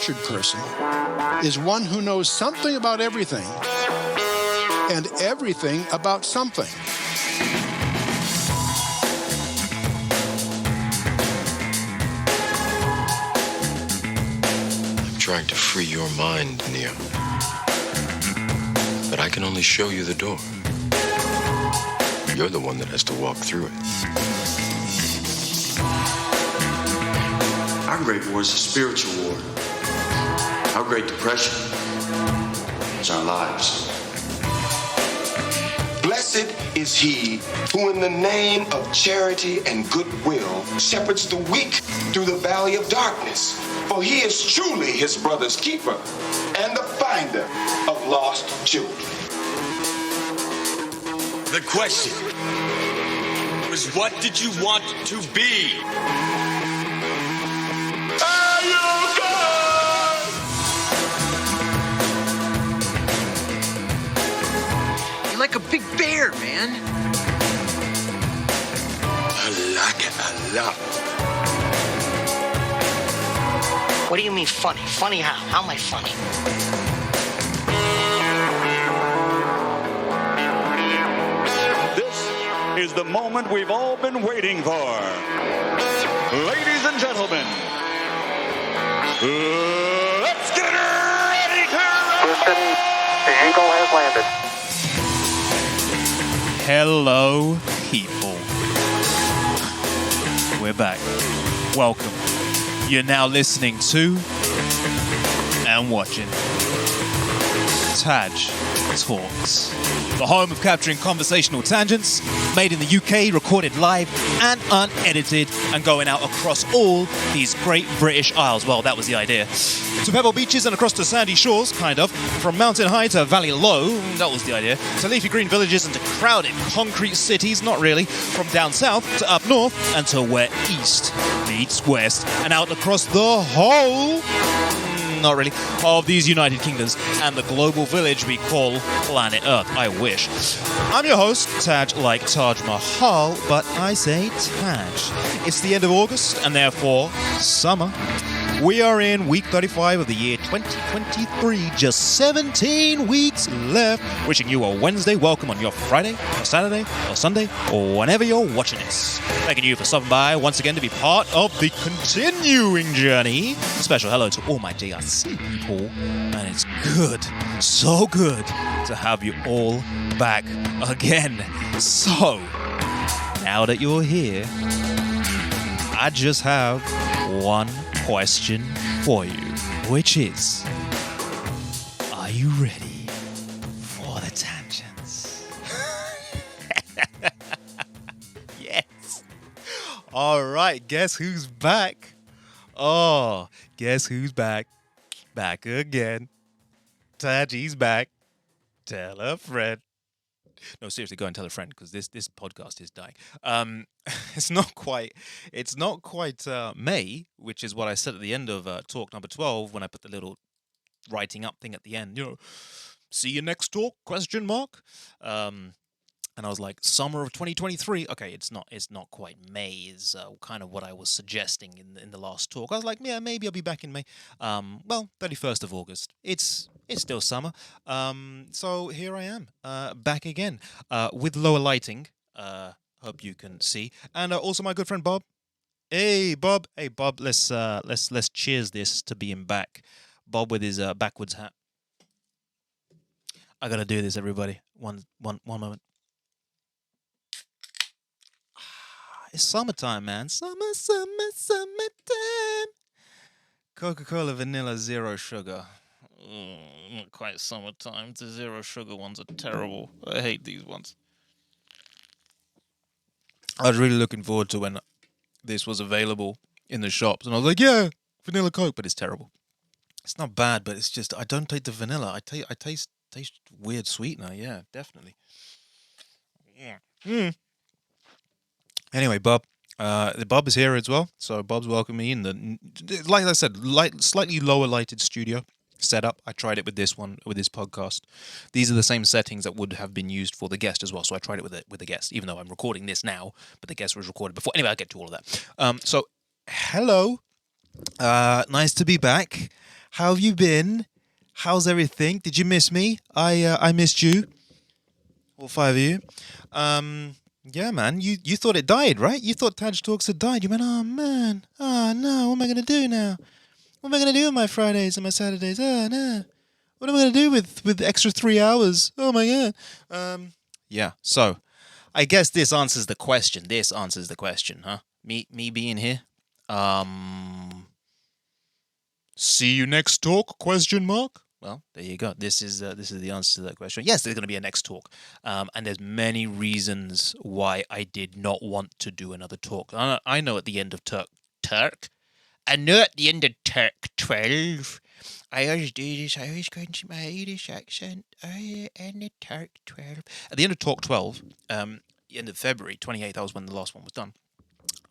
cultured person is one who knows something about everything and everything about something. I'm trying to free your mind, Neo. But I can only show you the door. You're the one that has to walk through it. Our Great War is a spiritual war. Our Great Depression is our lives. Blessed is he who in the name of charity and goodwill shepherds the weak through the valley of darkness. For he is truly his brother's keeper and the finder of lost children. The question was, what did you want to be? Are you good? You're like a big bear, man. I like it a lot. What do you mean funny? Funny how? How am I funny? Is the moment we've all been waiting for. Ladies and gentlemen, let's get ready to Houston, the Eagle has landed. Hello, people. We're back. Welcome. You're now listening to and watching TAJ Talks, the home of capturing conversational tangents, made in the UK, recorded live and unedited, and going out across all these great British isles. Well, that was the idea. To pebble beaches and across to sandy shores, kind of. From mountain high to valley low, that was the idea. To leafy green villages and to crowded concrete cities, not really. From down south to up north and to where east meets west, and out across the whole, not really, of these United Kingdoms and the global village we call planet Earth. I wish. I'm your host, Taj like Taj Mahal, but I say Taj. It's the end of August and therefore summer. We are in week 35 of the year 2023, just 17 weeks left. Wishing you a Wednesday welcome on your Friday, or Saturday, or Sunday, or whenever you're watching this. Thanking you for stopping by once again to be part of the continuing journey. Special hello to all my DRC people, and it's good, so good to have you all back again. So, now that you're here, I just have one question for you, which is, are you ready for the tangents? Yes. All right, guess who's back? Oh, guess who's back? Back again. Taji's back. Tell a friend. No, seriously, go and tell a friend, because this podcast is dying. It's not quite May, which is what I said at the end of talk number 12 when I put the little writing up thing at the end. You know, see you next talk? ? And I was like, summer of 2023. Okay, it's not quite May. Is kind of what I was suggesting in the last talk. I was like, yeah, maybe I'll be back in May. Well, 31st of August. It's still summer. So here I am, back again, with lower lighting. Hope you can see, and also my good friend Bob. Hey Bob, let's cheers this to being back. Bob with his backwards hat. I gotta do this, everybody. One moment. It's summertime, man. Summertime. Coca-Cola Vanilla Zero Sugar. Not quite summertime. The zero sugar ones are terrible. I hate these ones. I was really looking forward to when this was available in the shops. And I was like, yeah, vanilla Coke, but it's terrible. It's not bad, but it's just, I don't taste the vanilla. I taste weird sweetener. Yeah, definitely. Yeah. Anyway, Bob. Bob is here as well, so Bob's welcoming me in the, like I said, slightly lower lighted studio setup. I tried it with this one, with this podcast. These are the same settings that would have been used for the guest as well, so I tried it with the guest, even though I'm recording this now, but the guest was recorded before. Anyway, I'll get to all of that. So, hello. Nice to be back. How have you been? How's everything? Did you miss me? I missed you. All 5 of you. Yeah, man. You thought it died, right? You thought TAJ Talks had died. You went, oh man, oh no, what am I gonna do now? What am I gonna do on my Fridays and my Saturdays? Oh no. What am I gonna do with the extra 3 hours? Oh my god. Yeah. So, I guess this answers the question. Huh? Me being here. See you next talk? Question mark. Well, there you go. This is the answer to that question. Yes, there's going to be a next talk, and there's many reasons why I did not want to do another talk. I know at the end of Turk. I know at the end of Turk 12. I always do this. I always go into my Irish accent. I end of Turk 12. At the end of Talk 12, the end of February 28th, that was when the last one was done.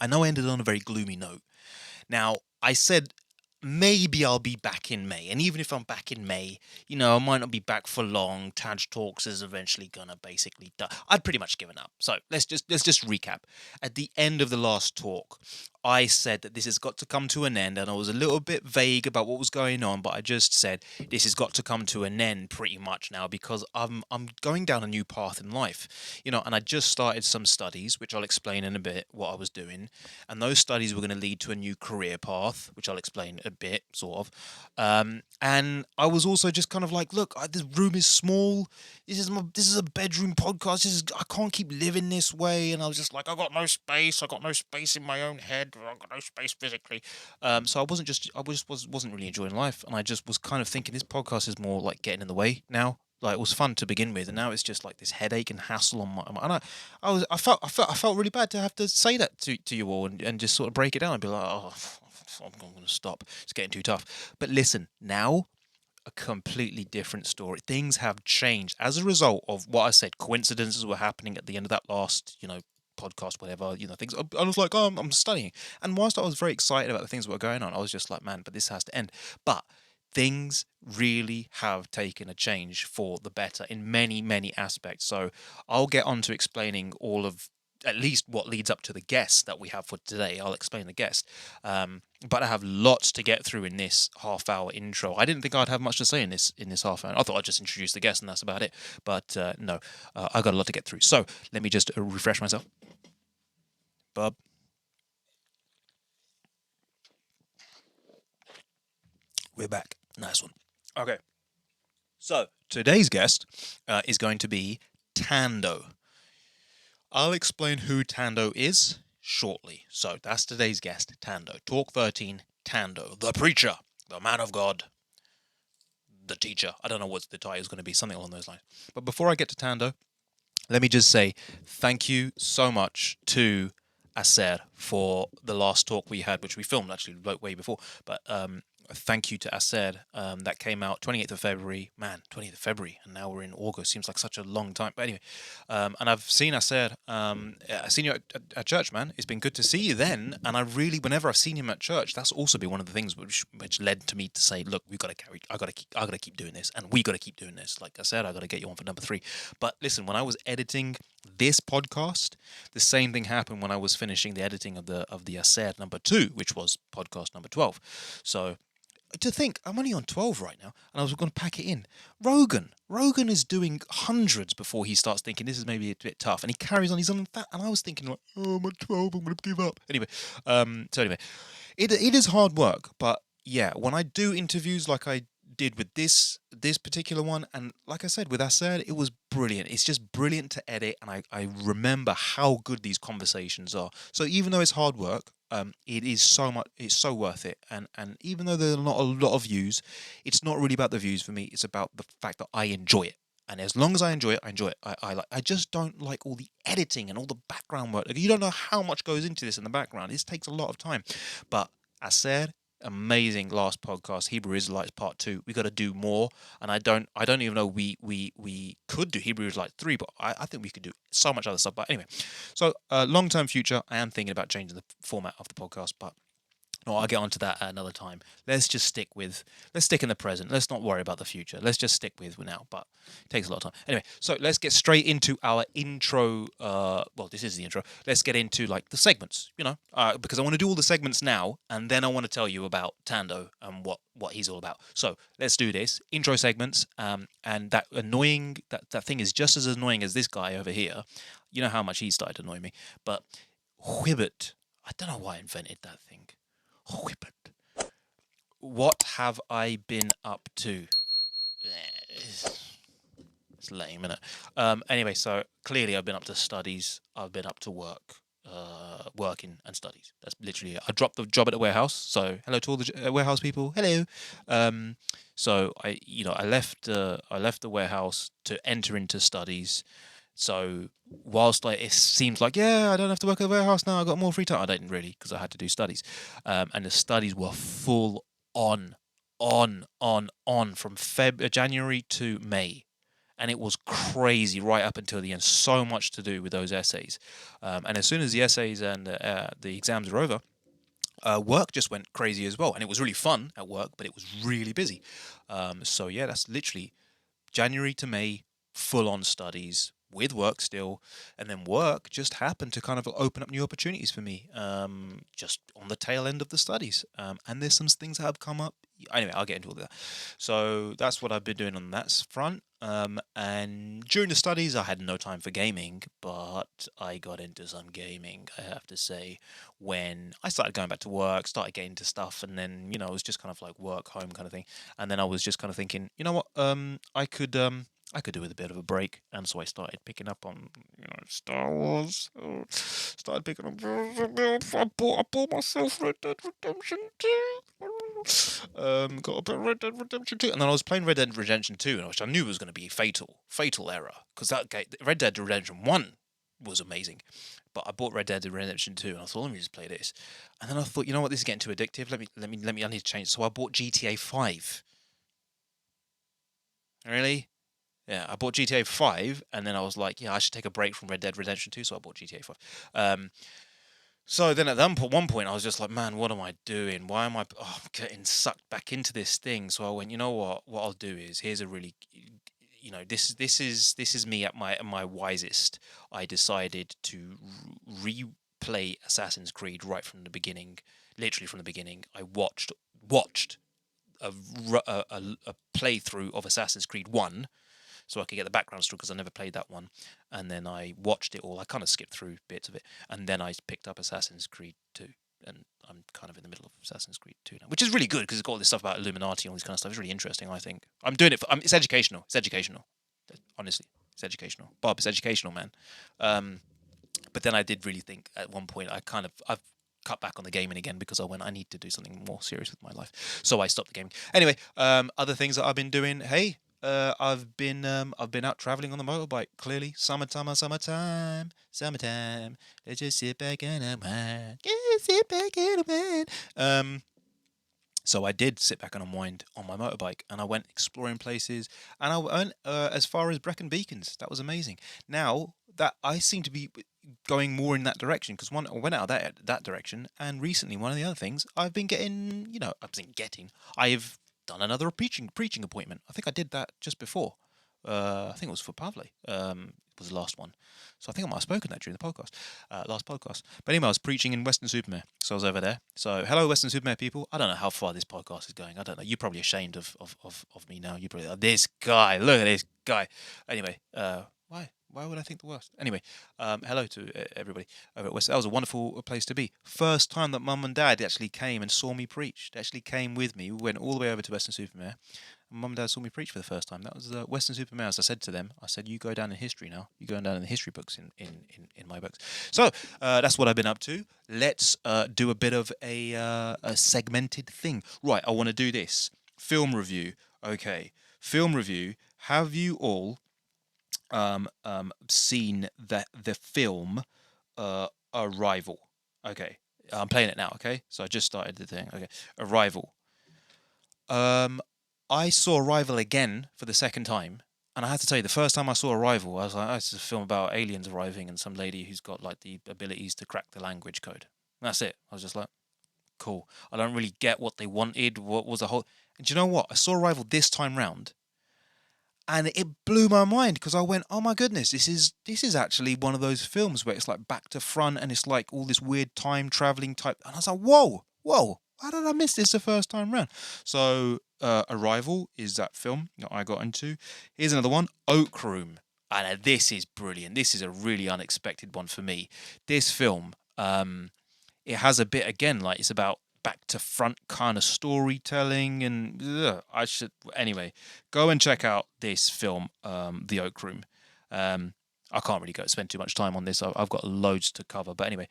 I know I ended on a very gloomy note. Now, I said maybe I'll be back in May. And even if I'm back in May, I might not be back for long. TAJ Talks is eventually gonna basically die. I'd pretty much given up. So let's just recap. At the end of the last talk, I said that this has got to come to an end, and I was a little bit vague about what was going on, but I just said this has got to come to an end pretty much now because I'm going down a new path in life, and I just started some studies, which I'll explain in a bit what I was doing, and those studies were going to lead to a new career path, which I'll explain a bit, sort of, and I was also just kind of like, look, this room is small, this is a bedroom podcast, I can't keep living this way, and I was just like, I got no space in my own head. I've got no space physically, so I wasn't really enjoying life, and I just was kind of thinking this podcast is more like getting in the way now. Like, it was fun to begin with, and now it's just like this headache and hassle on my. And I felt really bad to have to say that to you all and just sort of break it down and be like, oh, I'm going to stop. It's getting too tough. But listen, now a completely different story. Things have changed as a result of what I said. Coincidences were happening at the end of that last, podcast, whatever, things. I was like, oh, I'm studying. And whilst I was very excited about the things that were going on, I was just like, man, but this has to end. But things really have taken a change for the better in many, many aspects. So I'll get on to explaining all of, at least what leads up to the guest that we have for today. I'll explain the guest. But I have lots to get through in this half-hour intro. I didn't think I'd have much to say in this half hour. I thought I'd just introduce the guest and that's about it. But no, I've got a lot to get through. So let me just refresh myself. Bub. We're back. Nice one. Okay. So today's guest is going to be Thando. I'll explain who Thando is shortly. So that's today's guest, Thando. Talk 13, Thando, the preacher, the man of God, the teacher. I don't know what the title is going to be, something along those lines. But before I get to Thando, let me just say thank you so much to Aser for the last talk we had, which we filmed actually way before. But thank you to Aser. That came out 28th of February. Man, 20th of February, and now we're in August. Seems like such a long time. But anyway, and I've seen Aser. I've seen you at church, man. It's been good to see you then. And I really, whenever I've seen him at church, that's also been one of the things which led to me to say, look, I gotta keep doing this, and we gotta keep doing this. Like I said, I gotta get you on for number 3. But listen, when I was editing this podcast, the same thing happened when I was finishing the editing of the Aser number 2, which was podcast number 12. So to think, I'm only on 12 right now, and I was going to pack it in. Rogan is doing hundreds before he starts thinking this is maybe a bit tough, and he carries on. He's on that, and I was thinking like, oh, I'm at 12, I'm going to give up. Anyway, it is hard work, but yeah, when I do interviews like I did with this particular one, and like I said with Aser, it was brilliant. It's just brilliant to edit, and I remember how good these conversations are. So even though it's hard work, it is it's so worth it. And even though there are not a lot of views, it's not really about the views for me. It's about the fact that I enjoy it. And as long as I enjoy it, I just don't like all the editing and all the background work. Like, you don't know how much goes into this in the background. This takes a lot of time. But Aser, amazing last podcast, Hebrew Israelites Part 2. We got to do more, and I don't even know we could do Hebrew Israelites 3, but I think we could do so much other stuff. But anyway, so long-term future, I am thinking about changing the format of the podcast, but No, I'll get onto that at another time. Let's stick in the present. Let's not worry about the future. Let's just stick with now. But it takes a lot of time. Anyway, so let's get straight into our intro. Well, this is the intro. Let's get into like the segments. Because I want to do all the segments now, and then I want to tell you about Thando and what he's all about. So let's do this intro segments. And that annoying that thing is just as annoying as this guy over here. You know how much he started to annoy me. But Whibbit, I don't know why I invented that thing. Whippet. What have I been up to? It's lame, isn't it? Anyway, so clearly I've been up to studies. I've been up to work, working and studies. That's literally it. I dropped the job at the warehouse. So hello to all the warehouse people. Hello. So I left the warehouse to enter into studies. So whilst it seems like, I don't have to work at the warehouse now, I got more free time. I didn't really, because I had to do studies. And the studies were full on from January to May. And it was crazy right up until the end. So much to do with those essays. And as soon as the essays and the exams were over, work just went crazy as well. And it was really fun at work, but it was really busy. So yeah, that's literally January to May, full on studies, with work still, and then work just happened to kind of open up new opportunities for me, just on the tail end of the studies. And there's some things that have come up. Anyway, I'll get into all that. So that's what I've been doing on that front. And during the studies, I had no time for gaming, but I got into some gaming, I have to say, when I started going back to work, started getting into stuff, and then, it was just kind of like work, home kind of thing. And then I was just kind of thinking, you know what, I could do with a bit of a break, and so I started picking up on, Star Wars. Started picking up. I bought myself Red Dead Redemption 2. Got a bit of Red Dead Redemption 2, and then I was playing Red Dead Redemption 2, which I knew was going to be fatal error, because that game, Red Dead Redemption 1 was amazing, but I bought Red Dead Redemption 2, and I thought, let me just play this, and then I thought, you know what, this is getting too addictive. Let me. I need to change. So I bought GTA 5. Really? Yeah, I bought GTA 5, and then I was like, I should take a break from Red Dead Redemption 2, so I bought GTA 5. So then at one point, I was just like, man, what am I doing? Why am I getting sucked back into this thing? So I went, you know what I'll do is, here's a really, this is me at my wisest. I decided to replay Assassin's Creed right from the beginning, literally from the beginning. I watched a playthrough of Assassin's Creed 1, so I could get the background story, because I never played that one. And then I watched it all. I kind of skipped through bits of it. And then I picked up Assassin's Creed 2. And I'm kind of in the middle of Assassin's Creed 2 now, which is really good, because it's got all this stuff about Illuminati and all this kind of stuff. It's really interesting, I think. I'm doing it it's educational. It's educational. Honestly, it's educational. Bob, it's educational, man. But then I did really think at one point, I've cut back on the gaming again, because I need to do something more serious with my life. So I stopped the gaming. Anyway, other things that I've been doing. Hey, I've been out traveling on the motorbike. Clearly, summertime. Let's just sit back and unwind. So I did sit back and unwind on my motorbike, and I went exploring places, and I went as far as Brecon Beacons. That was amazing. Now that I seem to be going more in that direction, because I went out that direction, and recently one of the other things I've been getting, I've done another preaching appointment. I think I did that just before. I think it was for Pavle. It was the last one. So I think I might have spoken that during the podcast, last podcast. But anyway, I was preaching in Weston-super-Mare, so I was over there. So hello, Weston-super-Mare people. I don't know how far this podcast is going. I don't know. You're probably ashamed of me now. You're probably this guy. Look at this guy. Anyway, why would I think the worst? Anyway, hello to everybody over at West. That was a wonderful place to be. First time that Mum and Dad actually came and saw me preach. They actually came with me. We went all the way over to Weston-super-Mare. Mum and Dad saw me preach for the first time. That was Weston-super-Mare. As I said to them, you go down in history now. You go down in the history books in my books. So that's what I've been up to. Let's do a bit of a segmented thing. Right, I want to do this. Film review. Okay, film review. Have you all seen the film Arrival? Okay, I'm playing it now. Okay, so I just started the thing. Okay, Arrival. I saw Arrival again for the second time, and I have to tell you, the first time I saw Arrival, I was like, it's a film about aliens arriving and some lady who's got like the abilities to crack the language code. And that's it. I was just like, cool. I don't really get what they wanted. What was the whole? And do you know what? I saw Arrival this time round, and it blew my mind because I went, "Oh my goodness, this is actually one of those films where it's like back to front, and it's like all this weird time traveling type." And I was like, "Whoa, whoa! How did I miss this the first time round?" So, Arrival is that film that I got into. Here's another one, Oak Room. And this is brilliant. This is a really unexpected one for me. This film, it has a bit, again, like it's about back to front kind of storytelling. And anyway, go and check out this film, The Oak Room. I can't really spend too much time on this. I've got loads to cover. But anyway,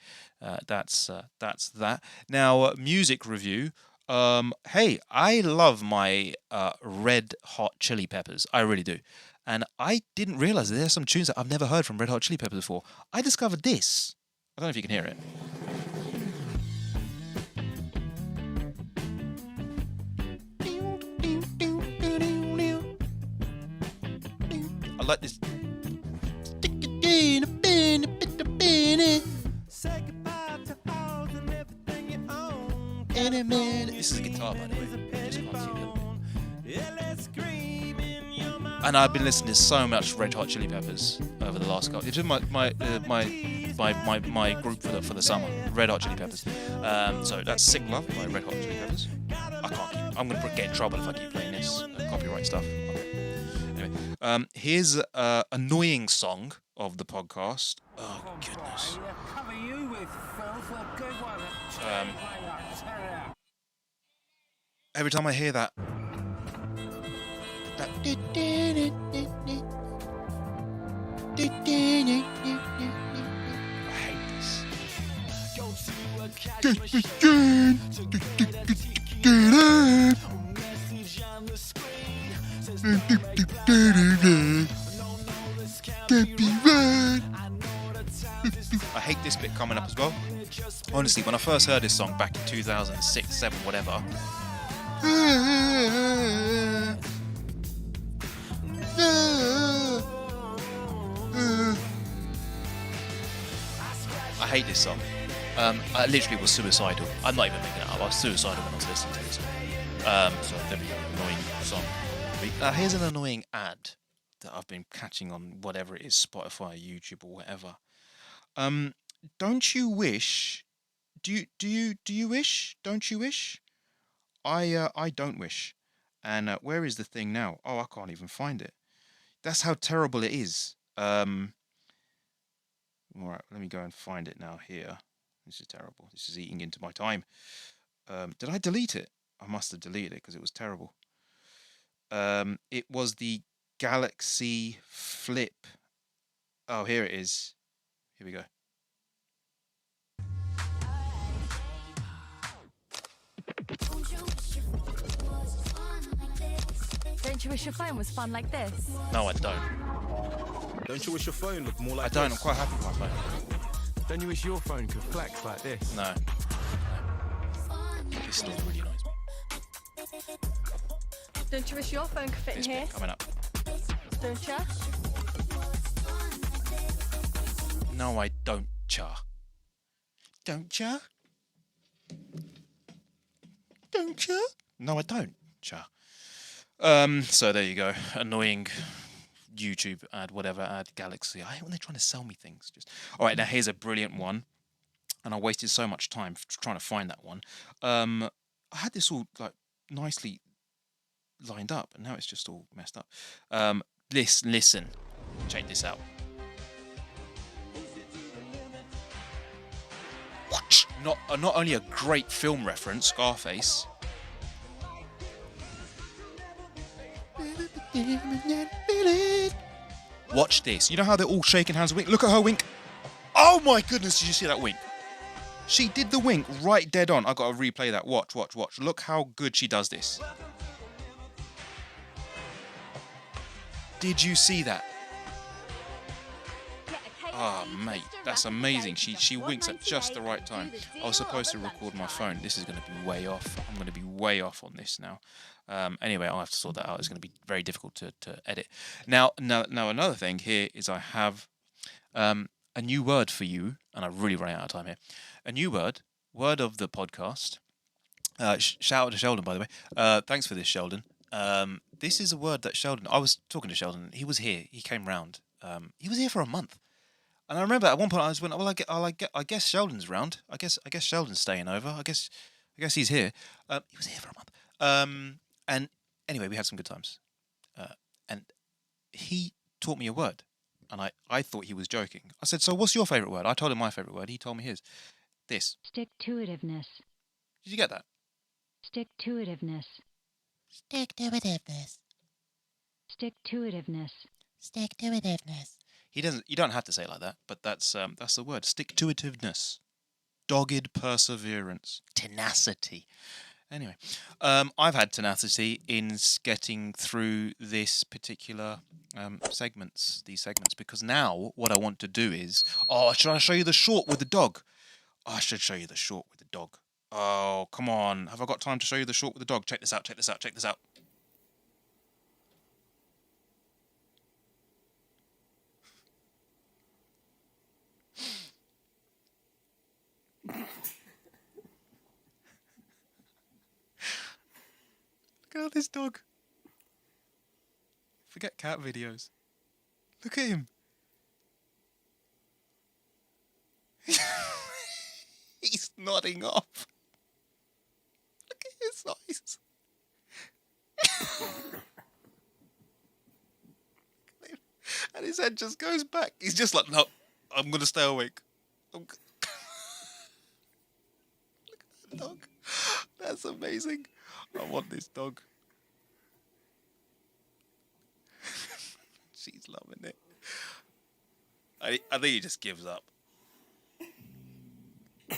that's that. Now, music review. Hey, I love my Red Hot Chili Peppers. I really do. And I didn't realise that there's some tunes that I've never heard from Red Hot Chili Peppers before. I discovered this. I don't know if you can hear it. I like this. This is a guitar, by the way. Just can't see it. And I've been listening to so much Red Hot Chili Peppers over the last couple. It's been my group for the summer. Red Hot Chili Peppers. So that's Sick Love by Red Hot Chili Peppers. I'm gonna get in trouble if I keep playing this copyright stuff. Okay. Anyway, here's annoying song of the podcast. Oh goodness. Every time I hear that. I hate this. I hate this bit coming up as well. Honestly, when I first heard this song back in 2006, 7, whatever. I hate this song. I literally was suicidal. I'm not even making it up. I was suicidal when I was listening to this. So there we go. Annoying song. Here's an annoying ad that I've been catching on whatever it is, Spotify, YouTube, or whatever. Don't you wish? Do you wish? Don't you wish? I don't wish. And where is the thing now? Oh, I can't even find it. That's how terrible it is. All right, let me go and find it now here. This is terrible. This is eating into my time. Did I delete it? I must have deleted it because it was terrible. It was the Galaxy Flip. Oh, here it is. Here we go. Don't you wish your phone was fun like this? No, I don't. Don't you wish your phone looked more like I don't. this? I'm quite happy with my phone. Don't you wish your phone could flex like this? No. This still really annoys me. Don't you wish your phone could fit This in here? bit coming up. Don't you? No, I don't, cha. Don't ya? Don't ya? No, I don't, cha. So there you go. Annoying YouTube ad, whatever ad, Galaxy. I hate when they're trying to sell me things. Just all right. Now here's a brilliant one, and I wasted so much time trying to find that one. I had this all like nicely lined up, and now it's just all messed up. Listen, check this out. Watch. Not only a great film reference, Scarface. Watch this. You know how they're all shaking hands and wink? Look at her wink. Oh my goodness, did you see that wink? She did the wink right dead on. I got to replay that. Watch. Look how good she does this. Did you see that? Oh, mate, that's amazing. She winks at just the right time. I was supposed to record my phone. This is going to be way off. I'm going to be way off on this now. Anyway, I'll have to sort that out. It's going to be very difficult to edit. Now, another thing here is I have a new word for you, and I'm really running out of time here. A new word of the podcast, Shout out to Sheldon, by the way. Thanks for this, Sheldon. This is a word that Sheldon. I was talking to Sheldon. He was here. He came round. He was here for a month, and I remember at one point I was went, well, I guess Sheldon's round. I guess Sheldon's staying over. I guess he's here. He was here for a month. And anyway, we had some good times. And he taught me a word, and I thought he was joking. I said, "So, what's your favourite word?" I told him my favourite word. He told me his. This. Stick-to-itiveness. Did you get that? Stick-to-itiveness. Stick-to-itiveness. Stick-to-itiveness. Stick-to-itiveness. He doesn't. You don't have to say it like that, but that's the word. Stick-to-itiveness, dogged perseverance, tenacity. Anyway, I've had tenacity in getting through this particular these segments, because now what I want to do is, should I show you the short with the dog? I should show you the short with the dog. Oh, come on. Have I got time to show you the short with the dog? Check this out, check this out, check this out. Look at this dog. Forget cat videos. Look at him. He's nodding off. Look at his eyes. And his head just goes back. He's just like, no, I'm going to stay awake. Look at that dog. That's amazing. I want this dog. She's loving it. I think he just gives up.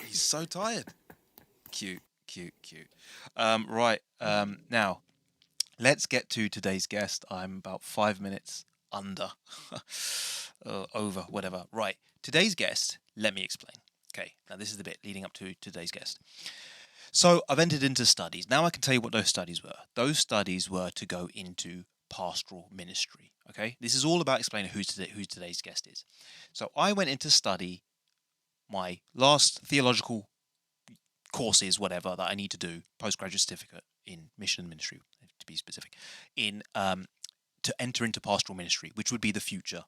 He's so tired. Cute. Right. Now, let's get to today's guest. I'm about 5 minutes under. Over, whatever. Right. Today's guest, let me explain. Okay. Now, this is the bit leading up to today's guest. So, I've entered into studies. Now I can tell you what those studies were. Those studies were to go into pastoral ministry. Okay? This is all about explaining who today's guest is. So, I went into study my last theological courses, whatever, that I need to do, postgraduate certificate in mission and ministry, to be specific, in to enter into pastoral ministry, which would be the future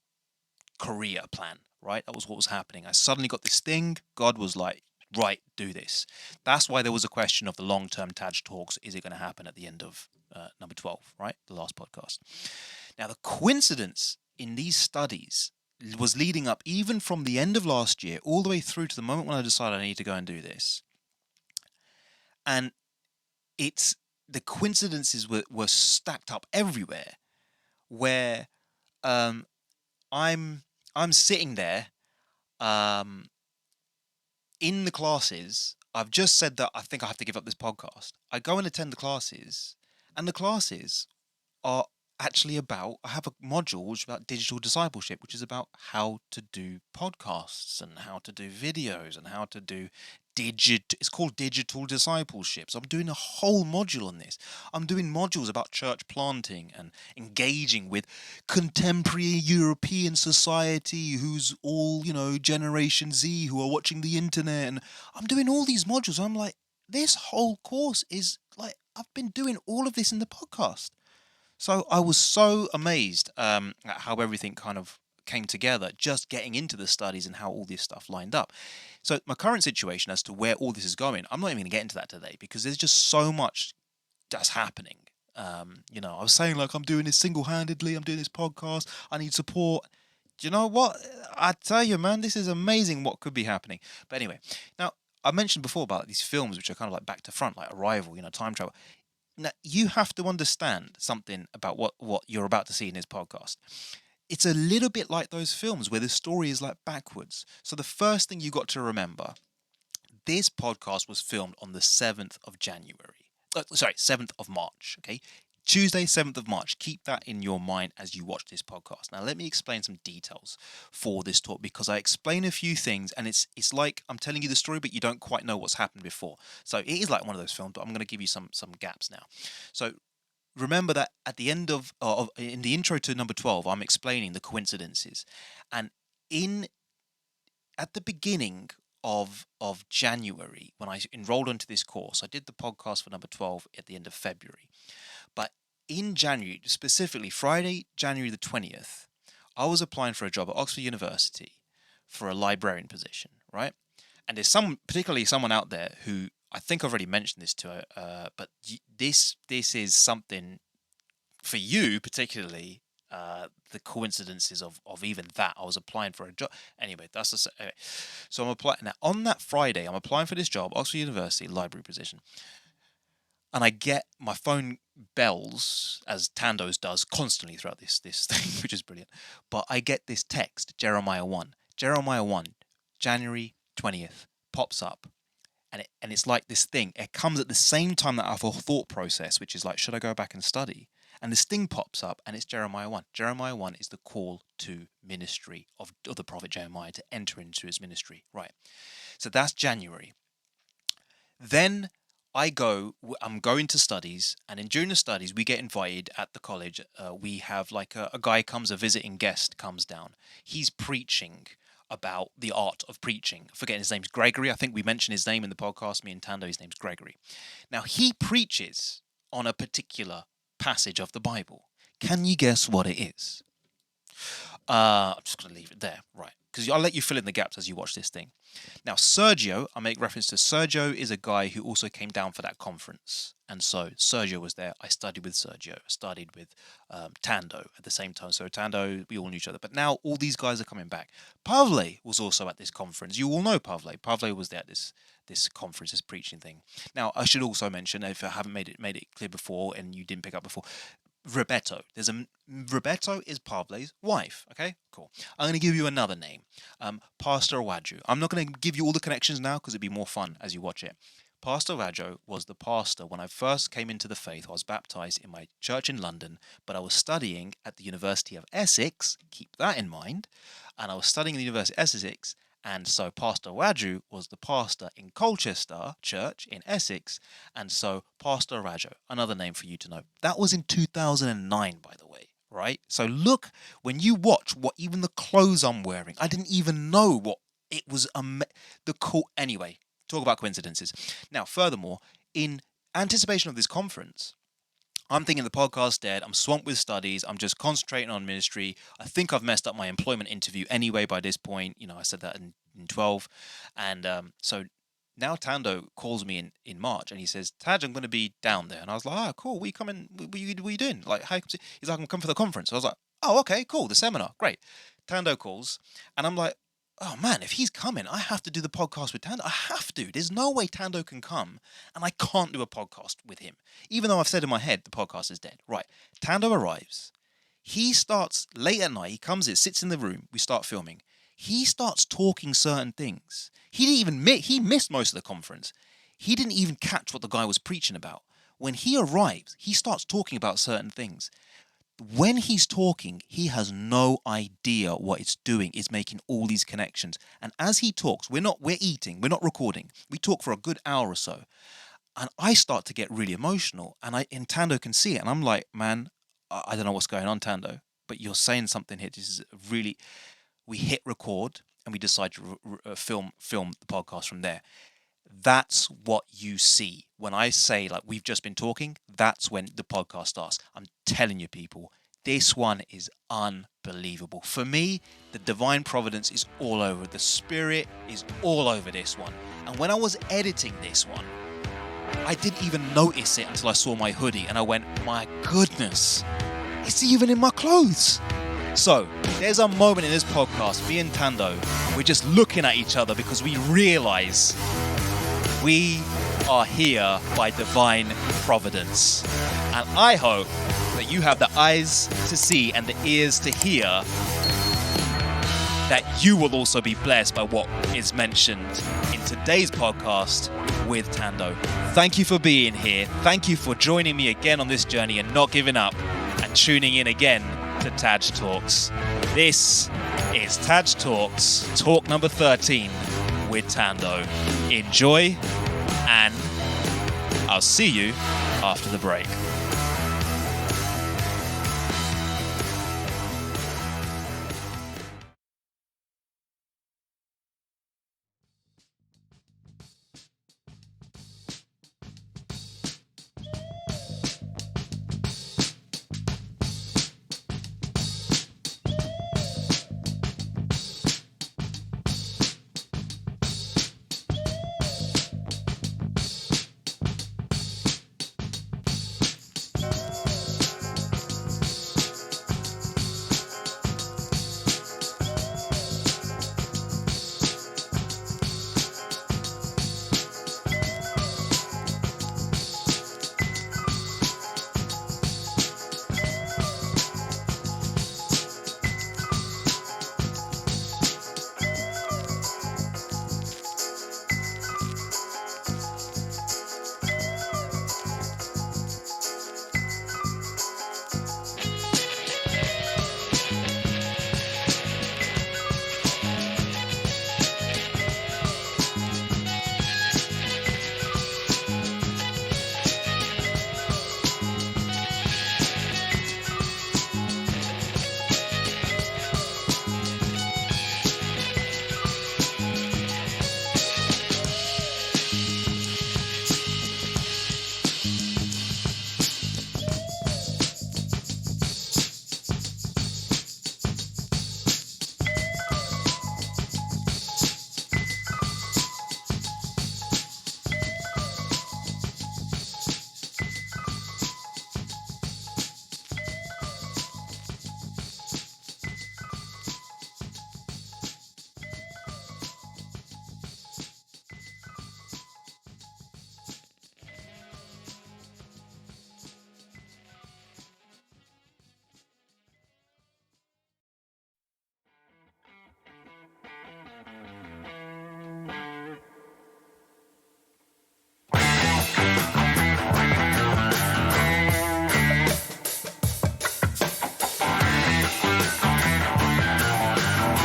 career plan, right? That was what was happening. I suddenly got this thing. God was like, right, do this. That's why there was a question of the long-term TAJ Talks. Is it going to happen at the end of number 12, right? The last podcast. Now, the coincidence in these studies was leading up even from the end of last year all the way through to the moment when I decided I need to go and do this. And the coincidences were stacked up everywhere, where I'm sitting there in the classes. I've just said that I think I have to give up this podcast. I go and attend the classes, and the classes are actually about, I have a module which is about digital discipleship, which is about how to do podcasts and how to do videos and how to do it's called digital discipleship. So I'm doing a whole module on this. I'm doing modules about church planting and engaging with contemporary European society who's all, Generation Z who are watching the internet. And I'm doing all these modules. I'm like, this whole course is like, I've been doing all of this in the podcast. So I was so amazed at how everything kind of came together, just getting into the studies and how all this stuff lined up. So my current situation as to where all this is going, I'm not even going to get into that today because there's just so much that's happening. I was saying like I'm doing this single-handedly, I'm doing this podcast, I need support. Do you know what? I tell you, man, this is amazing what could be happening. But anyway, now I mentioned before about these films which are kind of like back to front, like Arrival, time travel. Now, you have to understand something about what you're about to see in this podcast. It's a little bit like those films where the story is like backwards. So the first thing you got to remember, this podcast was filmed on the 7th of January. 7th of March, okay? Tuesday, 7th of March. Keep that in your mind as you watch this podcast. Now, let me explain some details for this talk because I explain a few things and it's like I'm telling you the story, but you don't quite know what's happened before. So it is like one of those films, but I'm going to give you some gaps now. So remember that at the end of in the intro to number 12, I'm explaining the coincidences. And at the beginning of January, when I enrolled onto this course, I did the podcast for number 12 at the end of February. But in January, specifically Friday, January the 20th, I was applying for a job at Oxford University for a librarian position, right? And there's particularly someone out there who, I think I've already mentioned this to her, but this is something for you particularly, the coincidences of even that. I was applying for a job. Anyway, so I'm applying. Now, on that Friday, I'm applying for this job, Oxford University library position. And I get my phone bells, as Thando's does constantly throughout this thing, which is brilliant. But I get this text, Jeremiah 1, January 20th, pops up. And it's like this thing. It comes at the same time that I have a thought process, which is like, should I go back and study? And this thing pops up, and it's Jeremiah 1. Jeremiah 1 is the call to ministry of the prophet Jeremiah to enter into his ministry. Right. So that's January. Then I'm going to studies, and during the studies, we get invited at the college. We have like a guy a visiting guest comes down. He's preaching about the art of preaching. I'm forgetting his name's Gregory. I think we mentioned his name in the podcast, me and Thando. His name's Gregory. Now, he preaches on a particular passage of the Bible. Can you guess what it is? I'm just going to leave it there, right? Because I'll let you fill in the gaps as you watch this thing. Now, Sergio, I make reference to Sergio, is a guy who also came down for that conference. And so Sergio was there. I studied with Sergio. I studied with Thando at the same time. So Thando, we all knew each other. But now all these guys are coming back. Pavle was also at this conference. You all know Pavle. Pavle was there at this conference, this preaching thing. Now, I should also mention, if I haven't made it clear before and you didn't pick up before, Roberto. Roberto is Pavle's wife. Okay, cool. I'm going to give you another name. Pastor Wadju. I'm not going to give you all the connections now because it'd be more fun as you watch it. Pastor Wadju was the pastor when I first came into the faith. I was baptized in my church in London, but I was studying at the University of Essex. Keep that in mind. And I was studying at the University of Essex. And so Pastor Wadju was the pastor in Colchester Church in Essex. And so Pastor Wadju, another name for you to know. That was in 2009, by the way, right? So look, when you watch what even the clothes I'm wearing, I didn't even know what it was. Anyway, talk about coincidences. Now, furthermore, in anticipation of this conference, I'm thinking the podcast's dead. I'm swamped with studies. I'm just concentrating on ministry. I think I've messed up my employment interview anyway by this point. You know, I said that in 12. And so now Thando calls me in March and he says, Taj, I'm going to be down there. And I was like, cool. What are you doing? Like, he's like, I'm coming for the conference. I was like, oh, okay, cool. The seminar. Great. Thando calls and I'm like, oh man, if he's coming, I have to do the podcast with Thando. I have to. There's no way Thando can come and I can't do a podcast with him. Even though I've said in my head the podcast is dead. Right. Thando arrives. He starts late at night. He comes in, sits in the room. We start filming. He starts talking certain things. He missed most of the conference. He didn't even catch what the guy was preaching about. When he arrives, he starts talking about certain things. When he's talking, he has no idea what it's doing. It's making all these connections. And as he talks, we're eating, we're not recording. We talk for a good hour or so. And I start to get really emotional. And Thando can see it. And I'm like, man, I don't know what's going on, Thando. But you're saying something here. This is really... We hit record and we decide to film the podcast from there. That's what you see. When I say, like, we've just been talking, that's when the podcast starts. I'm telling you, people, this one is unbelievable. For me, the divine providence is all over. The spirit is all over this one. And when I was editing this one, I didn't even notice it until I saw my hoodie. And I went, my goodness, it's even in my clothes. So, there's a moment in this podcast, me and Thando, we're just looking at each other because we realize we are here by divine providence. And I hope that you have the eyes to see and the ears to hear that you will also be blessed by what is mentioned in today's podcast with Thando. Thank you for being here. Thank you for joining me again on this journey and not giving up and tuning in again to TAJ Talks. This is TAJ Talks, talk number 13 with Thando. Enjoy, and I'll see you after the break.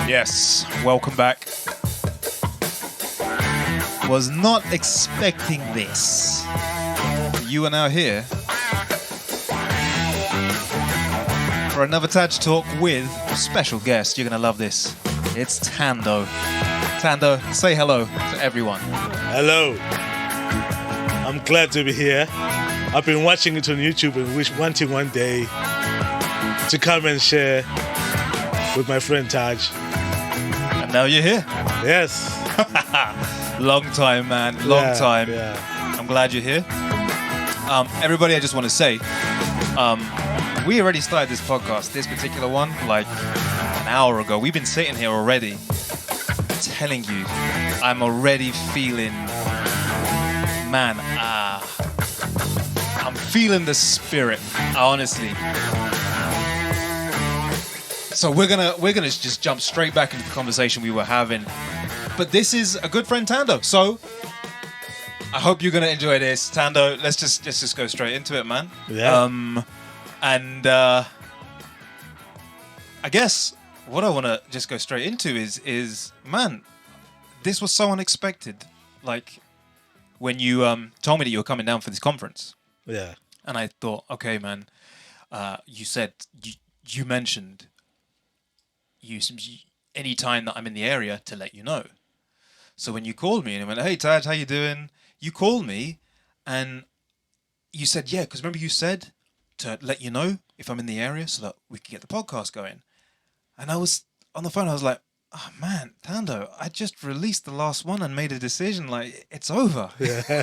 Yes, welcome back. Was not expecting this. You are now here for another TAJ Talk with a special guest. You're going to love this. It's Thando. Thando, say hello to everyone. Hello. I'm glad to be here. I've been watching it on YouTube and wanting one day to come and share with my friend TAJ. And now you're here. Yes. Long time, man. Long time. Yeah. I'm glad you're here. Everybody, I just want to say, we already started this podcast, this particular one, like an hour ago. We've been sitting here already, telling you, I'm already feeling, man, I'm feeling the spirit, honestly. So we're gonna just jump straight back into the conversation we were having. But this is a good friend, Thando. So I hope you're gonna enjoy this, Thando. Let's just go straight into it, man. Yeah. I guess what I want to just go straight into is man, this was so unexpected. Like when you told me that you were coming down for this conference. Yeah. And I thought, okay, man. You said you mentioned any time that I'm in the area to let you know. So when you called me and you went, hey, TAJ, how you doing? You called me and you said, yeah, because remember you said to let you know if I'm in the area so that we could get the podcast going. And I was on the phone, I was like, oh, man, Thando, I just released the last one and made a decision. Like, it's over. Yeah.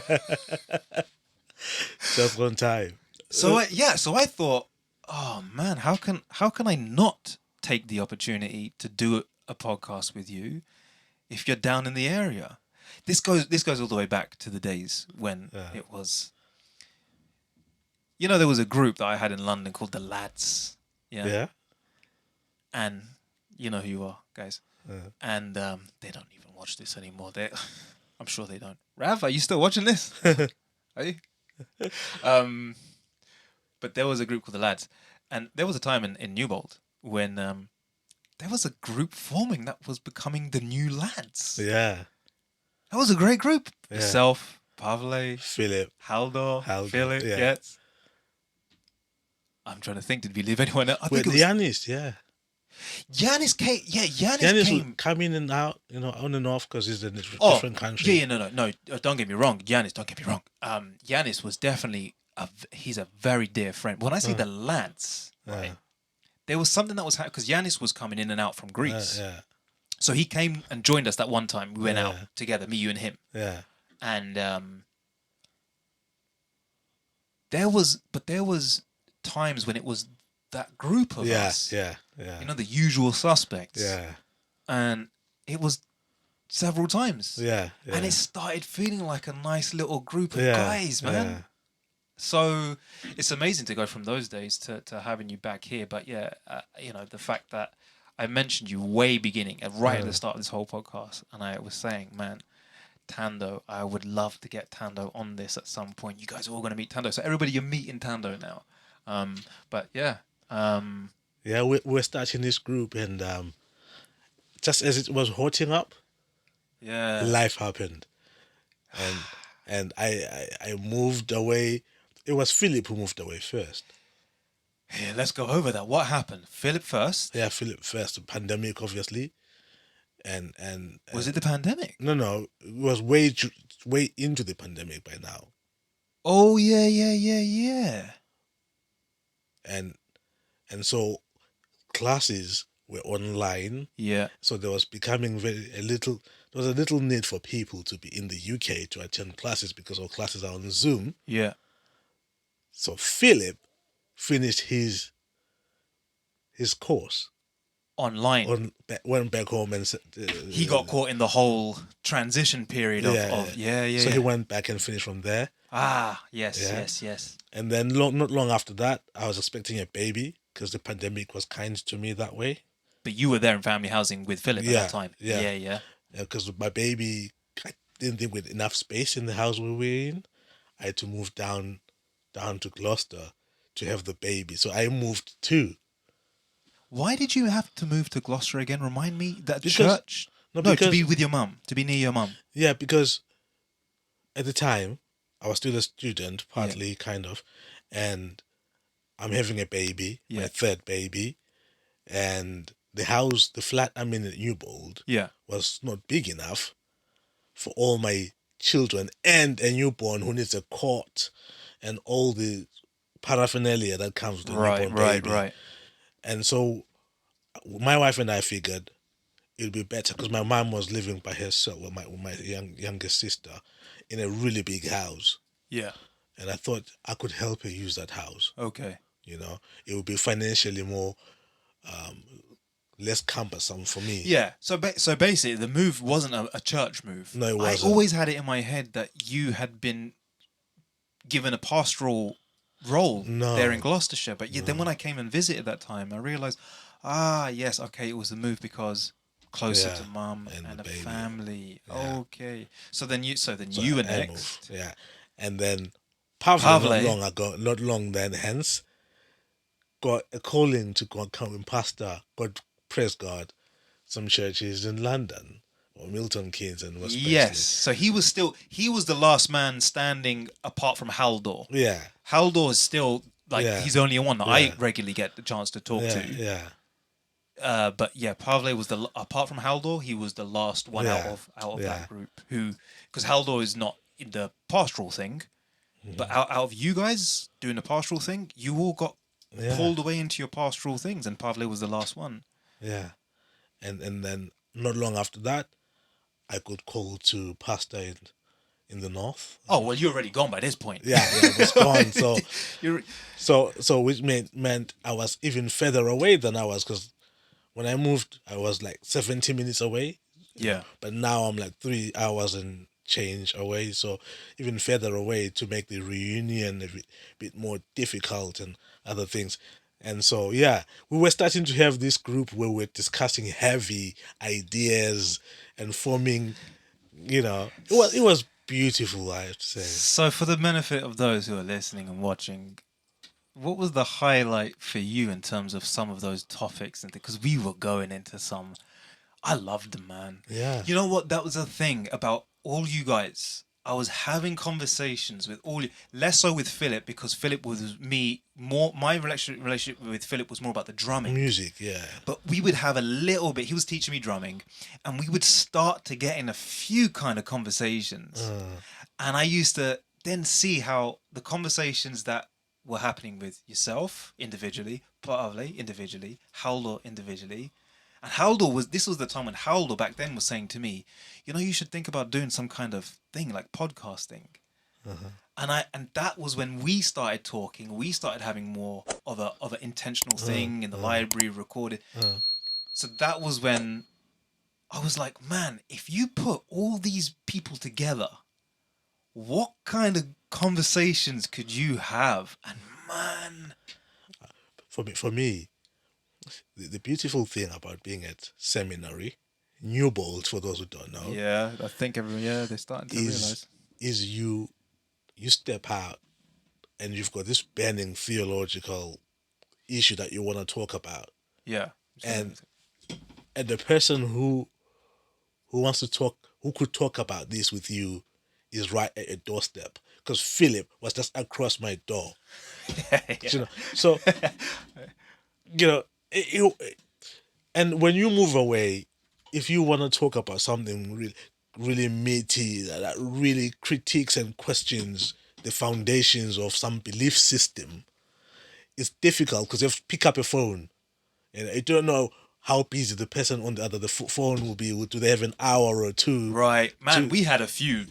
Just one time. So I thought, oh, man, how can I not take the opportunity to do a podcast with you if you're down in the area? This goes all the way back to the days when it was, there was a group that I had in London called the Lads. Yeah. And you know who you are, guys. And they don't even watch this anymore. I'm sure they don't. Rav, are you still watching this? Are you? But there was a group called the Lads. And there was a time in Newbold when there was a group forming that was becoming the new Lads. Yeah. That was a great group. Yeah. Yourself, Pavle, Philip, Haldor, Philip, yeah. yes. I'm trying to think, did we leave anyone else? Wait, Yanis, yeah. Yanis came, Yanis came. would come in and out, on and off because he's in a different country. Yeah, no, don't get me wrong. Yanis, don't get me wrong. Yanis was definitely, he's a very dear friend. When I say the Lads, right, there was something that was happening because Yanis was coming in and out from Greece. Yeah. So he came and joined us that one time. We went out together, me, you, and him. Yeah. And there was times when it was that group of us. Yeah. The usual suspects. Yeah. And it was several times. Yeah. And it started feeling like a nice little group of guys, man. Yeah. So it's amazing to go from those days to having you back here. But the fact that I mentioned you way beginning, right at the start of this whole podcast, and I was saying, man, Thando, I would love to get Thando on this at some point. You guys are all going to meet Thando. So everybody, you're meeting Thando now. We're starting this group, and just as it was hotting up, life happened, and I moved away. It was Philip who moved away first. Yeah, let's go over that. What happened? Philip first? Yeah, Philip first. The pandemic, obviously, and was it the pandemic? No, it was way into the pandemic by now. Oh yeah. And so classes were online. Yeah. So there was becoming there was a little need for people to be in the UK to attend classes because all classes are on Zoom. Yeah. So Philip finished his course online. Went back home and he got caught in the whole transition period of So he went back and finished from there. Yes. And then not long after that, I was expecting a baby because the pandemic was kind to me that way. But you were there in family housing with Philip at that time. Yeah. Because my baby, I didn't think with enough space in the house we were in, I had to move down to Gloucester to have the baby. So I moved too. Why did you have to move to Gloucester again? Remind me that church. Because, to be with your mum, to be near your mum. Yeah, because at the time I was still a student, partly kind of, and I'm having a baby, my third baby, and the flat I'm in Newbold, was not big enough for all my children and a newborn who needs a cot and all the paraphernalia that comes with a newborn baby. Right. And so my wife and I figured it'd be better because my mom was living by herself with my younger sister in a really big house. Yeah. And I thought I could help her use that house. Okay. You know, it would be financially more less cumbersome for me. Yeah. So basically, the move wasn't a church move. No, it wasn't. I always had it in my head that you had been given a pastoral role there in Gloucestershire. But then when I came and visited that time, I realised, yes, okay, it was the move because closer to mum and a baby. Family. Yeah. Okay. So then you were next. Moved. Yeah. And then Pavle not long then, hence, got a calling to go and come and pastor, God, praise God, some churches in London or Milton Keynes and West Paisley. Yes. So he was the last man standing apart from Haldor. Yeah. Haldor is still he's the only one that I regularly get the chance to talk to. Yeah. But Pavle was apart from Haldor, he was the last one out of that group because Haldor is not in the pastoral thing, but out of you guys doing the pastoral thing, you all got pulled away into your pastoral things, and Pavle was the last one. Yeah, and then not long after that, I got called to pastor in the north. Oh well, you're already gone by this point. Yeah, I was gone. So which meant I was even further away than I was, because when I moved, I was like 70 minutes away. Yeah. But now I'm like 3 hours and change away, so even further away to make the reunion a bit more difficult and other things. And so we were starting to have this group where we're discussing heavy ideas and forming, it was beautiful, I have to say. So for the benefit of those who are listening and watching, what was the highlight for you in terms of some of those topics? And because we were going into some, I loved them, man. Yeah. You know what? That was the thing about all you guys. I was having conversations with all you, less so with Philip, because Philip was me more. My relationship with Philip was more about the drumming, music, yeah. But we would have a little bit. He was teaching me drumming, and we would start to get in a few kind of conversations. And I used to then see how the conversations that were happening with yourself individually, Pavle individually, Haldor individually. And this was the time when Haldor back then was saying to me, you should think about doing some kind of thing like podcasting. And that was when we started talking. We started having more of an intentional thing in the library recorded. So that was when I was like, man, if you put all these people together, what kind of conversations could you have? And man, for me, the beautiful thing about being at seminary, Newbold, for those who don't know. Yeah, I think they're starting to realise. Is you step out and you've got this burning theological issue that you want to talk about. Yeah. And the person who wants to talk, who could talk about this with you is right at your doorstep. Because Philip was just across my door. So, and when you move away, if you want to talk about something really, really meaty, that really critiques and questions the foundations of some belief system, it's difficult because you have to pick up a phone. And you don't know how busy the person on the other phone will be. Do they have an hour or two? Right. Man, we had a few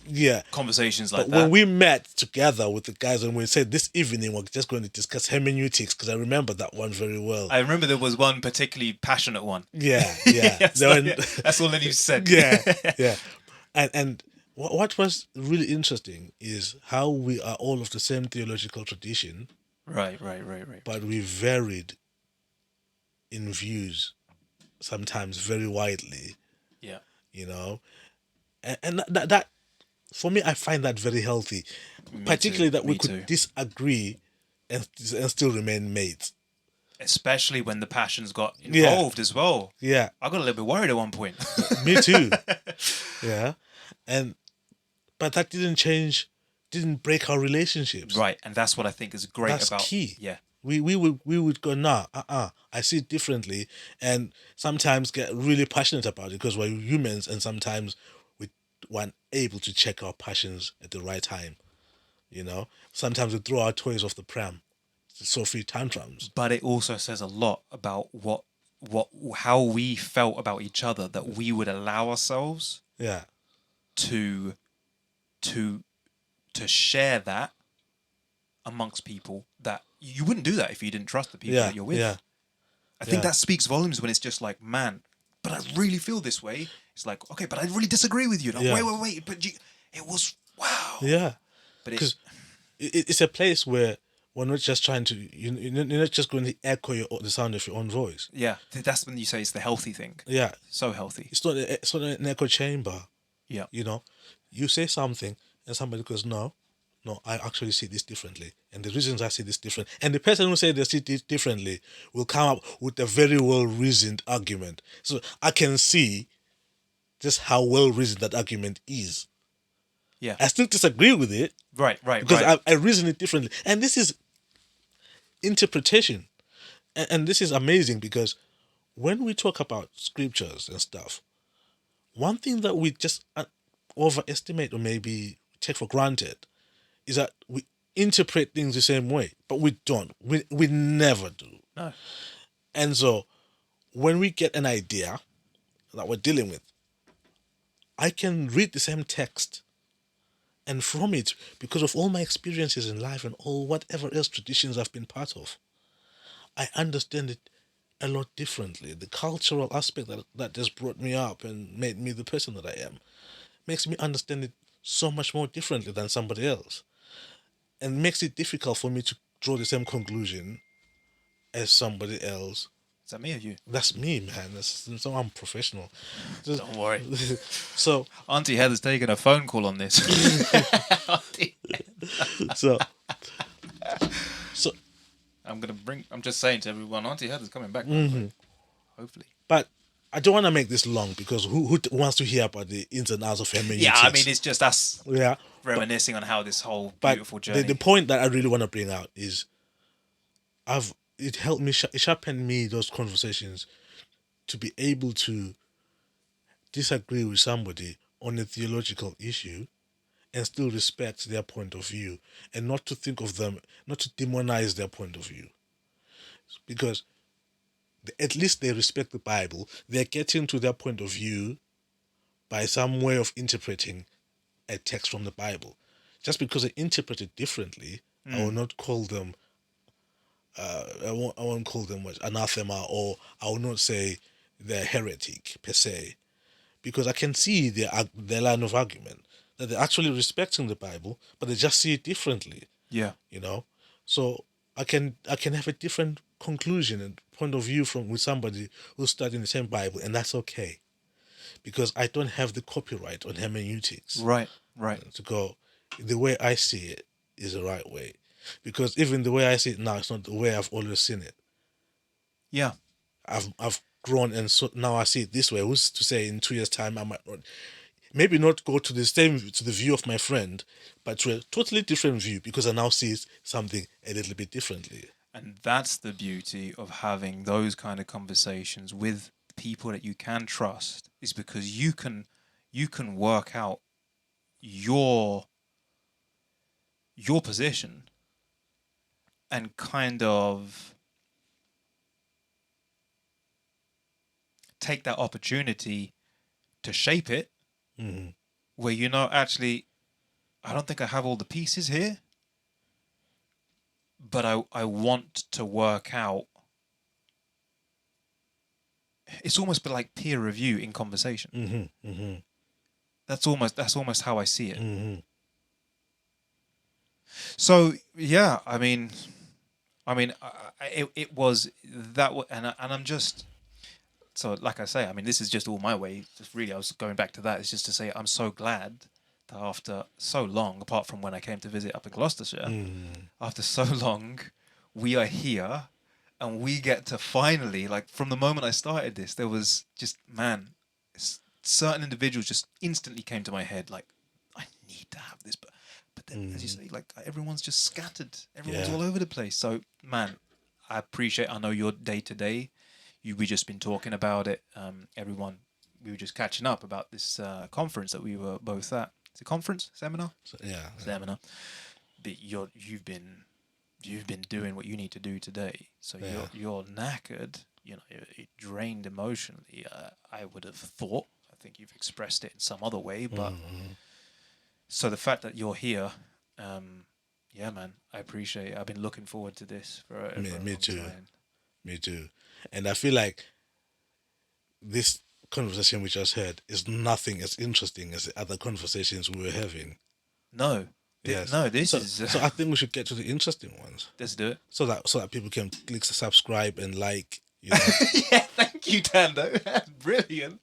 conversations like that. But when we met together with the guys and we said this evening we're just going to discuss hermeneutics, because I remember that one very well. I remember there was one particularly passionate one. Yeah. That's all that you said. Yeah. And what was really interesting is how we are all of the same theological tradition. Right. But we varied in views, sometimes very widely. Yeah. And that for me, I find that very healthy. Particularly that we could disagree and still remain mates. especially when the passions got involved as well. Yeah. I got a little bit worried at one point. Me too. Yeah. But that didn't break our relationships. Right, and that's what I think is great That's about... key. Yeah. We would go, nah, I see it differently, and sometimes get really passionate about it because we're humans, and sometimes we weren't able to check our passions at the right time. You know, sometimes we throw our toys off the pram, Sophie tantrums. But it also says a lot about how we felt about each other, that we would allow ourselves, to share that amongst people that you wouldn't do that if you didn't trust the people that you're with. Yeah. I think that speaks volumes when it's just like, man, but I really feel this way. It's like, okay, but I really disagree with you. Like, wait, but it was wow. Yeah, but because it's a place where we're not just trying to. You're not just going to echo the sound of your own voice. Yeah, that's when you say it's the healthy thing. Yeah, so healthy. It's not an echo chamber. Yeah, you know, you say something and somebody goes, no, I actually see this differently, and the reasons I see this different, and the person who said they see this differently will come up with a very well reasoned argument. So I can see just how well reasoned that argument is. Yeah, I still disagree with it. Right. Because I reason it differently, and this is interpretation, and this is amazing because when we talk about scriptures and stuff, one thing that we just overestimate or maybe take for granted is that we interpret things the same way, but we don't. We never do. No. And so when we get an idea that we're dealing with, I can read the same text, and from it, because of all my experiences in life and all whatever else traditions I've been part of, I understand it a lot differently. The cultural aspect that just brought me up and made me the person that I am makes me understand it so much more differently than somebody else, and makes it difficult for me to draw the same conclusion as somebody else. Is that me or you? That's me, man. So I'm professional. Don't worry. So Auntie Heather's taking a phone call on this. so I'm just saying to everyone, Auntie Heather's coming back. Hopefully. But I don't want to make this long because who wants to hear about the ins and outs of hermeneutics? Yeah, I mean, it's just us Yeah. reminiscing on how this whole beautiful journey. The point that I really want to bring out is it helped me, it sharpened me, those conversations, to be able to disagree with somebody on a theological issue and still respect their point of view, and not to think of them, not to demonize their point of view. Because at least they respect the Bible. They're getting to their point of view by some way of interpreting a text from the Bible. Just because they interpret it differently, I will not call them I won't call them anathema, or I will not say they're heretic per se, because I can see their line of argument that they're actually respecting the Bible, but they just see it differently. Yeah, you know. So I can have a different conclusion and point of view with somebody who's studying the same Bible, and that's okay, because I don't have the copyright on hermeneutics. Right. To go, the way I see it is the right way. Because even the way I see it now, it's not the way I've always seen it. Yeah. I've grown, and so now I see it this way. Who's to say in 2 years' time I might not go to the view of my friend, but to a totally different view, because I now see something a little bit differently. And that's the beauty of having those kind of conversations with people that you can trust, is because you can work out your position and kind of take that opportunity to shape it, where actually, I don't think I have all the pieces here, but I want to work out. It's almost like peer review in conversation. That's almost how I see it. So yeah, I mean, it was that, and I'm just, so like I say, I mean, this is just all my way. Just really, I was going back to that. It's just to say I'm so glad that after so long, apart from when I came to visit up in Gloucestershire, after so long, we are here, and we get to finally, like, from the moment I started this, there was just, man, certain individuals just instantly came to my head, like, I need to have this, but then, as you say, like, everyone's just scattered, everyone's all over the place. So, man, I know your day to day. We just been talking about it. Everyone, we were just catching up about this conference that we were both at. It's a conference, seminar. Seminar. But you've been doing what you need to do today. So you're knackered. You know, you're drained emotionally. I would have thought. I think you've expressed it in some other way, but so the fact that you're here, yeah, man, I appreciate it. I've been looking forward to this for a long time. Me too. And I feel like this conversation we just had is nothing as interesting as the other conversations we were having. No. Yes. No, So I think we should get to the interesting ones. Let's do it. So that people can click subscribe and like. You know? Yeah, thank you, Thando. Brilliant.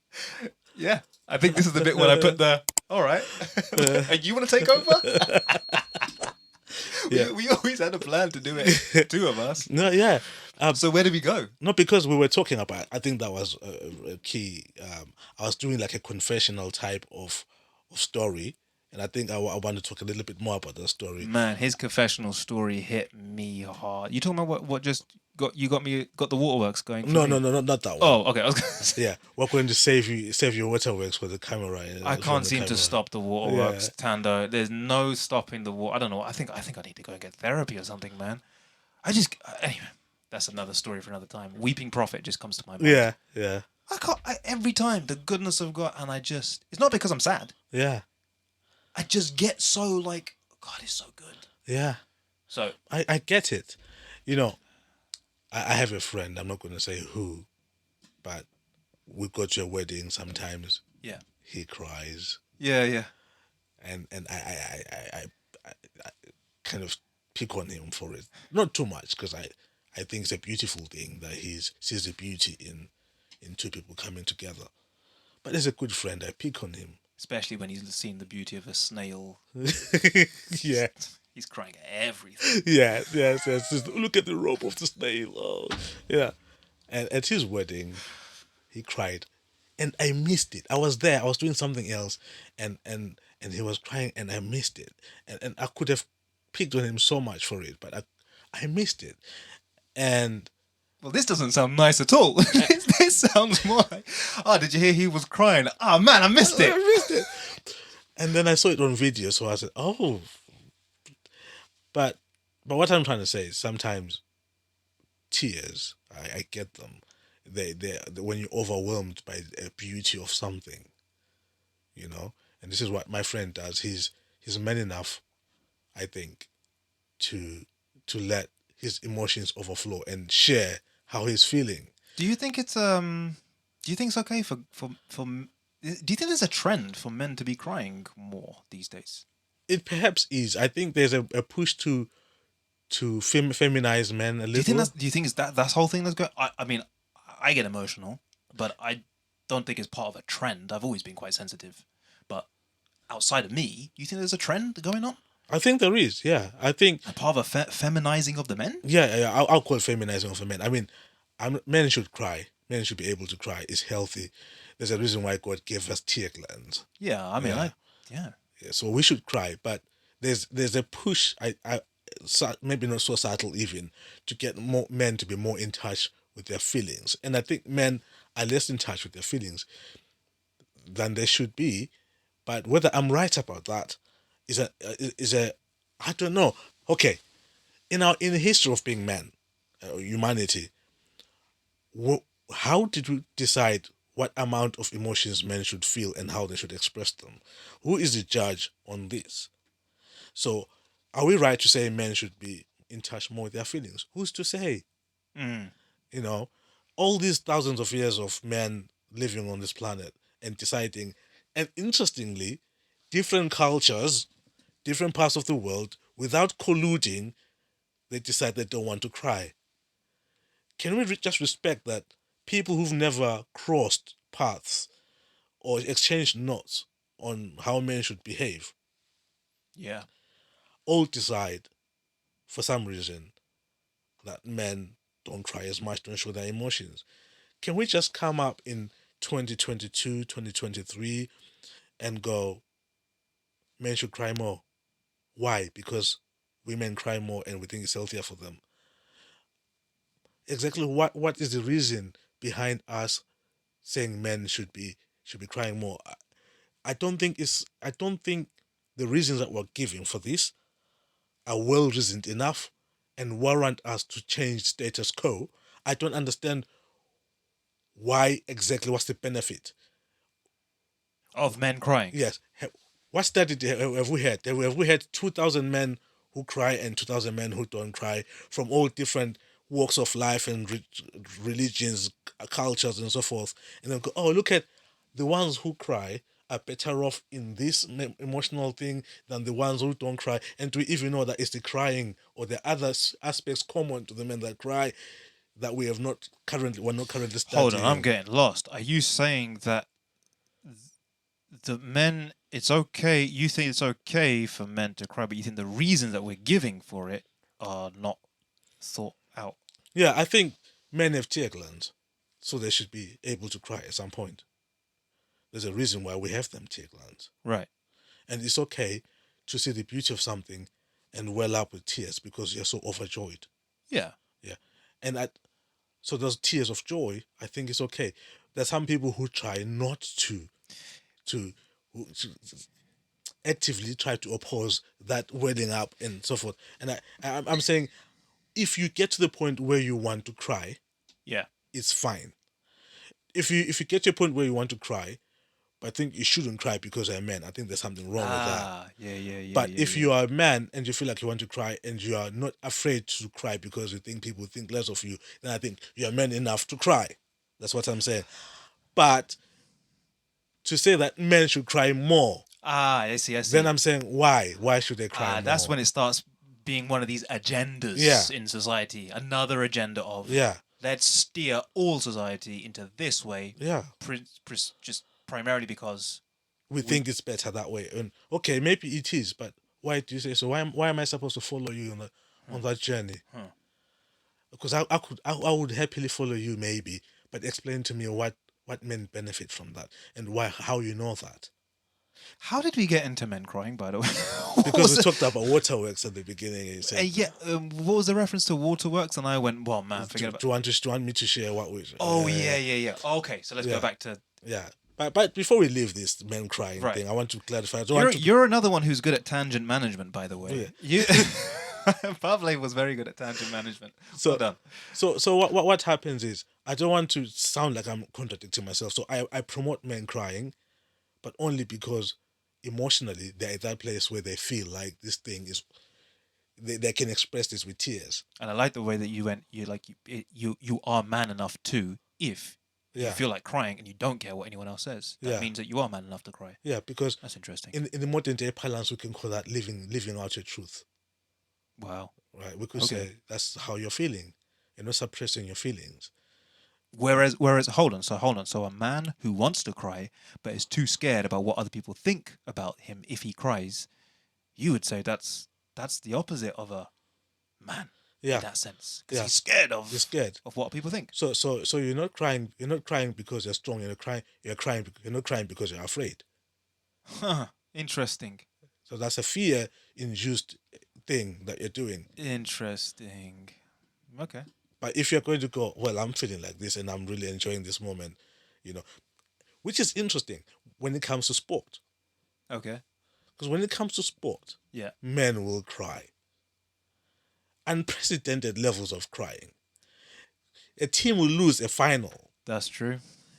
Yeah, I think this is the bit when I put the. All right. You want to take over? We always had a plan to do it. Two of us. No, yeah. So where did we go? Not because we were talking about. I think that was a key. I was doing like a confessional type of story, and I think I want to talk a little bit more about that story. Man, his confessional story hit me hard. You talking about what just got the waterworks going? No, not that one. Oh, okay. I was gonna say. Yeah, we're going to save your waterworks for the camera. I can't seem to stop the waterworks, Thando. There's no stopping the water. I don't know. I think I need to go and get therapy or something, man. Anyway. That's another story for another time. Weeping Prophet just comes to my mind. Yeah. Every time, the goodness of God, and it's not because I'm sad. Yeah. I just get so like, God is so good. Yeah. So. I get it. You know, I have a friend, I'm not going to say who, but we go to a wedding sometimes. Yeah. He cries. Yeah. And I kind of pick on him for it. Not too much, because I think it's a beautiful thing that he sees the beauty in two people coming together. But as a good friend, I pick on him. Especially when he's seen the beauty of a snail. Yeah. He's crying at everything. Yes. Just look at the rope of the snail. Oh, yeah. And at his wedding, he cried. And I missed it. I was there. I was doing something else. And he was crying and I missed it. And I could have picked on him so much for it, but I missed it. And well, this doesn't sound nice at all. This sounds more like, did you hear he was crying? Oh man, I missed it. And then I saw it on video, so I said, oh. But what I'm trying to say is sometimes tears, I get them. They when you're overwhelmed by the beauty of something, you know. And this is what my friend does. He's man enough, I think, to let his emotions overflow and share how he's feeling. Do you think it's okay for do you think there's a trend for men to be crying more these days? It perhaps is. I think there's a push to feminize men a little. Do you think it's that whole thing that's going? I mean, I get emotional, but I don't think it's part of a trend. I've always been quite sensitive, but outside of me, you think there's a trend going on? I think there is, yeah. I think a part of a feminizing of the men. Yeah. I'll call it feminizing of the men. I mean, men should cry. Men should be able to cry. It's healthy. There's a reason why God gave us tear glands. Yeah, I mean, yeah. So we should cry, but there's a push. I maybe not so subtle even, to get more men to be more in touch with their feelings, and I think men are less in touch with their feelings than they should be. But whether I'm right about that is a I don't know. Okay, in the history of being man, humanity, how did we decide what amount of emotions men should feel and how they should express them? Who is the judge on this? So, are we right to say men should be in touch more with their feelings? Who's to say? You know, all these thousands of years of men living on this planet and deciding, and interestingly, different cultures, different parts of the world, without colluding, they decide they don't want to cry. Can we just respect that people who've never crossed paths or exchanged notes on how men should behave, all decide, for some reason, that men don't cry as much, don't show their emotions. Can we just come up in 2022, 2023 and go, men should cry more? Why? Because women cry more and we think it's healthier for them. Exactly what is the reason behind us saying men should be crying more? I don't think the reasons that we're giving for this are well reasoned enough and warrant us to change status quo. I don't understand why exactly, what's the benefit of men crying. Yes. What study have we had? Have we had 2,000 men who cry and 2,000 men who don't cry from all different walks of life and religions, cultures, and so forth? And then go, oh, look at the ones who cry are better off in this emotional thing than the ones who don't cry. And do we even know that it's the crying or the other aspects common to the men that cry that we're not currently studying? Hold on, I'm getting lost. Are you saying that the men, it's okay, you think it's okay for men to cry, but you think the reasons that we're giving for it are not thought out? Yeah, I think men have tear glands, so they should be able to cry at some point. There's a reason why we have them tear glands. Right. And it's okay to see the beauty of something and well up with tears because you're so overjoyed. Yeah. Yeah. And so those tears of joy, I think it's okay. There's some people who try not to actively try to oppose that welling up and so forth. And I'm saying, if you get to the point where you want to cry, yeah, it's fine. If you get to a point where you want to cry, but I think you shouldn't cry because you're a man. I think there's something wrong with that. Yeah. But if you are a man and you feel like you want to cry and you are not afraid to cry because you think people think less of you, then I think you're man enough to cry. That's what I'm saying. But to say that men should cry more. I see. Then I'm saying, why? Why should they cry more? That's when it starts being one of these agendas in society. Another agenda of, let's steer all society into this way. Yeah. Just primarily because we think it's better that way. And okay, maybe it is, but why do you say so? Why am I supposed to follow you on that journey? Because I would happily follow you maybe, but explain to me what men benefit from that and how you know that. How did we get into men crying, by the way? Because we talked about waterworks at the beginning. And you said, what was the reference to waterworks? And I went, well, man, forget about it. Do you want me to share what we... Oh, yeah. Okay, so let's go back to... Yeah. But before we leave this men crying thing, I want to clarify. You're another one who's good at tangent management, by the way. Yeah. Pavle was very good at tangent management. So, well done. So what happens is, I don't want to sound like I'm contradicting myself. So I promote men crying, but only because emotionally they're at that place where they feel like this thing is, they can express this with tears. And I like the way that you went. You are man enough to, if you feel like crying and you don't care what anyone else says, that means that you are man enough to cry. Yeah, because that's interesting. In the modern day parlance, we can call that living out your truth. Wow. Right. We could say that's how you're feeling. You're not suppressing your feelings. Whereas hold on. So a man who wants to cry but is too scared about what other people think about him if he cries, you would say that's the opposite of a man. Yeah. In that sense, because he's scared of what people think. So you're not crying. You're not crying because you're strong. You're not crying because you're afraid. Huh. Interesting. So that's a fear-induced thing that you're doing. Interesting. Okay. But if you're going to go, well, I'm feeling like this and I'm really enjoying this moment, which is interesting when it comes to sport. Okay. Because when it comes to sport, men will cry. Unprecedented levels of crying. A team will lose a final. That's true.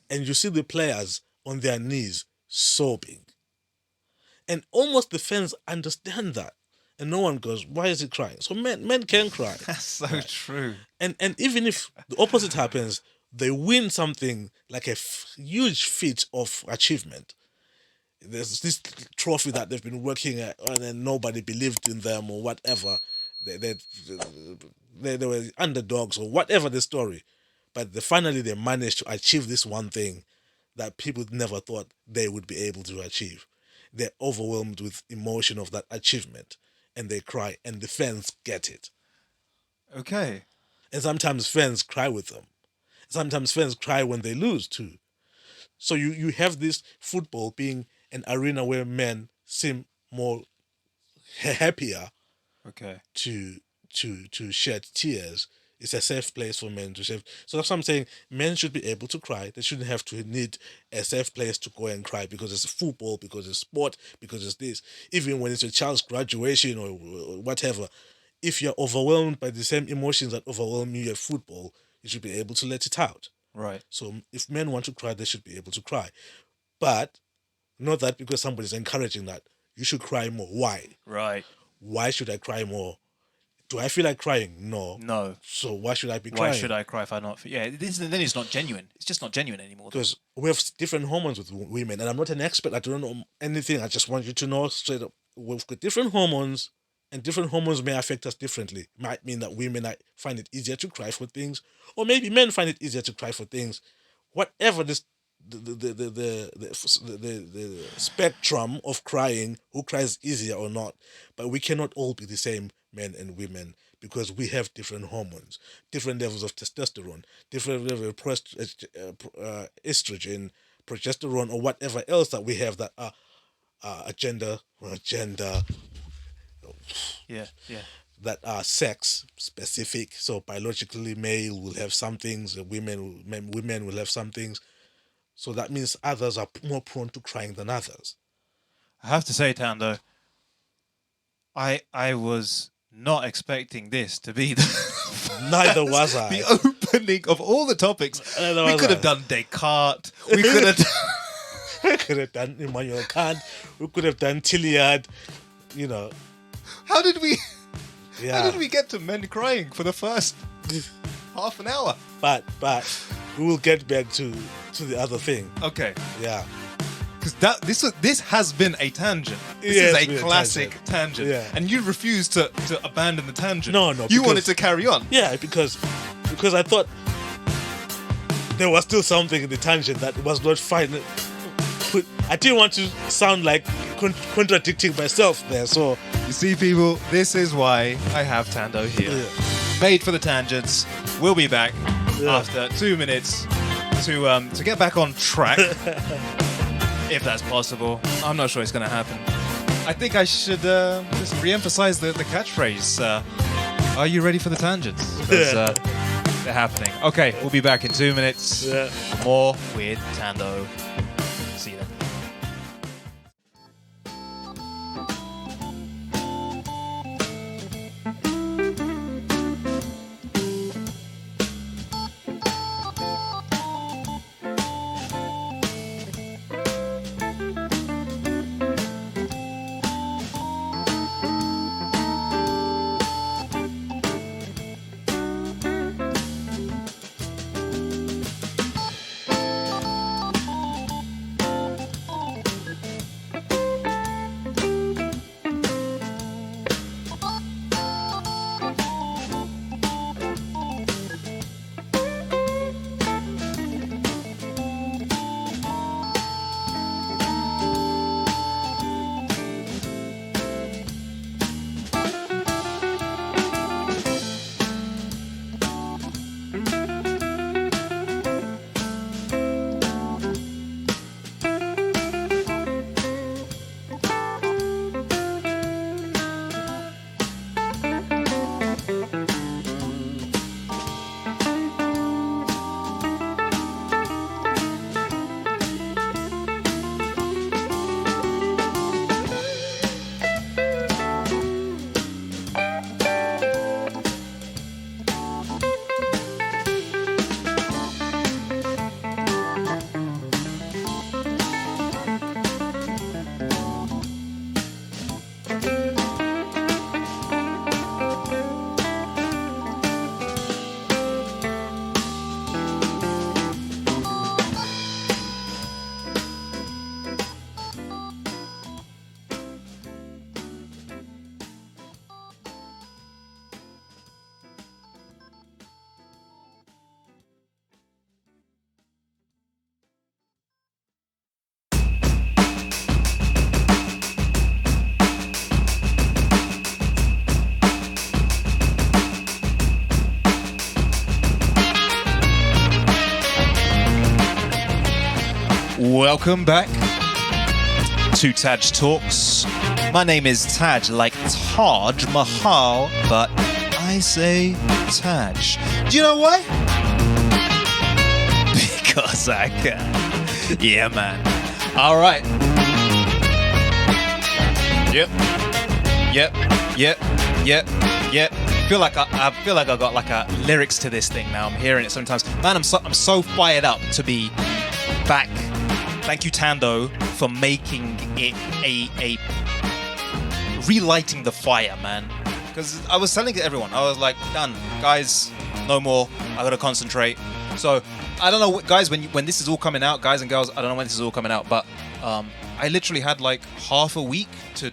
And you see the players on their knees sobbing. And almost the fans understand that. And no one goes, why is he crying? So men can cry. That's so true. And even if the opposite happens, they win something like a huge feat of achievement. There's this trophy that they've been working at and then nobody believed in them or whatever. They were underdogs or whatever the story. But finally they managed to achieve this one thing that people never thought they would be able to achieve. They're overwhelmed with emotion of that achievement. And they cry, and the fans get it. Okay. And sometimes fans cry with them. Sometimes fans cry when they lose too. So you have this football being an arena where men seem more happier to shed tears. It's a safe place for men to shed. So that's what I'm saying. Men should be able to cry. They shouldn't have to need a safe place to go and cry because it's football, because it's sport, because it's this. Even when it's a child's graduation or whatever, if you're overwhelmed by the same emotions that overwhelm you at football, you should be able to let it out. Right. So if men want to cry, they should be able to cry. But not that because somebody's encouraging that. You should cry more. Why? Right. Why should I cry more? Do I feel like crying? No. No. So why should I be crying? Why should I cry if I not? Yeah, then it's not genuine. It's just not genuine anymore. Because we have different hormones with women, and I'm not an expert. I don't know anything. I just want you to know straight up. We've got different hormones, and different hormones may affect us differently. Might mean that women might find it easier to cry for things, or maybe men find it easier to cry for things. Whatever the spectrum of crying, who cries easier or not, but we cannot all be the same, men and women, because we have different hormones, different levels of testosterone, different levels of estrogen, progesterone, or whatever else that we have that are gender, that are sex specific. So biologically, male will have some things, women will have some things. So that means others are more prone to crying than others. I have to say, Thando, I was not expecting this to be Neither was I. The opening of all the topics. We could have done Descartes. We could have we could have done Immanuel Kant. We could have done Tilliard. You know. How did we get to men crying for the first half an hour? But we will get back to the other thing. Okay. Yeah. Because this has been a tangent. This is a classic tangent. Yeah. And you refused to abandon the tangent. No. You wanted to carry on. Yeah, because I thought there was still something in the tangent that was not fine. I didn't want to sound like contradicting myself there. So you see, people, this is why I have Thando here. Yeah. Made for the tangents. We'll be back after 2 minutes to get back on track. If that's possible. I'm not sure it's going to happen. I think I should just re-emphasize the catchphrase. Are you ready for the tangents? Because they're happening. Okay, we'll be back in 2 minutes. Yeah. More with Thando. See you then. Welcome back to TAJ Talks. My name is Taj, like Taj Mahal, but I say Taj. Do you know why? Because I can. Yeah, man. All right. Yep. I feel like I got like a lyrics to this thing now. I'm hearing it sometimes. Man, I'm so fired up to be back. Thank you, Thando, for making it a relighting the fire, man. Because I was telling everyone, I was like, done, guys, no more. I gotta concentrate. So I don't know, guys, when this is all coming out, guys and girls, I don't know when this is all coming out, but I literally had like half a week to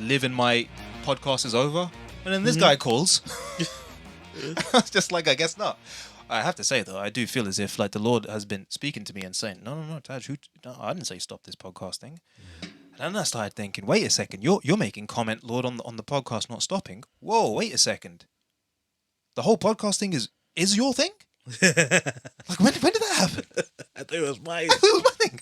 live in my podcast is over, and then this guy calls. I was just like, I guess not. I have to say though, I do feel as if like the Lord has been speaking to me and saying, no, Taj, I didn't say stop this podcasting. And then I started thinking, wait a second, you're making comment, Lord, on the podcast not stopping. Whoa, wait a second. The whole podcast thing is your thing? Like when did that happen? I thought it was mine. It was my thing.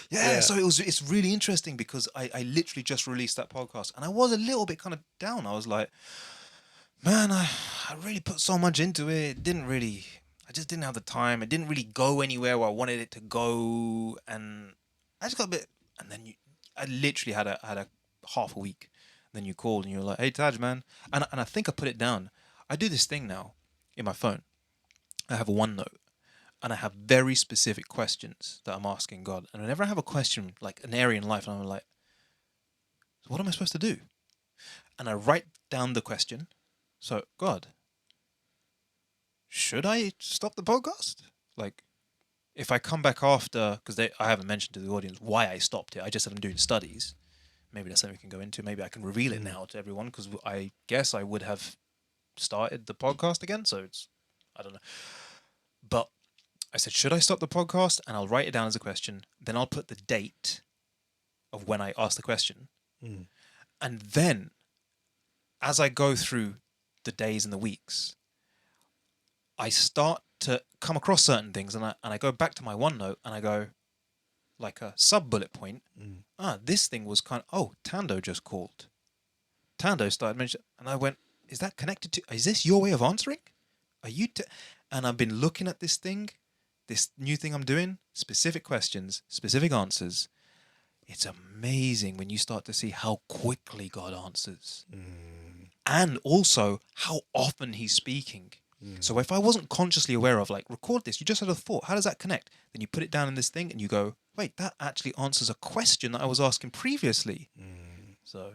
Yeah, so it's really interesting because I literally just released that podcast and I was a little bit kind of down. I was like, man, I really put so much into it. I just didn't have the time. It didn't really go anywhere where I wanted it to go, and I just got a bit. And then I literally had a half a week. And then you called and you were like, "Hey Taj, man," and I think I put it down. I do this thing now in my phone. I have a OneNote, and I have very specific questions that I'm asking God. And whenever I have a question, like an area in life, and I'm like, so what am I supposed to do? And I write down the question. So, God, should I stop the podcast? Like, if I come back after, because I haven't mentioned to the audience why I stopped it. I just said I'm doing studies. Maybe that's something we can go into. Maybe I can reveal it now to everyone, because I guess I would have started the podcast again. So I don't know. But I said, should I stop the podcast? And I'll write it down as a question. Then I'll put the date of when I asked the question. And then, as I go through the days and the weeks, I start to come across certain things, and I go back to my OneNote and I go, like a sub bullet point. This thing was Thando just called. Thando started mentioning, and I went, is that connected to? Is this your way of answering? Are you? And I've been looking at this thing, this new thing I'm doing, specific questions, specific answers. It's amazing when you start to see how quickly God answers. And also how often he's speaking. So if I wasn't consciously aware of, like, record this, you just had a thought, how does that connect? Then you put it down in this thing and you go, wait, that actually answers a question that I was asking previously. So,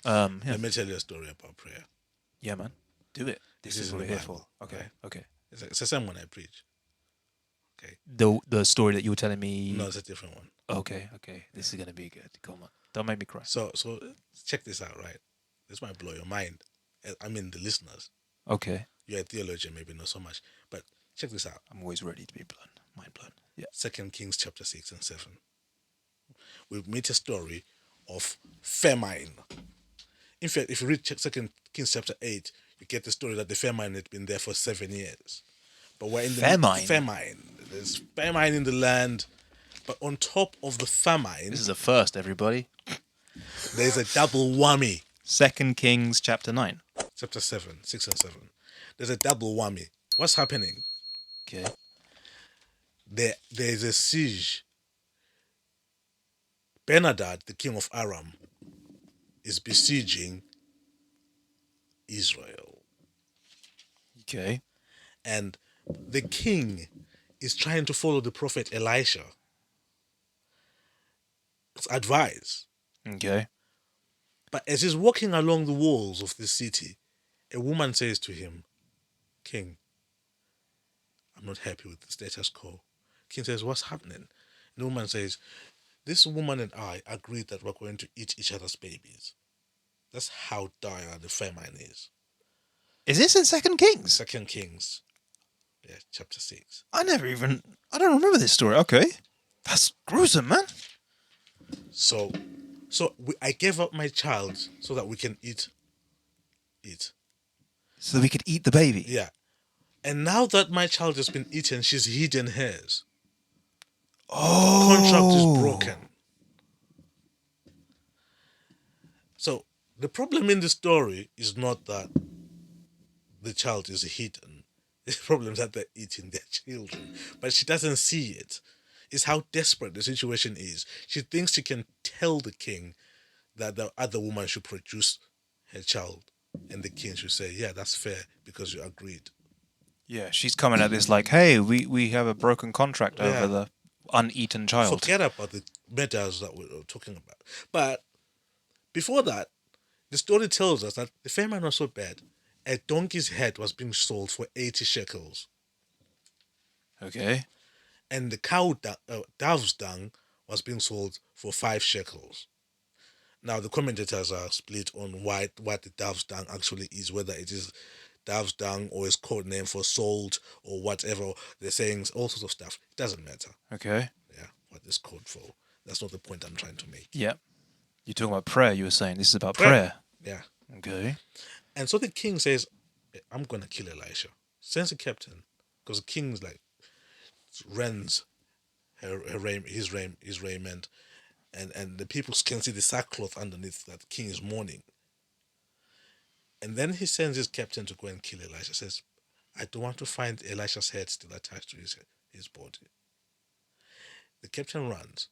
Let me tell you a story about prayer. Yeah, man. Do it. This is what we're here for. Okay. It's the same one I preach. Okay. The story that you were telling me. No, it's a different one. Okay. This is gonna be good. Come on. Don't make me cry. So check this out, right? This might blow your mind. I mean the listeners. Okay. You're a theologian, maybe not so much. But check this out. I'm always ready to be blown. Mind blown. Yeah. 2 Kings chapter 6 and 7. We meet a story of famine. In fact, if you read 2 Kings chapter 8, you get the story that the famine had been there for 7 years. But we're in the famine. There's famine in the land. But on top of the famine... This is a first, everybody. There's a double whammy. 2 Kings chapter 9. Chapter 7, 6 and 7. There's a double whammy. What's happening? Okay. There's a siege. Ben-Hadad, the king of Aram, is besieging Israel. Okay. And the king is trying to follow the prophet Elisha's advice. Okay. But as he's walking along the walls of the city, a woman says to him, King, I'm not happy with the status quo. King says, what's happening? And the woman says, this woman and I agreed that we're going to eat each other's babies. That's how dire the famine is. Is this in 2 Kings? 2 Kings, yeah, chapter 6. I don't remember this story. Okay. That's gruesome, man. So I gave up my child so that we can eat. So that we could eat the baby? Yeah. And now that my child has been eaten, she's hidden hers. Contract is broken. So the problem in the story is not that the child is hidden. The problem is that they're eating their children. But she doesn't see it. It's how desperate the situation is. She thinks she can tell the king that the other woman should produce her child. And the king should say, yeah, that's fair because you agreed. Yeah, she's coming at this like, hey, we have a broken contract over the uneaten child. Forget about the matters that we're talking about. But before that, the story tells us that the famine was so bad, a donkey's head was being sold for 80 shekels. Okay. And the dove's dung was being sold for 5 shekels. Now, the commentators are split on what the dove's dung actually is, whether it is dove's dung or its code name for salt or whatever. They're saying all sorts of stuff. It doesn't matter. Okay. Yeah, what is code for. That's not the point I'm trying to make. Yeah. You're talking about prayer, you were saying. This is about prayer. Yeah. Okay. And so the king says, I'm going to kill Elisha. Sends a captain, because the king's like, rends his raiment, and the people can see the sackcloth underneath that the king is mourning. And then he sends his captain to go and kill Elisha. Says, I don't want to find Elisha's head still attached to his body. The captain runs.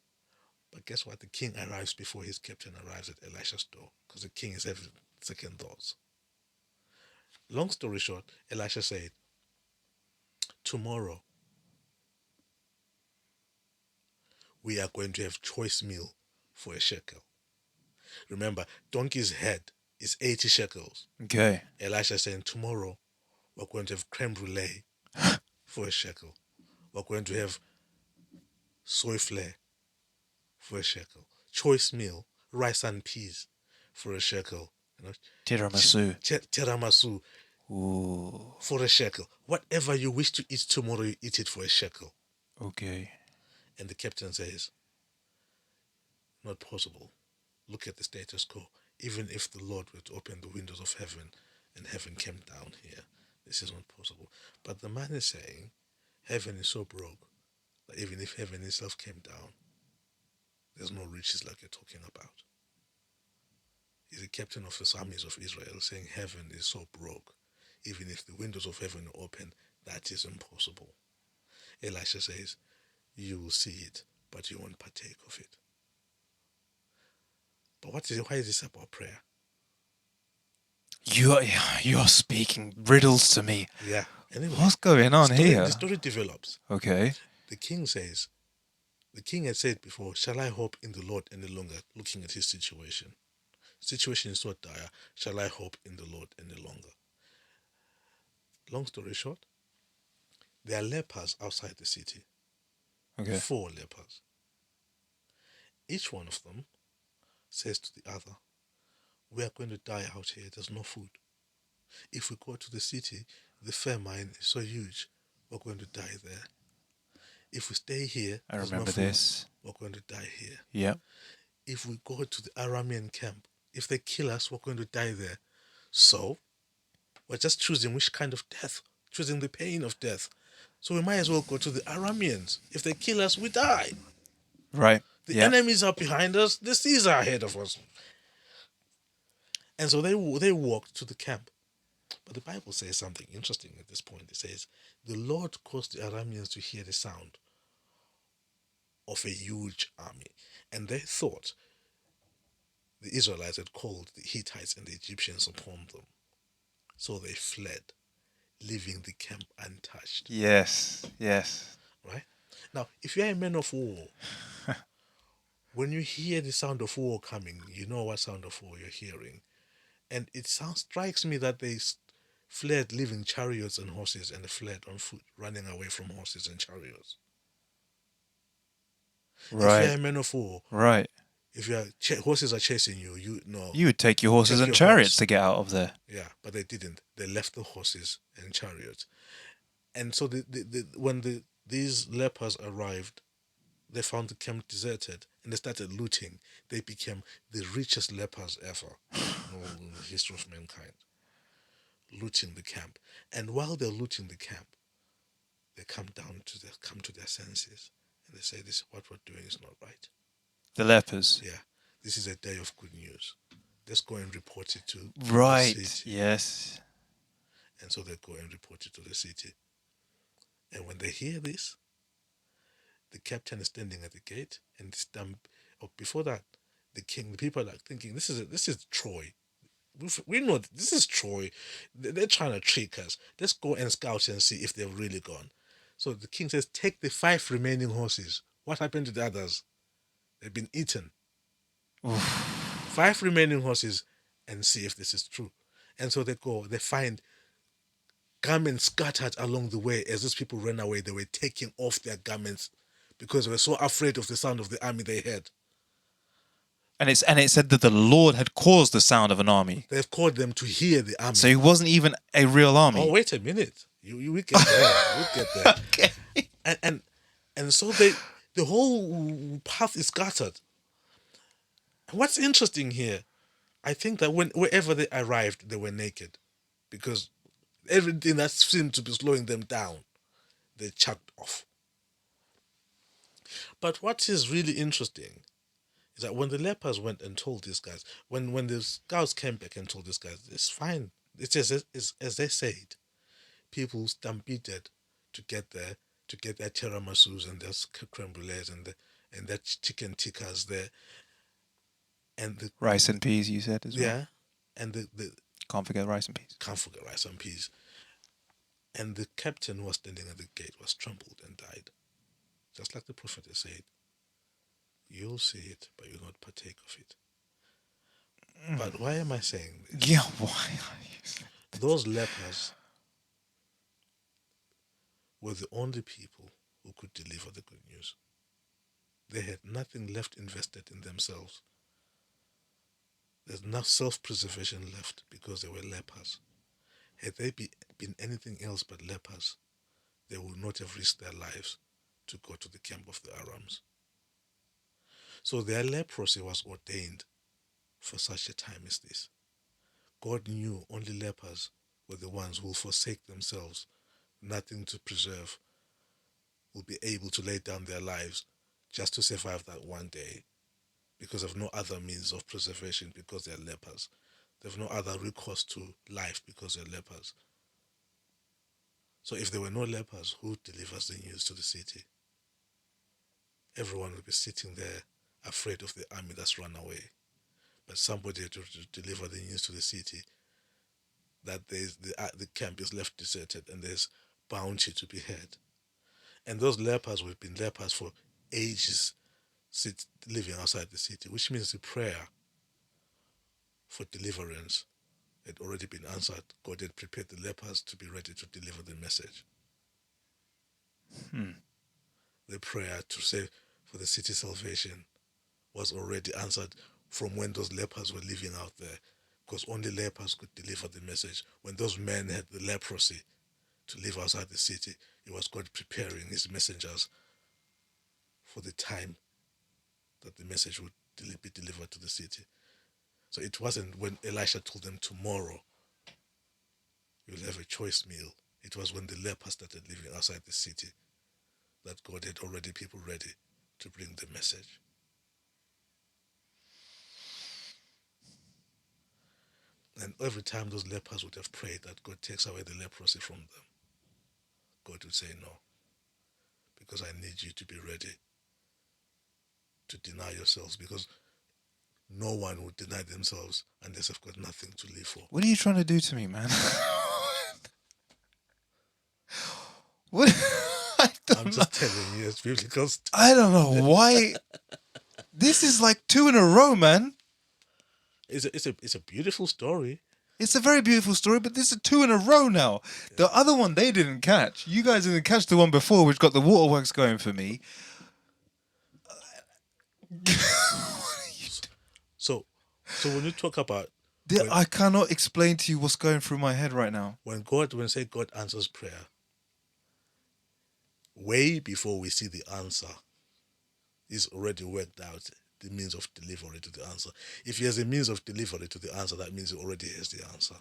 But guess what? The king arrives before his captain arrives at Elisha's door, because the king is having second thoughts. Long story short, Elisha said, tomorrow we are going to have choice meal for a shekel. Remember, donkey's head is 80 shekels. Okay. Elisha saying, tomorrow we're going to have creme brulee for a shekel. We're going to have soy flare for a shekel. Choice meal, rice and peas for a shekel. You know, tiramisu. Tiramisu. Ooh. For a shekel. Whatever you wish to eat tomorrow, you eat it for a shekel. Okay. And the captain says, not possible. Look at the status quo. Even if the Lord were to open the windows of heaven and heaven came down here, this is not possible. But the man is saying, heaven is so broke that even if heaven itself came down, there's no riches like you're talking about. He's the captain of the armies of Israel saying heaven is so broke. Even if the windows of heaven are open, that is impossible. Elisha says, you will see it, but you won't partake of it. But why is this about prayer? You're speaking riddles to me. Yeah. Anyway, what's going on here? The story develops. Okay. The king had said before, shall I hope in the Lord any longer, looking at his situation? Situation is so dire, shall I hope in the Lord any longer? Long story short, there are lepers outside the city. Okay. 4 lepers. Each one of them says to the other, we are going to die out here, there's no food. If we go to the city, the famine is so huge, we're going to die there. If we stay here, I there's remember no food, this. we're going to die here. Yeah. If we go to the Aramean camp, if they kill us, we're going to die there. So, we're just choosing which kind of death, choosing the pain of death. So we might as well go to the Arameans. If they kill us, we die. Right. The enemies are behind us, the seas are ahead of us. And so they walked to the camp. But the Bible says something interesting at this point. It says, the Lord caused the Arameans to hear the sound of a huge army. And they thought the Israelites had called the Hittites and the Egyptians upon them. So they fled, leaving the camp untouched. Yes. Right? Now, if you're a man of war, when you hear the sound of war coming, you know what sound of war you're hearing. And it strikes me that they fled leaving chariots and horses, and they fled on foot, running away from horses and chariots. Right. If you're a man of war, right. If your horses are chasing you, you would take your horses and chariots to get out of there. Yeah, but they didn't. They left the horses and chariots. And so when these lepers arrived, they found the camp deserted and they started looting. They became the richest lepers ever in the history of mankind. Looting the camp. And while they're looting the camp, they come to their senses. And they say this, what we're doing is not right. The lepers. Yeah, this is a day of good news. Let's go and report it to Right. the city. Yes. And so they go and report it to the city. And when they hear this, the captain is standing at the gate, and before that, the king, the people are like thinking, this is Troy. We know this is Troy. They're trying to trick us. Let's go and scout and see if they've really gone. So the king says, take the 5 remaining horses. What happened to the others? They've been eaten. Oof. 5 remaining horses, and see if this is true. And so they go, they find garments scattered along the way. As these people ran away, they were taking off their garments because they were so afraid of the sound of the army they had. And it said that the Lord had caused the sound of an army. They've called them to hear the army. So it wasn't even a real army. Oh, wait a minute. We get there. We'll get there. Okay. And so the whole path is scattered. And what's interesting here, I think that wherever they arrived, they were naked. Because everything that seemed to be slowing them down, they chucked off. But what is really interesting is that when the lepers went and told these guys, when the scouts came back and told these guys, it's fine. It's as they said. People stampeded to get there, to get their tiramisus and their creme brulees and their chicken tikkas there. And the rice and peas, you said as well. Yeah. And the can't forget rice and peas. Can't forget rice and peas. And the captain who was standing at the gate was trampled and died. Just like the prophet has said. You'll see it, but you'll not partake of it. But why am I saying this? Yeah, why are you saying this? Those lepers were the only people who could deliver the good news. They had nothing left invested in themselves. There's no self-preservation left because they were lepers. Had they been anything else but lepers, they would not have risked their lives to go to the camp of the Arams. So their leprosy was ordained for such a time as this. God knew only lepers were the ones who will forsake themselves, nothing to preserve, will be able to lay down their lives just to survive that one day because of no other means of preservation because they're lepers. They have no other recourse to life because they're lepers. So if there were no lepers, who delivers the news to the city? Everyone would be sitting there afraid of the army that's run away. But somebody had to deliver the news to the city that the camp is left deserted and there's bounty to be had. And those lepers who have been lepers for ages living outside the city, which means the prayer for deliverance had already been answered. God had prepared the lepers to be ready to deliver the message. The prayer to say for the city's salvation was already answered from when those lepers were living out there, because only lepers could deliver the message. When those men had the leprosy to live outside the city, it was God preparing his messengers for the time that the message would be delivered to the city. So it wasn't when Elisha told them tomorrow you'll have a choice meal. It was when the lepers started living outside the city that God had already people ready to bring the message. And every time those lepers would have prayed that God takes away the leprosy from them, God would say no, because I need you to be ready to deny yourselves, because no one would deny themselves unless they've got nothing to live for. What are you trying to do to me, man? What? I'm just telling you, it's biblical stuff. I don't know why. This is like 2 in a row, man. It's a beautiful story. It's a very beautiful story, but this is 2 in a row now. Yeah. The other one they didn't catch. You guys didn't catch the one before, which got the waterworks going for me. So when you talk about... I cannot explain to you what's going through my head right now. When say God answers prayer, way before we see the answer, he's already worked out the means of delivery to the answer. If he has a means of delivery to the answer, that means he already has the answer.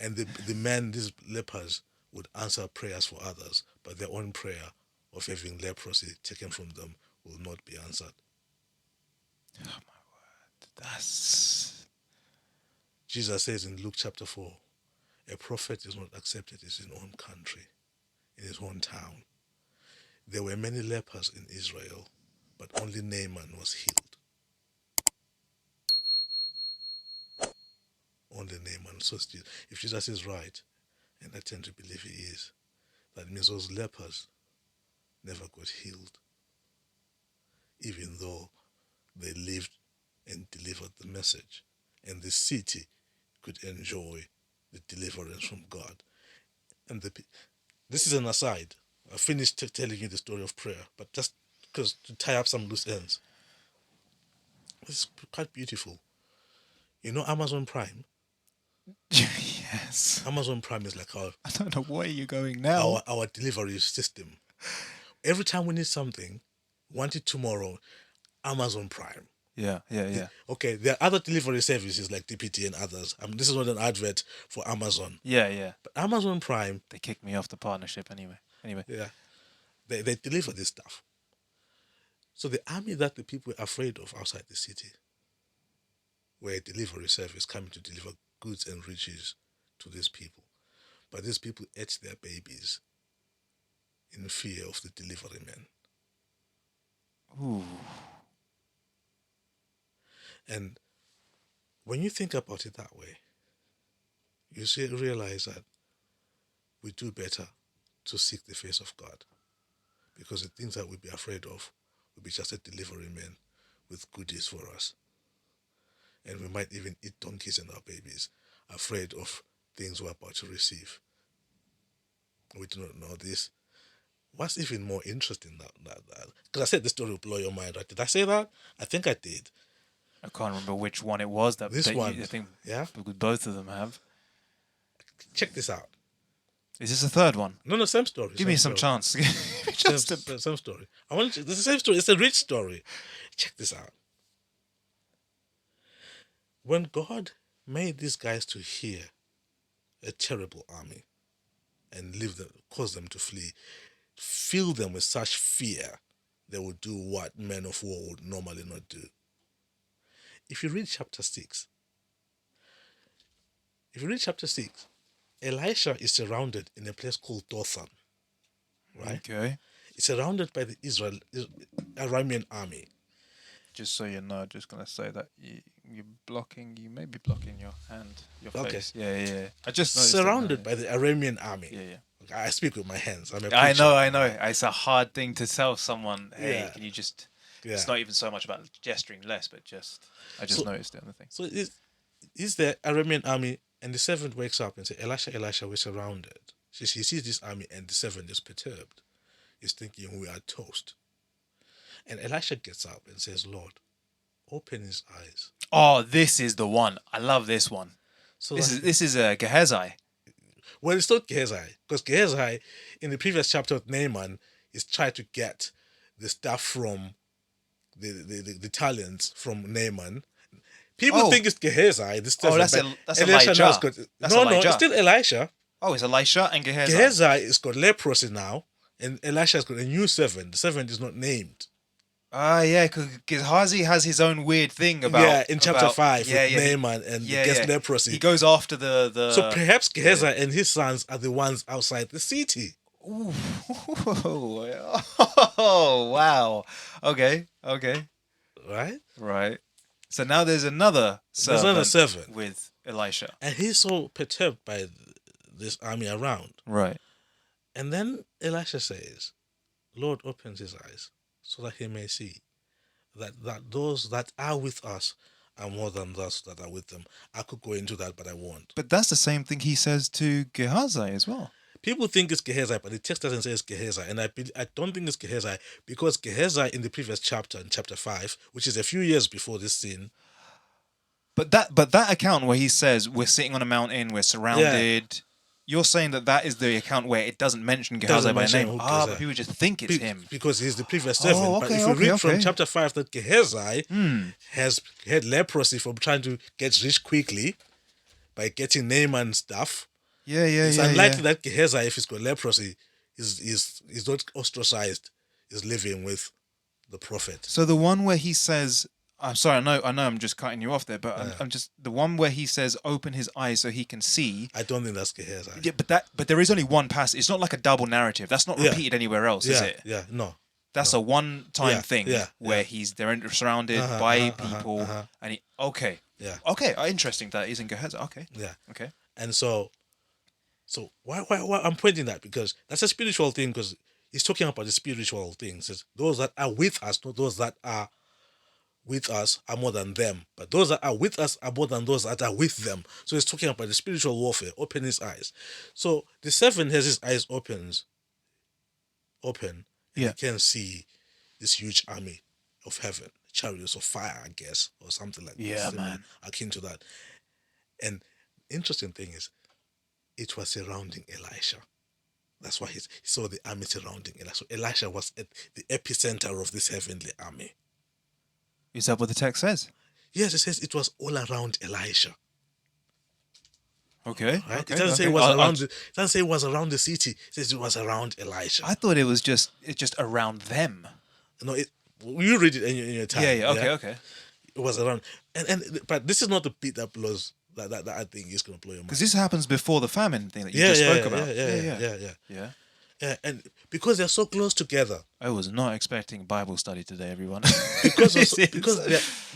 And the men, these lepers, would answer prayers for others, but their own prayer of having leprosy taken from them will not be answered. Oh my word. That's... Jesus says in Luke chapter 4, a prophet is not accepted in his own country, in his own town. There were many lepers in Israel, but only Naaman was healed. Only Naaman. So if Jesus is right, and I tend to believe he is, that means those lepers never got healed, even though they lived and delivered the message, and the city could enjoy the deliverance from God. And this is an aside. I finished telling you the story of prayer, but just because to tie up some loose ends. It's quite beautiful. You know Amazon Prime? Yes. Amazon Prime is like I don't know where you're going now. Our delivery system. Every time we need something, want it tomorrow, Amazon Prime. Yeah. Okay, there are other delivery services like DPT and others. This is not an advert for Amazon. Yeah. But Amazon Prime... They kicked me off the partnership anyway. Yeah. They deliver this stuff. So the army that the people were afraid of outside the city were a delivery service coming to deliver goods and riches to these people. But these people ate their babies in fear of the delivery men. Ooh. And when you think about it that way, you realize that we do better to seek the face of God, because the things that we'd be afraid of will be just a delivery man with goodies for us. And we might even eat donkeys and our babies, afraid of things we're about to receive. We do not know this. What's even more interesting than that? Because I said this story will blow your mind, right? Did I say that? I think I did. I can't remember which one it was. I think yeah? both of them have. Check this out. Is this a third one? No, same story. Give me some chance. Same story. This is the same story. It's a rich story. Check this out. When God made these guys to hear a terrible army and cause them to flee, fill them with such fear, they would do what men of war would normally not do. If you read chapter 6, Elisha is surrounded in a place called Dothan, right? Okay. It's surrounded by the Aramean army. Just so you know, I'm just going to say that you may be blocking your hand, your face. Yeah. I just surrounded by the Aramean army. Yeah. I speak with my hands. I know. It's a hard thing to tell someone, hey, can you just... Yeah. It's not even so much about gesturing less, but I just noticed it on the thing. So is the Aramean army, and the servant wakes up and says, Elisha, we're surrounded. He sees this army and the servant is perturbed. He's thinking, we are toast. And Elisha gets up and says, Lord, open his eyes. Oh, this is the one. I love this one. So this is Gehazi. Well, it's not Gehazi, because Gehazi, in the previous chapter of Naaman, is trying to get the stuff from the talents from Naaman. People think it's Gehazi. That's Elijah. No, it's still Elisha. Oh, it's Elisha and Gehazi. Gehazi has got leprosy now, and Elisha has got a new servant. The servant is not named. Yeah, because Gehazi has his own weird thing about... in chapter 5 with Naaman and gets leprosy. He goes after the... So perhaps Gehazi and his sons are the ones outside the city. Ooh. Oh, wow. Okay. Right. So now there's another servant with Elisha. And he's so perturbed by this army around. Right. And then Elisha says, Lord opens his eyes so that he may see that those that are with us are more than those that are with them. I could go into that, but I won't. But that's the same thing he says to Gehazi as well. People think it's Gehazi, but the text doesn't say it's Gehazi. And I don't think it's Gehazi, because Gehazi in the previous chapter, in chapter 5, which is a few years before this scene. But that account where he says, we're sitting on a mountain, we're surrounded... Yeah. You're saying that is the account where it doesn't mention Gehazi by name. But people just think it's him. Because he's the previous servant. But if you read from chapter 5 that Gehazi has had leprosy from trying to get rich quickly by getting Naaman stuff. It's unlikely that Gehazi, if he's got leprosy, He's not ostracized. He's living with the prophet. So the one where he says, I'm sorry, I know I'm just cutting you off there, but I'm just, the one where he says, open his eyes so he can see. I don't think that's Gehazi's eyes. Yeah, but there is only one passage. It's not like a double narrative. That's not repeated anywhere else, is it? Yeah, no. That's a one-time thing where they're surrounded by people, and he. Okay. Yeah. Okay. Interesting. That isn't Gehazi. Okay. Yeah. Okay. And so why I'm pointing that, because that's a spiritual thing, because he's talking about the spiritual things. It's those that are with us, not those that are with us are more than them, but those that are with us are more than those that are with them. So he's talking about the spiritual warfare. Open his eyes. So the 7 has his eyes open, and he can see this huge army of heaven, chariots of fire, I guess, or something like that. Yeah, man. Akin to that. And interesting thing is, it was surrounding Elisha. That's why he saw the army surrounding Elisha. So Elisha was at the epicenter of this heavenly army. Is that what the text says? Yes, it says it was all around Elisha. Okay. Right? Okay, It doesn't say it was around. It doesn't say it was around the city. It says it was around Elisha. I thought it was just around them. No, you read it in your time. Yeah. Okay. It was around, but this is not the bit that blows that I think is going to blow your mind. Because this happens before the famine thing that you just spoke about. Yeah. And because they're so close together. I was not expecting Bible study today, everyone. because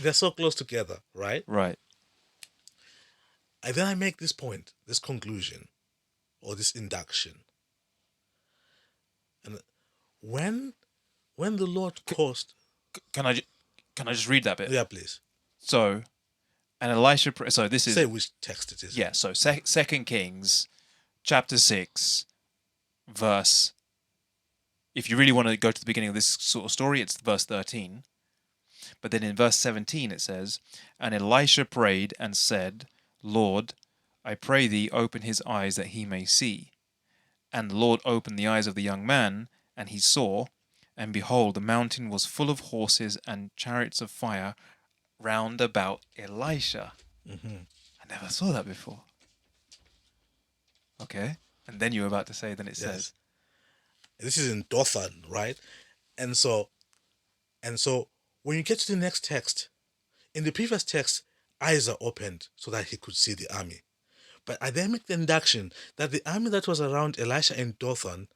they're so close together, right? Right. And then I make this point, this conclusion, or this induction. And when the Lord caused... Can I just read that bit? Yeah, please. So, and Elisha... So this is... Say which text it is. Yeah, so 2 Kings, chapter 6, verse... If you really want to go to the beginning of this sort of story, it's verse 13. But then in verse 17 it says, and Elisha prayed and said, Lord, I pray thee, open his eyes that he may see. And the Lord opened the eyes of the young man, and he saw, and behold, the mountain was full of horses and chariots of fire round about Elisha. Mm-hmm. I never saw that before. Okay. And then you were about to say, then it says... This is in Dothan, right? And so when you get to the next text, in the previous text, eyes are opened so that he could see the army. But I then make the induction that the army that was around Elisha in Dothan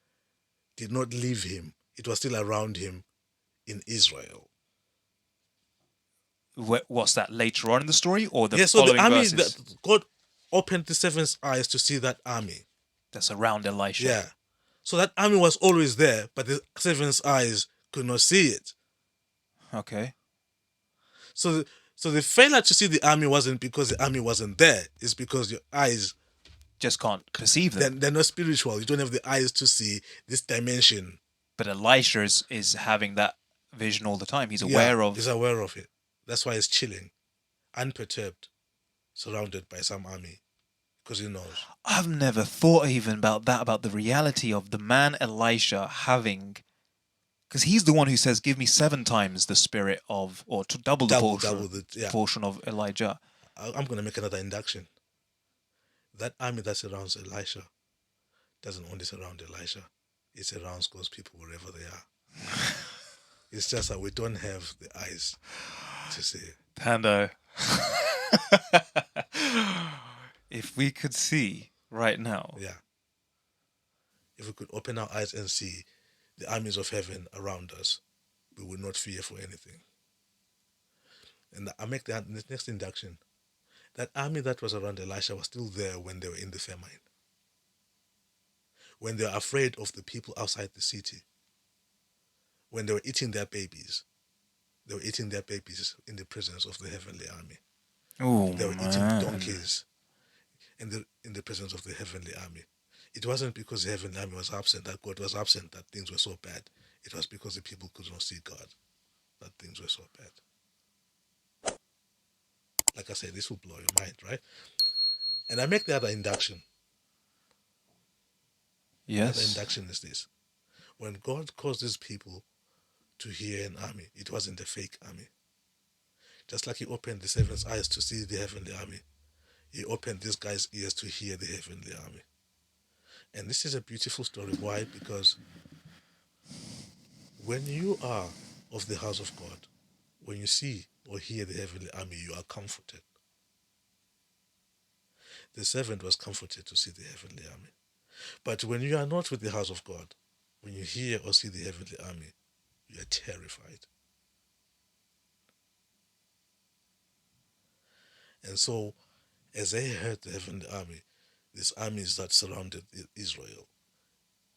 did not leave him. It was still around him in Israel. What's that, later on in the story, or the so following the army verses? that God opened the 7's eyes to see that army. That's around Elisha. Yeah. So that army was always there, but the 7's eyes could not see it. Okay. So the failure to see the army wasn't because the army wasn't there. It's because your eyes just can't perceive them. They're not spiritual. You don't have the eyes to see this dimension. But Elisha is having that vision all the time. He's aware of... He's aware of it. That's why he's chilling, unperturbed, surrounded by some army. Because he knows. I've never thought even about that, about the reality of the man Elisha having... Because he's the one who says, give me 7 times the spirit of... Or to double the portion of Elijah. I'm going to make another induction. That army that surrounds Elisha doesn't only surround Elisha. It surrounds God's people wherever they are. It's just that we don't have the eyes to see it. Thando. If we could see right now. Yeah. If we could open our eyes and see the armies of heaven around us, we would not fear for anything. And I make the next induction. That army that was around Elisha was still there when they were in the famine. When they were afraid of the people outside the city. When they were eating their babies. They were eating their babies in the presence of the heavenly army. They were eating donkeys in the presence of the heavenly army. It wasn't because the heavenly army was absent, that God was absent, that things were so bad. It was because the people could not see God, that things were so bad. Like I said, this will blow your mind, right? And I make the other induction. Yes. The other induction is this. When God caused his people to hear an army, it wasn't a fake army. Just like he opened the 7's eyes to see the heavenly army, he opened this guy's ears to hear the heavenly army. And this is a beautiful story. Why? Because when you are of the house of God, when you see or hear the heavenly army, you are comforted. The servant was comforted to see the heavenly army. But when you are not with the house of God, when you hear or see the heavenly army, you are terrified. And so, as they heard the heavenly army, these armies that surrounded Israel,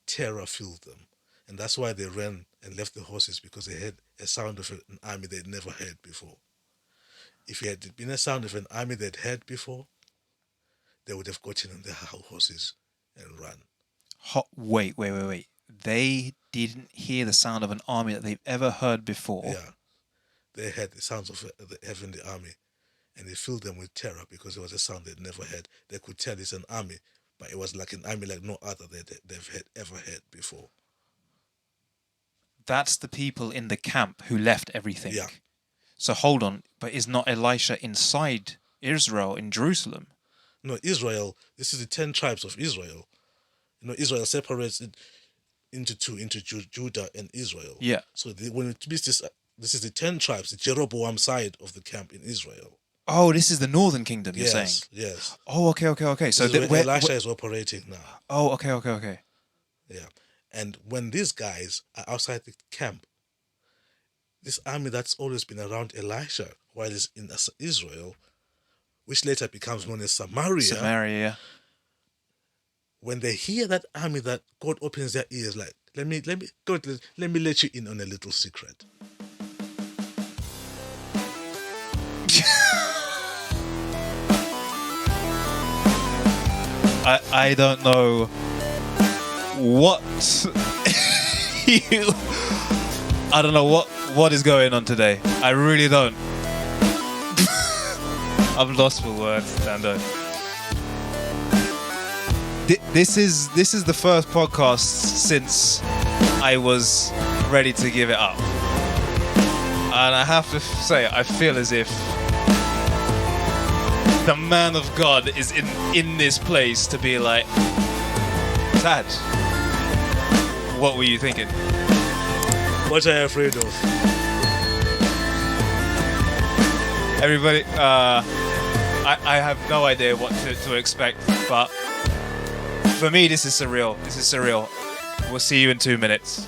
terror filled them. And that's why they ran and left the horses, because they heard a sound of an army they'd never heard before. If it had been a sound of an army they'd heard before, they would have gotten on their horses and run. Wait. They didn't hear the sound of an army that they've ever heard before. Yeah. They heard the sounds of the heavenly army, and it filled them with terror because it was a sound they'd never heard. They could tell it's an army, but it was like an army like no other they've ever heard before. That's the people in the camp who left everything. Yeah. So hold on, but is not Elisha inside Israel in Jerusalem? No, Israel, this is the 10 tribes of Israel. You know, Israel separates it into two, into Judah and Israel. Yeah. So when it means this is the 10 tribes, the Jeroboam side of the camp in Israel. Oh, this is the northern kingdom, you're saying? Yes. Oh, okay. So this is where Elisha is operating now. Oh, okay. Yeah. And when these guys are outside the camp, this army that's always been around Elisha while he's in Israel, which later becomes known as Samaria. When they hear that army, that God opens their ears, like, let me let you in on a little secret. I don't know what I don't know what is going on today. I really don't. I'm lost for words, Thando. This is the first podcast since I was ready to give it up, and I have to say I feel as if the man of God is in this place to be like, Taj, what were you thinking? What are you afraid of? Everybody, I have no idea what to expect, but for me, this is surreal. We'll see you in 2 minutes.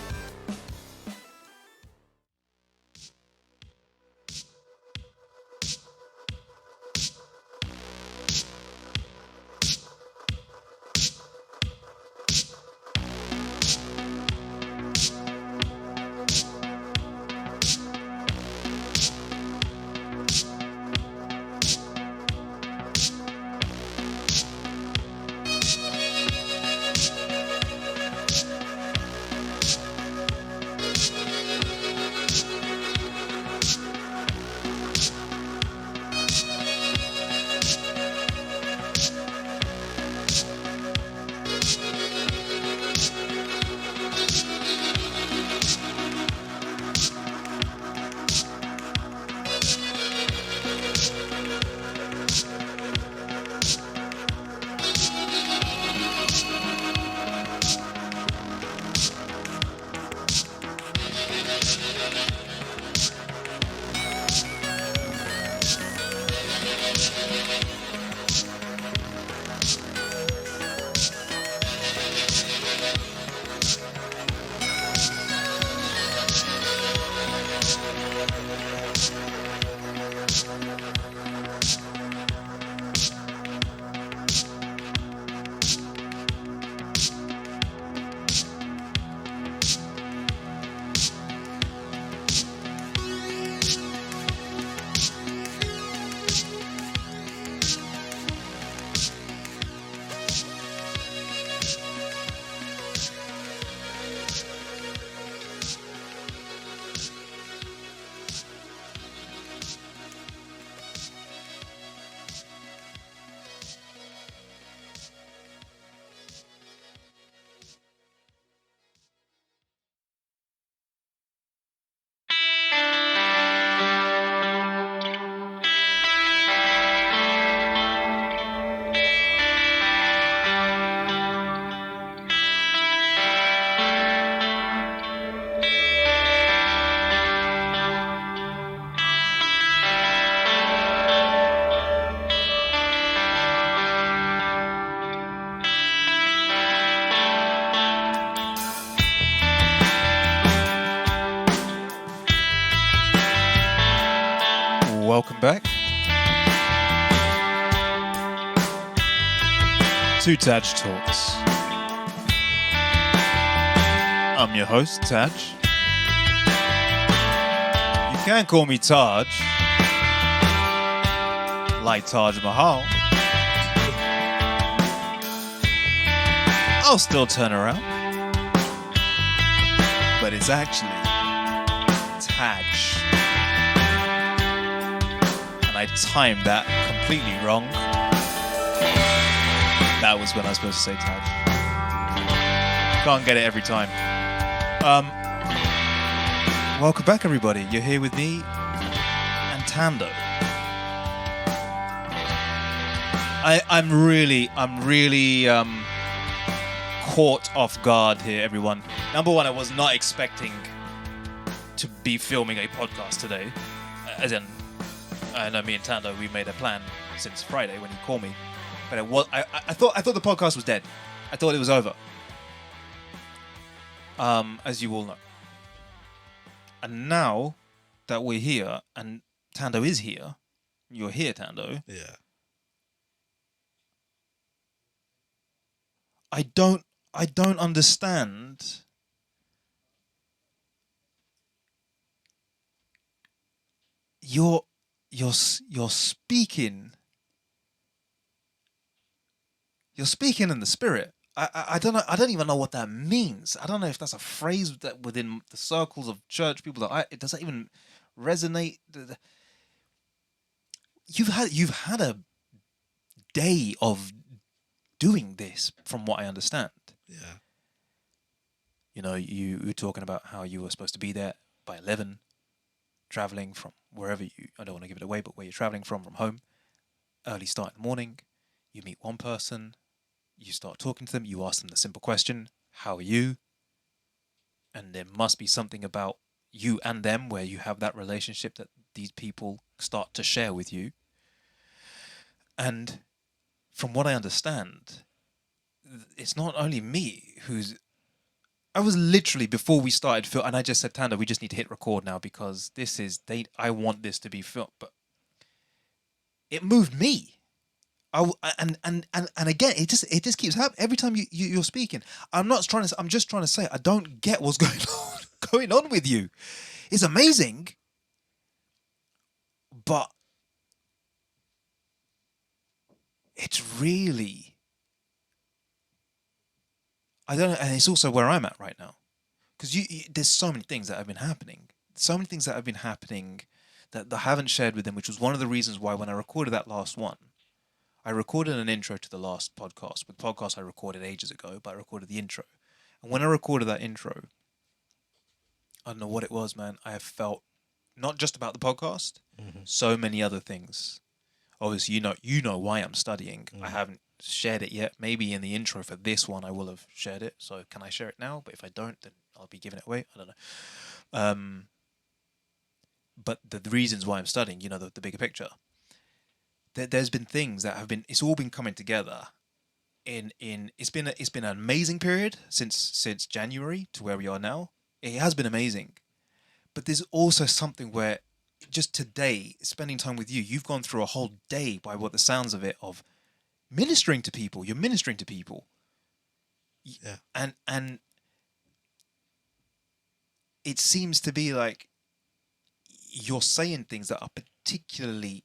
welcome back to TAJ Talks. I'm your host, TAJ. You can call me Taj, like Taj Mahal. I'll still turn around, but it's actually TAJ. And I timed that completely wrong. That was when I was supposed to say TAJ. Can't get it every time. Welcome back, everybody. You're here with me and Thando. I'm really caught off guard here, everyone. Number one, I was not expecting to be filming a podcast today. As in, I know me and Thando, we made a plan since Friday when you called me. But I thought the podcast was dead. I thought it was over. As you all know. And now that we're here, and Thando is here, you're here, Thando. Yeah. I don't understand you're speaking in the spirit. I don't know. I don't even know what that means. I don't know if that's a phrase that within the circles of church people does that even resonate. You've had a day of doing this, from what I understand. Yeah. You know, you were talking about how you were supposed to be there by 11, traveling from wherever I don't want to give it away, but where you're traveling from home. Early start in the morning. You meet one person. You start talking to them. You ask them the simple question, how are you? And there must be something about you and them where you have that relationship that these people start to share with you. And from what I understand, it's not only me I was literally, before we started and I just said, Thando, we just need to hit record now because I want this to be filmed. But it moved me. And again, it just keeps happening every time you're speaking. I'm just trying to say I don't get what's going on with you. It's amazing, but it's really, I don't know, and it's also where I'm at right now, because there's so many things that have been happening, that I haven't shared with them, which was one of the reasons why when I recorded that last one. I recorded an intro to the last podcast. With podcast I recorded ages ago, but I recorded the intro. And when I recorded that intro, I don't know what it was, man. I have felt not just about the podcast, so many other things. Obviously, you know why I'm studying. I haven't shared it yet. Maybe in the intro for this one, I will have shared it. So can I share it now? But if I don't, then I'll be giving it away. I don't know. But the reasons why I'm studying, the bigger picture. There's been things that it's all been coming together it's been an amazing period since January to where we are now. It has been amazing, but there's also something where just today, spending time with you've gone through a whole day by what the sounds of it, of ministering to people. You're ministering to people. Yeah. And it seems to be like you're saying things that are particularly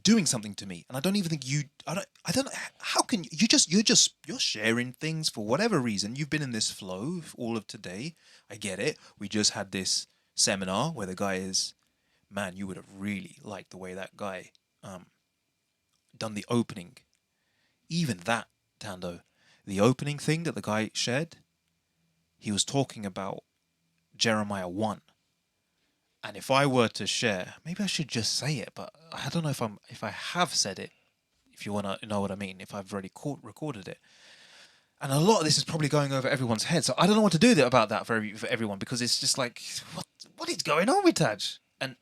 doing something to me, and I don't even think I don't know how can you're sharing things for whatever reason. You've been in this flow all of today. I get it. We just had this seminar where the guy you would have really liked the way that guy done the opening. Even that, Thando, the opening thing that the guy shared, he was talking about Jeremiah 1. And if I were to share, maybe I should just say it, but I don't know if I have said it, if you want to know what I mean, if I've already recorded it. And a lot of this is probably going over everyone's head, so I don't know what to do about that for everyone, because it's just like, what is going on with TAJ? And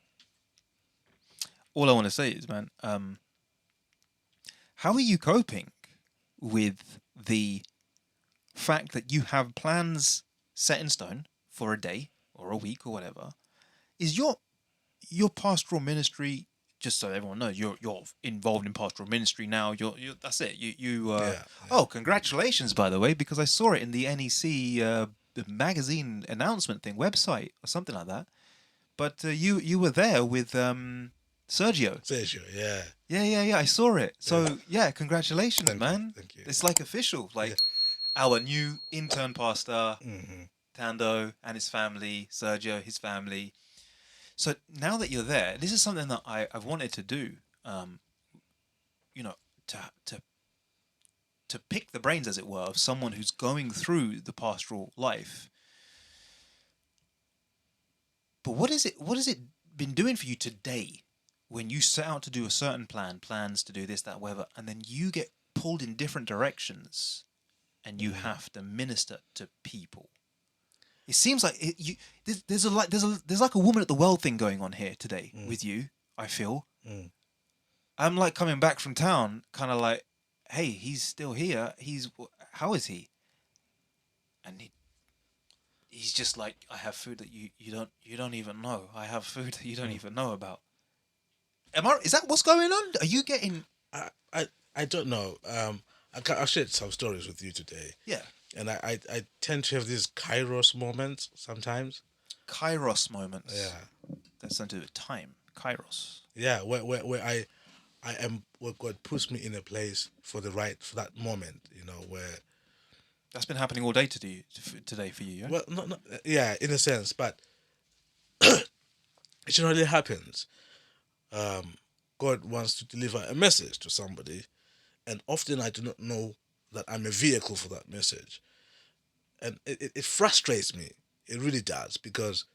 all I want to say is, man, how are you coping with the fact that you have plans set in stone for a day or a week or whatever? Is your pastoral ministry, just so everyone knows, you're involved in pastoral ministry now. You're that's it. Oh, congratulations, by the way, because I saw it in the NEC magazine announcement thing, website or something like that. But you were there with Sergio. Sergio, yeah. Yeah. I saw it. So yeah, congratulations, man. Thank you. It's like official. Like our new intern pastor, Thando and his family, Sergio, his family. So now that you're there, this is something that I've wanted to do. To pick the brains, as it were, of someone who's going through the pastoral life. But what is it been doing for you today when you set out to do a certain plans to do this, that, whatever, and then you get pulled in different directions and you have to minister to people? It seems like there's like a woman at the well thing going on here today with you. I feel I'm like coming back from town, kind of like, hey, he's still here. How is he? And he's just like, I have food that you don't even know. I have food that you don't even know about. Is that what's going on? Are you getting? I don't know. I'll share some stories with you today. Yeah. And I tend to have these kairos moments sometimes. Kairos moments. Yeah. That's something to do with time. Kairos. Yeah, where I am, where God puts me in a place for that moment, where. That's been happening all day today for you, yeah? Well, not yeah, in a sense, but it generally happens. God wants to deliver a message to somebody, and often I do not know that I'm a vehicle for that message. And it frustrates me. It really does, because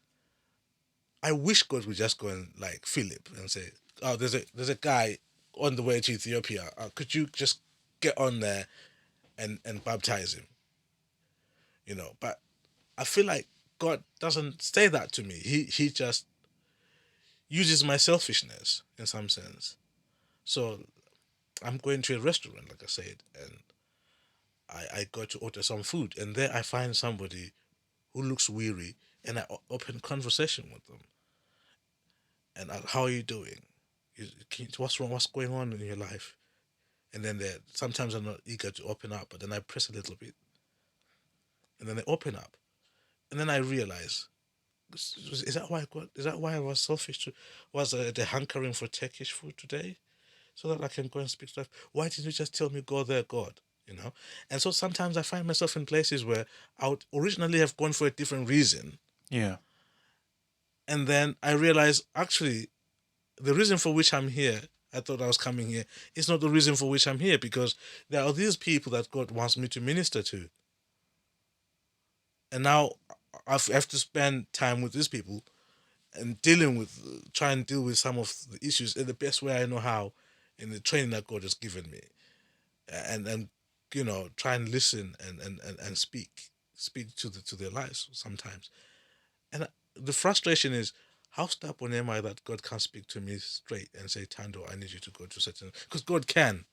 I wish God would just go and like Philip and say, oh, there's a guy on the way to Ethiopia. Could you just get on there and baptize him? But I feel like God doesn't say that to me. He just uses my selfishness in some sense. So I'm going to a restaurant, like I said, and I go to order some food, and there I find somebody who looks weary, and I open conversation with them. And how are you doing? What's wrong? What's going on in your life? And then sometimes I'm not eager to open up, but then I press a little bit, and then they open up, and then I realize, is that why I was selfish? Was the hankering for Turkish food today, so that I can go and speak to life? Why didn't you just tell me go there, God? And so sometimes I find myself in places where I would originally have gone for a different reason. Yeah. And then I realize, actually, the reason for which I'm here, I thought I was coming here, is not the reason for which I'm here, because there are these people that God wants me to minister to. And now I have to spend time with these people and try and deal with some of the issues in the best way I know how, in the training that God has given me. And try and listen and speak to their lives sometimes. And the frustration is, how stubborn am I that God can't speak to me straight and say, Thando, I need you to go to certain... Because God can.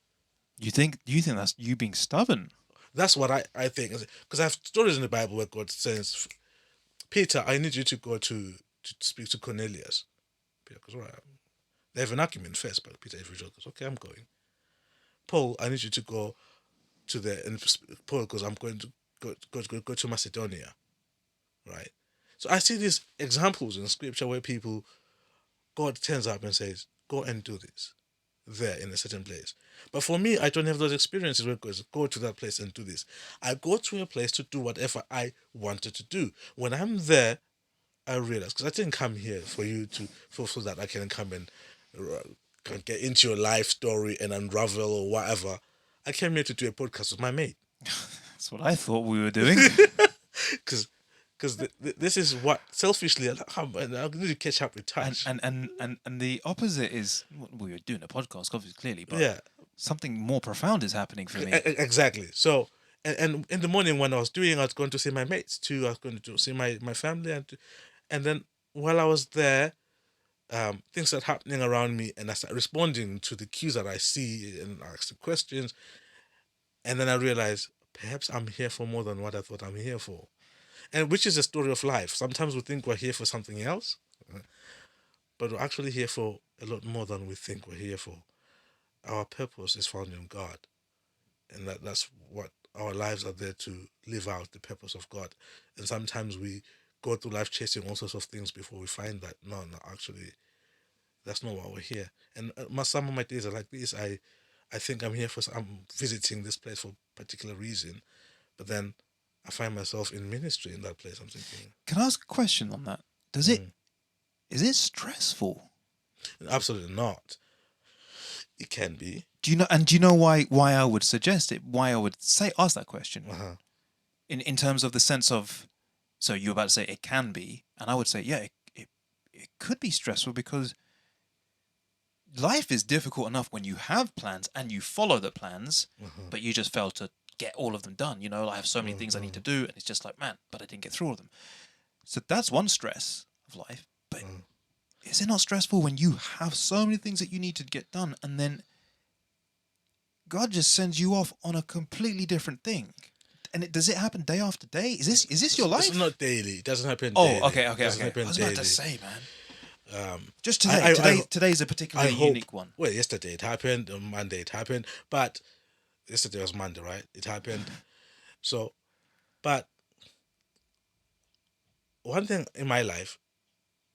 You think that's you being stubborn? That's what I think. Because I have stories in the Bible where God says, Peter, I need you to go to speak to Cornelius. Peter goes, all right. They have an argument first, but Peter goes, okay, I'm going. Paul, I need you to go to and Paul goes, I'm going to go to Macedonia, right? So I see these examples in scripture where God turns up and says, go and do this there in a certain place. But for me, I don't have those experiences where God goes, go to that place and do this. I go to a place to do whatever I wanted to do. When I'm there, I realize, because I didn't come here for you so that I can come and get into your life story and unravel or whatever. I came here to do a podcast with my mate. That's what I thought we were doing. Because this is what selfishly I need to catch up with TAJ. And the opposite is, we were doing a podcast, obviously, clearly, but something more profound is happening for me. Exactly. So, and in the morning when I was going to see my mates too. I was going to see my family, and then while I was there, things started happening around me, and I started responding to the cues that I see and ask the questions, and then I realized perhaps I'm here for more than what I thought I'm here for, and which is a story of life. Sometimes we think we're here for something else, but we're actually here for a lot more than we think we're here for. Our purpose is found in God, and that's what our lives are there to live out, the purpose of God. And sometimes we go through life chasing all sorts of things before we find that no, actually, that's not why we're here. And some of my days are like this. I think I'm here I'm visiting this place for a particular reason, but then I find myself in ministry in that place. I'm thinking. Can I ask a question on that? Is it stressful? Absolutely not. It can be. Do you know why I would suggest it? Why I would ask that question? In terms of the sense of, so you're about to say it can be, and I would say it could be stressful because life is difficult enough when you have plans and you follow the plans, but you just fail to get all of them done. You know, I have so many things I need to do, and it's just like, man, but I didn't get through all of them. So that's one stress of life. But is it not stressful when you have so many things that you need to get done, and then God just sends you off on a completely different thing? And does it happen day after day? Is this your life? It's not daily. It doesn't happen daily. Oh, okay. I was about to say, man. Just today. Today's a particularly unique one. Well, yesterday it happened. On Monday it happened. But yesterday was Monday, right? It happened. So, but one thing in my life,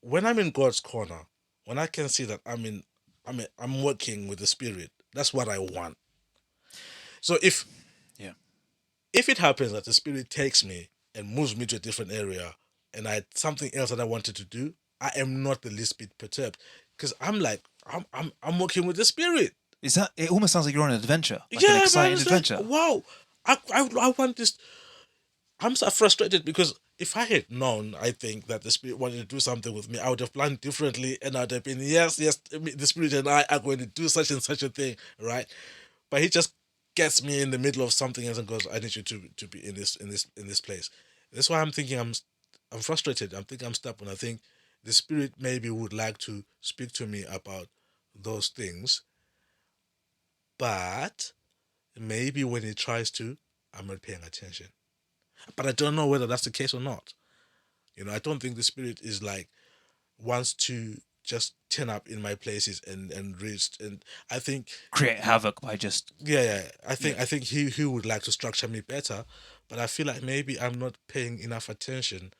when I'm in God's corner, when I can see that I'm working with the Spirit, that's what I want. So if it happens that the Spirit takes me and moves me to a different area, and I had something else that I wanted to do, I am not the least bit perturbed, because I'm like, I'm working with the Spirit. Is that? It almost sounds like you're on an adventure, like an exciting adventure. Like, wow, I want this. I'm so frustrated because if I had known, I think that the Spirit wanted to do something with me, I would have planned differently, and I'd have been yes, the Spirit and I are going to do such and such a thing, right? But He just gets me in the middle of something else and goes, I need you to be in this place. That's why I'm thinking I'm frustrated. I'm thinking I'm stubborn. I think the Spirit maybe would like to speak to me about those things, but maybe when He tries to, I'm not paying attention. But I don't know whether that's the case or not. You know, I don't think the Spirit is like wants to just turn up in my places and reach, and I think create havoc by just I think he would like to structure me better, but I feel like maybe I'm not paying enough attention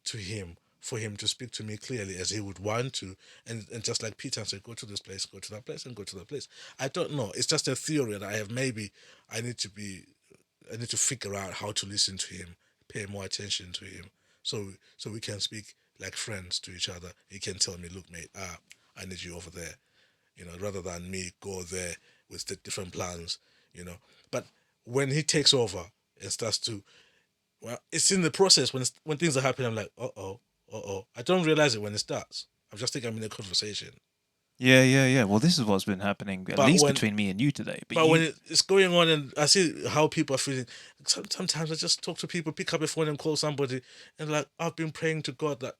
to Him for Him to speak to me clearly as He would want to, and just like Peter said, go to this place, go to that place, and go to that place. I don't know. It's just a theory that I have. Maybe I need to figure out how to listen to Him, pay more attention to Him, so we can speak like friends to each other. He can tell me, look, mate, I need you over there, you know, rather than me go there with the different plans, you know. But when He takes over and starts to, well, it's in the process when things are happening. I'm like, uh-oh. I don't realize it when it starts. I just think I'm in a conversation. Yeah. Well, this is what's been happening, at least between me and you today. But when it's going on and I see how people are feeling, sometimes I just talk to people, pick up a phone and call somebody, and like, I've been praying to God that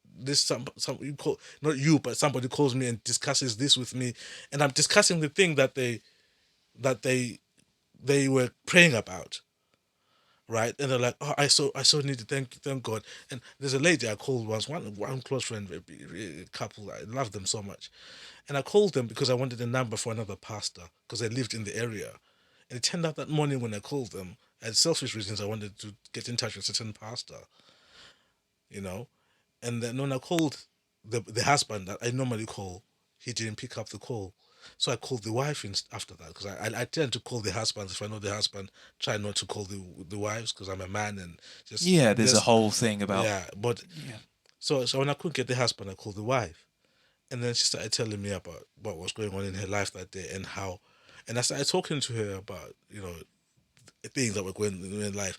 you call, not you, but somebody calls me and discusses this with me, and I'm discussing the thing that they were praying about. Right, and they're like, oh, I so need to thank God. And there's a lady I called once, one close friend, a couple. I love them so much, and I called them because I wanted a number for another pastor because they lived in the area. And it turned out that morning when I called them, I had selfish reasons. I wanted to get in touch with a certain pastor, you know. And then when I called the husband that I normally call, he didn't pick up the call. So I called the wife after that, because I tend to call the husbands if I know the husband. Try not to call the wives because I'm a man and just there's a whole thing about So when I couldn't get the husband, I called the wife, and then she started telling me about what was going on in her life that day and how, and I started talking to her about, you know, things that were going on in life.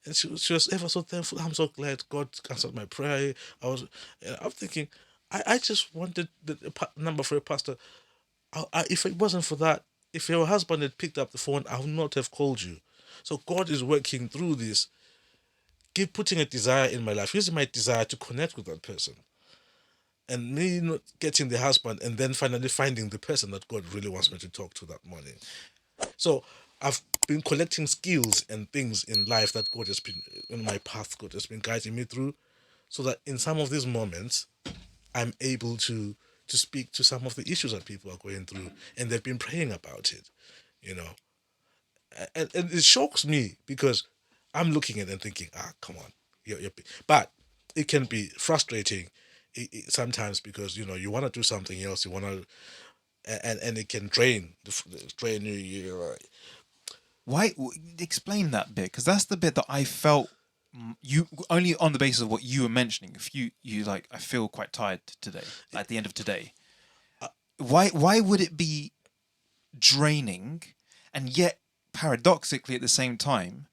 And she was ever so thankful. I'm so glad God answered my prayer. I'm thinking, I just wanted the number for a pastor. If it wasn't for that, if your husband had picked up the phone, I would not have called you. So God is working through this, putting a desire in my life, using my desire to connect with that person. And me not getting the husband and then finally finding the person that God really wants me to talk to that morning. So I've been collecting skills and things in life that God has been, in my path, God has been guiding me through, so that in some of these moments, I'm able to to speak to some of the issues that people are going through, and they've been praying about it, you know. And it shocks me because I'm looking at it and thinking, come on, but it can be frustrating sometimes because you want to do something else, you want to, and it can drain you. Why? Explain that bit, because that's the bit that I felt. You only on the basis of what you were mentioning. If you like, I feel quite tired today. At the end of today, why would it be draining, and yet paradoxically at the same time,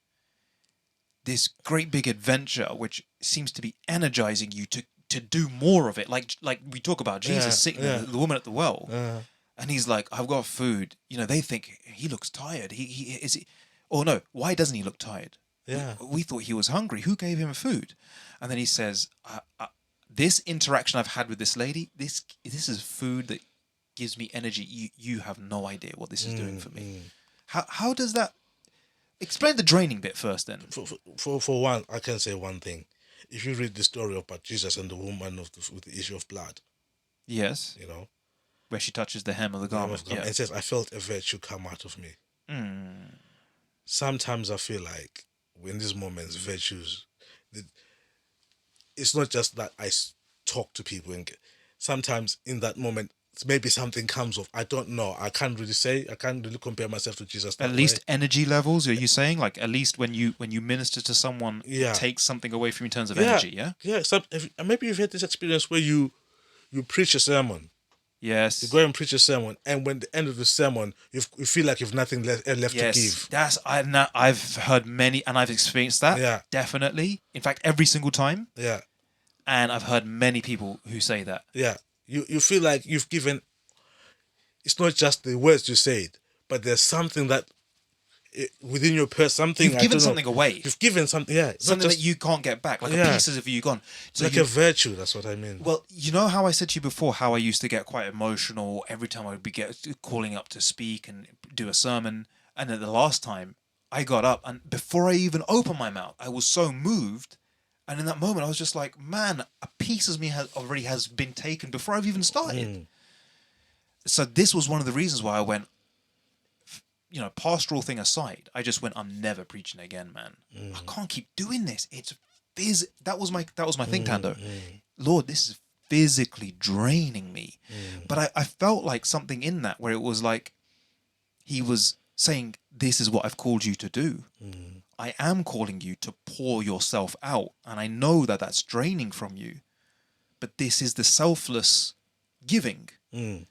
this great big adventure which seems to be energizing you to do more of it. Like we talk about Jesus sitting the woman at the well, and he's like, "I've got food." They think he looks tired. He is. Or no, why doesn't he look tired? Yeah. We thought he was hungry. Who gave him food? And then he says, this interaction I've had with this lady, this is food that gives me energy. You have no idea what this is doing for me. How does that... Explain the draining bit first then. For one, I can say one thing. If you read the story about Jesus and the woman with the issue of blood. Yes. Where she touches the hem of the garment. It says, I felt a virtue come out of me. Sometimes I feel like in these moments, virtues, it's not just that I talk to people and sometimes in that moment, maybe something comes off. I don't know. I can't really say. I can't really compare myself to Jesus. At least energy levels, are you saying? Like at least when you minister to someone, it takes something away from you in terms of energy, yeah? Yeah. Maybe you've had this experience where you preach a sermon. Yes. You go and preach a sermon, and when the end of the sermon, you feel like you've nothing left to give. I've heard many, and I've experienced that. Yeah. Definitely. In fact, every single time. Yeah. And I've heard many people who say that. Yeah. You feel like you've given... It's not just the words you said, but there's something that within your person, something... You've given something away. You've given something, something that you can't get back, like a pieces of you gone. It's like a virtue, that's what I mean. Well, you know how I said to you before, how I used to get quite emotional every time I would be calling up to speak and do a sermon, and then the last time I got up, and before I even opened my mouth, I was so moved, and in that moment I was just like, man, a piece of me already has been taken before I've even started. So this was one of the reasons why I went, pastoral thing aside, I just went, I'm never preaching again, man. I can't keep doing this. That was my thing, Thando. Lord, this is physically draining me. But I felt like something in that where it was like he was saying, this is what I've called you to do. I am calling you to pour yourself out. And I know that that's draining from you. But this is the selfless giving. And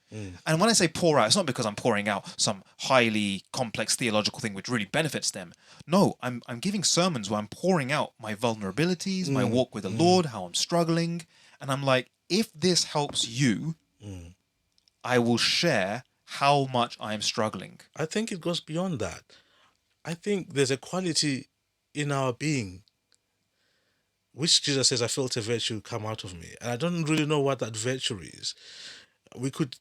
when I say pour out, it's not because I'm pouring out some highly complex theological thing which really benefits them. No, I'm giving sermons where I'm pouring out my vulnerabilities, my walk with the Lord, how I'm struggling. And I'm like, if this helps you, I will share how much I am struggling. I think it goes beyond that. I think there's a quality in our being which Jesus says, I felt a virtue come out of me. And I don't really know what that virtue is. We could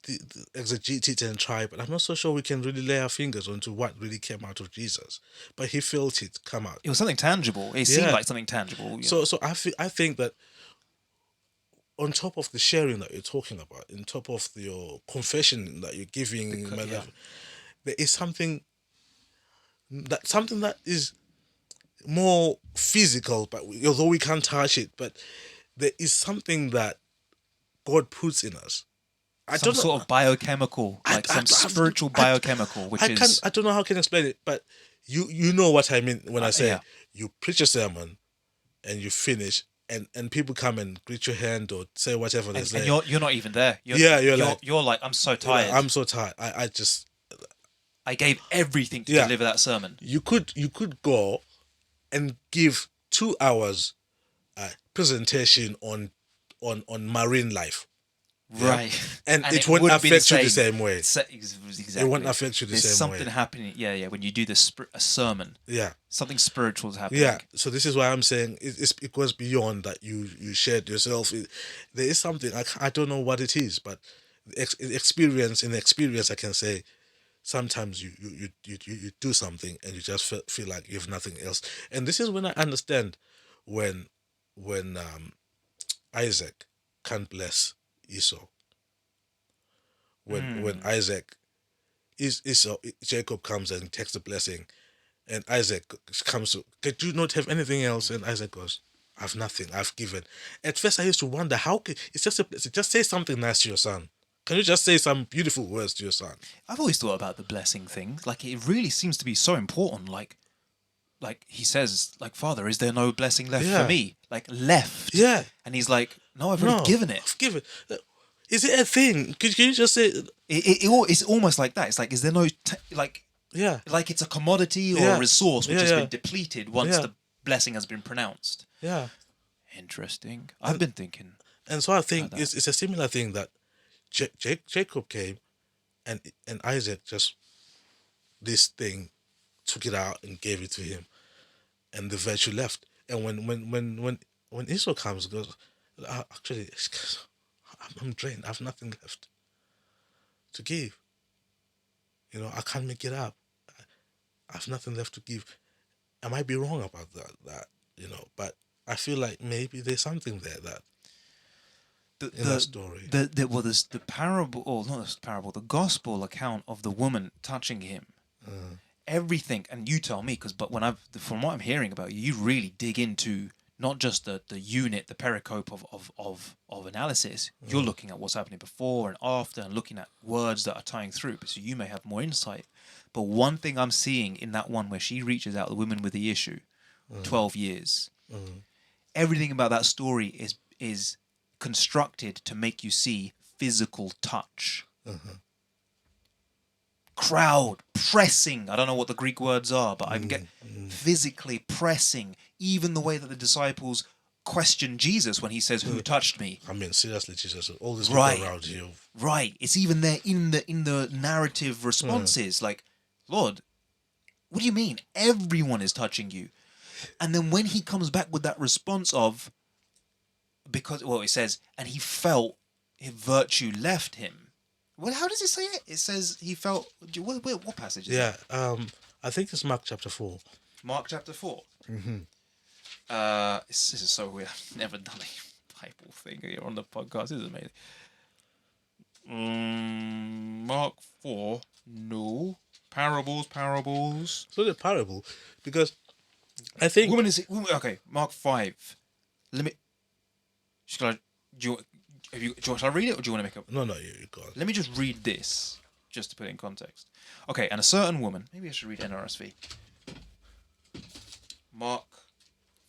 exegete it and try, but I'm not so sure we can really lay our fingers onto what really came out of Jesus. But he felt it come out. It was something tangible. It seemed like something tangible. So I think that on top of the sharing that you're talking about, on top of your confession that you're giving, there is something that is more physical, but although we can't touch it, but there is something that God puts in us. Some sort of biochemical, spiritual biochemical, I don't know how I can explain it, but you know what I mean when I say you preach a sermon and you finish and people come and greet your hand or say whatever they say. And you're not even there. You're like, I'm so tired. I'm so tired. I gave everything to deliver that sermon. You could go and give 2 hours presentation on marine life. Right. And it won't affect you the same way. Exactly. It won't affect you the There's same way. something happening. Yeah. When you do a sermon. Yeah. Something spiritual is happening. Yeah. So this is why I'm saying it goes beyond that you shared yourself. There is something, I don't know what it is, but in experience I can say sometimes you do something and you just feel like you have nothing else. And this is when I understand when Isaac can't bless Esau. when Isaac Jacob comes and takes the blessing, and Isaac comes to, did you not have anything else? And Isaac goes, I've nothing, I've given. At first I used to wonder, how can, it's just a blessing, just say something nice to your son. Can you just say some beautiful words to your son? I've always thought about the blessing thing. Like, it really seems to be so important. Like he says, like, Father, is there no blessing left for me? Like, left. Yeah. And he's like, no, I've already given it. I've given. Is it a thing? Can you just say... It's almost like that. It's like, is there no... like it's a commodity or a resource which has been depleted once the blessing has been pronounced. Yeah. Interesting. I've been thinking. And so I think it's a similar thing that Jacob came and Isaac just, this thing, took it out and gave it to him, and the virtue left. And when Esau comes, goes, actually, I'm drained. I have nothing left to give. You know, I can't make it up. I have nothing left to give. I might be wrong about that, you know, but I feel like maybe there's something there that in that story. There's the parable, or not the parable, the gospel account of the woman touching him. Everything, and you tell me, from what I'm hearing about you, you really dig into not just the unit, the pericope of analysis. You're looking at what's happening before and after, and looking at words that are tying through. So you may have more insight. But one thing I'm seeing in that one where she reaches out, the woman with the issue, 12 years. Everything about that story is constructed to make you see physical touch. Crowd pressing. I don't know what the Greek words are, but I'm getting physically pressing. Even the way that the disciples question Jesus when he says, "Who touched me?" I mean, seriously, Jesus, all these people around you. Right. It's even there in the narrative responses. Like, Lord, what do you mean? Everyone is touching you. And then when he comes back with that response of, it says, and he felt his virtue left him. Well, how does it say it? It says he felt... What passage is that? I think it's Mark chapter 4. Mark chapter 4? This is so weird. I've never done a Bible thing here on the podcast. This is amazing. Mark 4. No. Parables. So the parable, because I think... Okay, Mark 5. Shall I read it, or do you want to make up? No, you go on. Let me just read this, just to put it in context. Okay, and a certain woman... Maybe I should read NRSV. Mark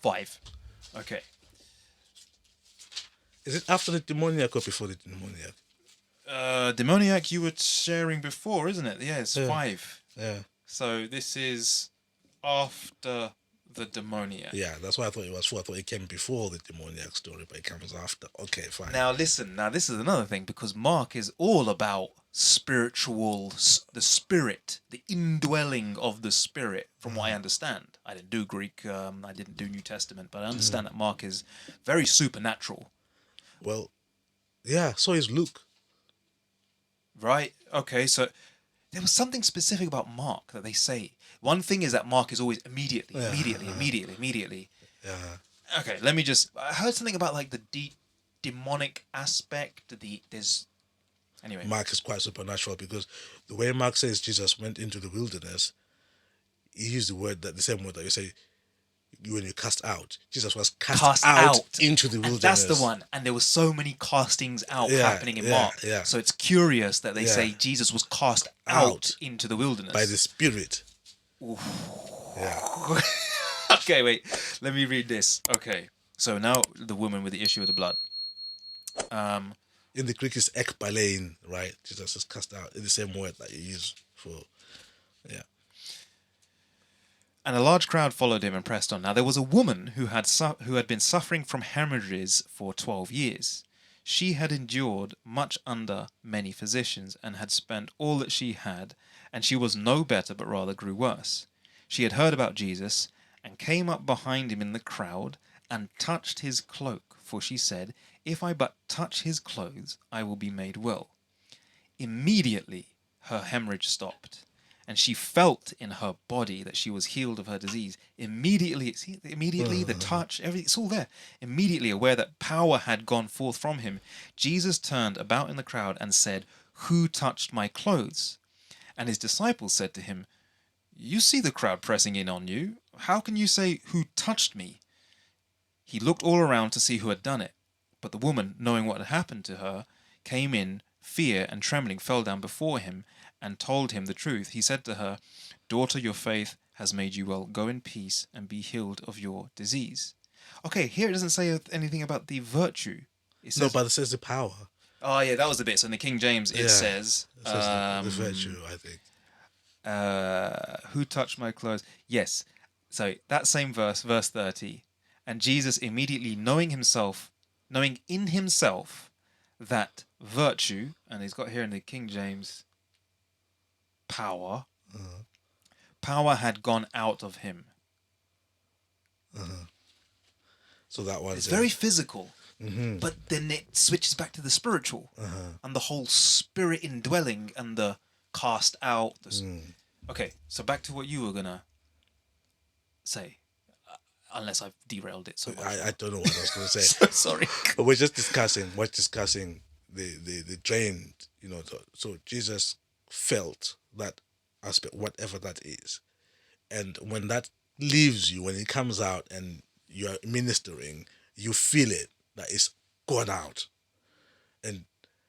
5. Okay. Is it after the demoniac or before the demoniac? Demoniac you were sharing before, isn't it? Yeah, it's 5. Yeah. So this is after the demoniac. Yeah, that's why I thought it was 4. I thought it came before the demoniac story, but it comes after. Okay, fine. Now listen, this is another thing, because Mark is all about spiritual, the spirit, the indwelling of the spirit, from what I understand. I didn't do Greek, I didn't do New Testament, but I understand that Mark is very supernatural. Well, yeah, so is Luke. Right, okay, so there was something specific about Mark that they say. One thing is that Mark is always immediately. Yeah. Okay, let me just... I heard something about like the demonic aspect. Anyway. Mark is quite supernatural, because the way Mark says Jesus went into the wilderness, he used the same word that you say when you cast out. Jesus was cast out into the wilderness. That's the one. And there were so many castings out happening in Mark. Yeah. So it's curious that they say Jesus was cast out into the wilderness. By the Spirit. Oof. Yeah. Okay, wait. Let me read this. Okay. So now the woman with the issue of the blood. In the Greek it's ekbalein, right? Jesus is cast out. In the same word that you use for... Yeah. And a large crowd followed him and pressed on. Now there was a woman who had been suffering from hemorrhages for 12 years. She had endured much under many physicians and had spent all that she had, and she was no better but rather grew worse. She had heard about Jesus and came up behind him in the crowd and touched his cloak, for she said, "If I but touch his clothes, I will be made well." Immediately her hemorrhage stopped, and she felt in her body that she was healed of her disease. Immediately, the touch, everything, it's all there. Immediately aware that power had gone forth from him, Jesus turned about in the crowd and said, "Who touched my clothes?" And his disciples said to him, "You see the crowd pressing in on you. How can you say, 'Who touched me?'" He looked all around to see who had done it. But the woman, knowing what had happened to her, came in, fear and trembling, fell down before him and told him the truth. He said to her, "Daughter, your faith has made you well. Go in peace and be healed of your disease." Okay, here it doesn't say anything about the virtue. It says, No, but it says the power. Oh, yeah, that was the bit. So in the King James, it says... the virtue, I think. Who touched my clothes? Yes. So that same verse 30. And Jesus immediately knowing in himself that virtue, and he's got here in the King James, power, power had gone out of him. So that was... It's very physical. But then it switches back to the spiritual and the whole spirit indwelling and the cast out. Okay, so back to what you were gonna say, unless I've derailed it so much. I don't know what I was gonna say. So sorry. But we're discussing the drain. So Jesus felt that aspect, whatever that is, and when that leaves you, when it comes out, and you are ministering, you feel it. That is gone out. And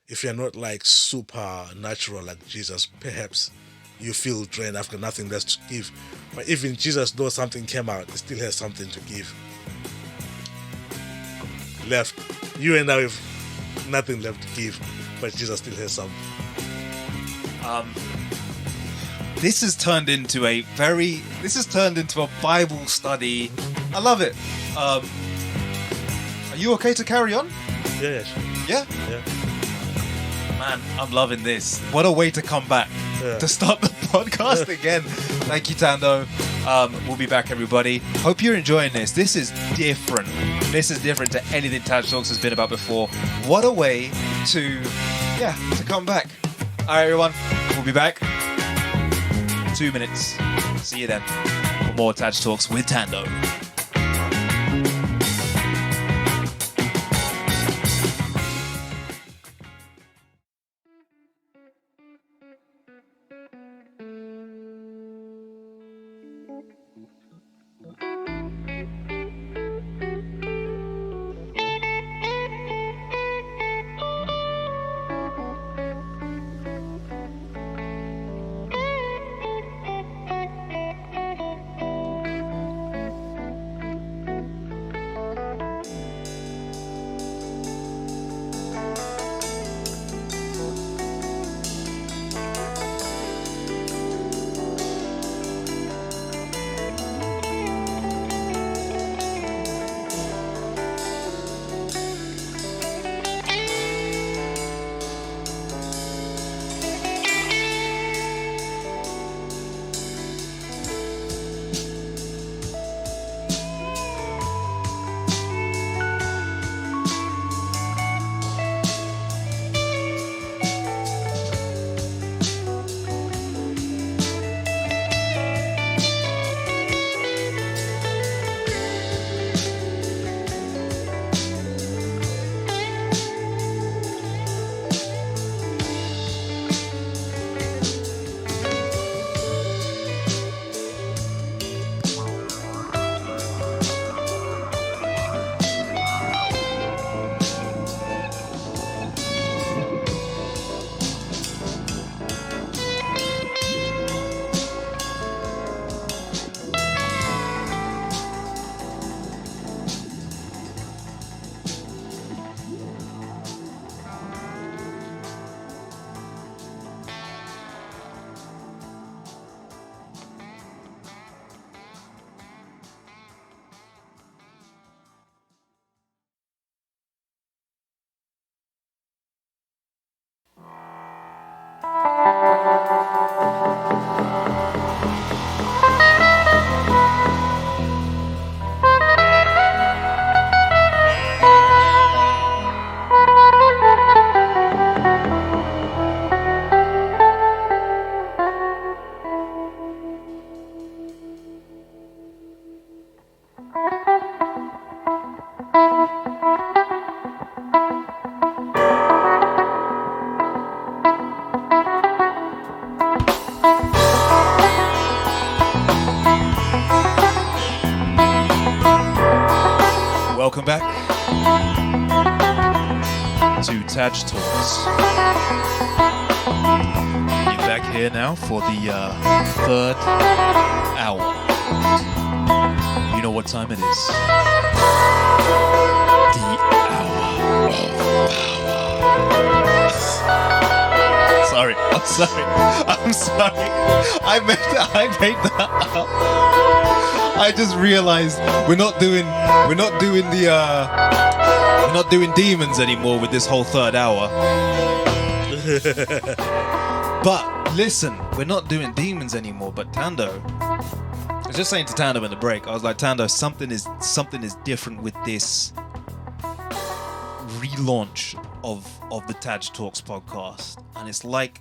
if you're not like supernatural like Jesus, perhaps you feel drained. I've got nothing left to give. But even Jesus knows something came out, he still has something to give. Left. You and I have nothing left to give, but Jesus still has something. This has turned into a Bible study. I love it. Are you okay to carry on? Yeah, sure. Yeah? Yeah. Man, I'm loving this. What a way to come back. To start the podcast again. Thank you, Thando. We'll be back, everybody. Hope you're enjoying this. This is different. This is different to anything TAJ Talks has been about before. What a way to come back. All right, everyone. We'll be back. 2 minutes. See you then. For more TAJ Talks with Thando. TAJ Talks. You're back here now for the third hour. You know what time it is. The hour of power. Sorry. I made that up. I just realized we're not doing demons anymore with this whole third hour. But listen, we're not doing demons anymore. But Thando, I was just saying to Thando in the break, I was like, Thando, something is different with this relaunch of the TAJ Talks podcast, and it's like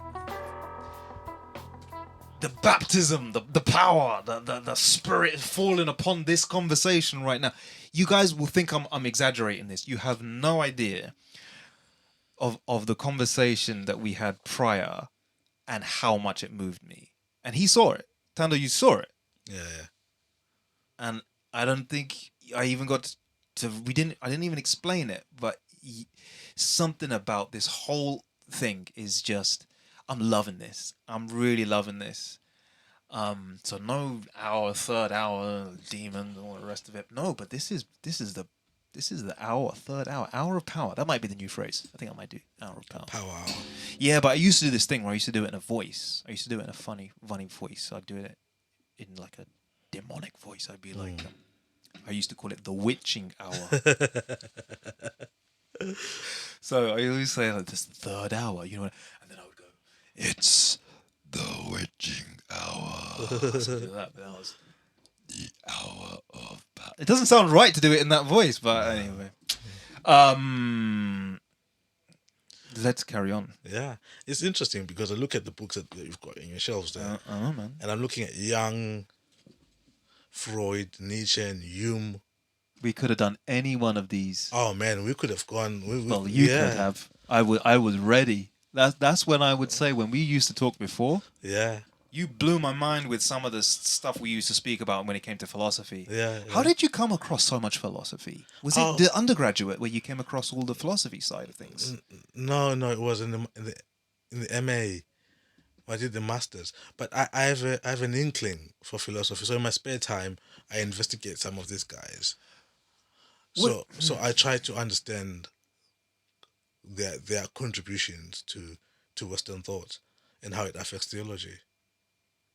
the baptism, the power, the spirit falling upon this conversation right now. You guys will think I'm exaggerating this. You have no idea of the conversation that we had prior and how much it moved me. And he saw it. Thando, you saw it. Yeah. And I don't think I even got to. I didn't even explain it, but something about this whole thing is just. I'm loving this. I'm really loving this. So no third hour, demon, all the rest of it. No, but this is the third hour of power. That might be the new phrase. I think I might do hour of power. Power hour. Yeah, but I used to do this thing where I used to do it in a voice. I used to do it in a funny voice. I'd do it in like a demonic voice. I'd be like, I used to call it the witching hour. So I always say like this third hour, and then I would go, it's the witching hour. So that was the hour of power. It doesn't sound right to do it in that voice, but anyway. Let's carry on. Yeah, it's interesting because I look at the books that you've got in your shelves there, man. And I'm looking at Jung, Freud, Nietzsche, and Hume. We could have done any one of these. Oh man, we could have gone. You could have. I was ready. That's when I would say when we used to talk before. Yeah. You blew my mind with some of the stuff we used to speak about when it came to philosophy. Yeah. How did you come across so much philosophy? Was it the undergraduate where you came across all the philosophy side of things? No, it was in the MA. I did the masters, but I have an inkling for philosophy. So in my spare time, I investigate some of these guys. So I try to understand their contributions to Western thought and how it affects theology.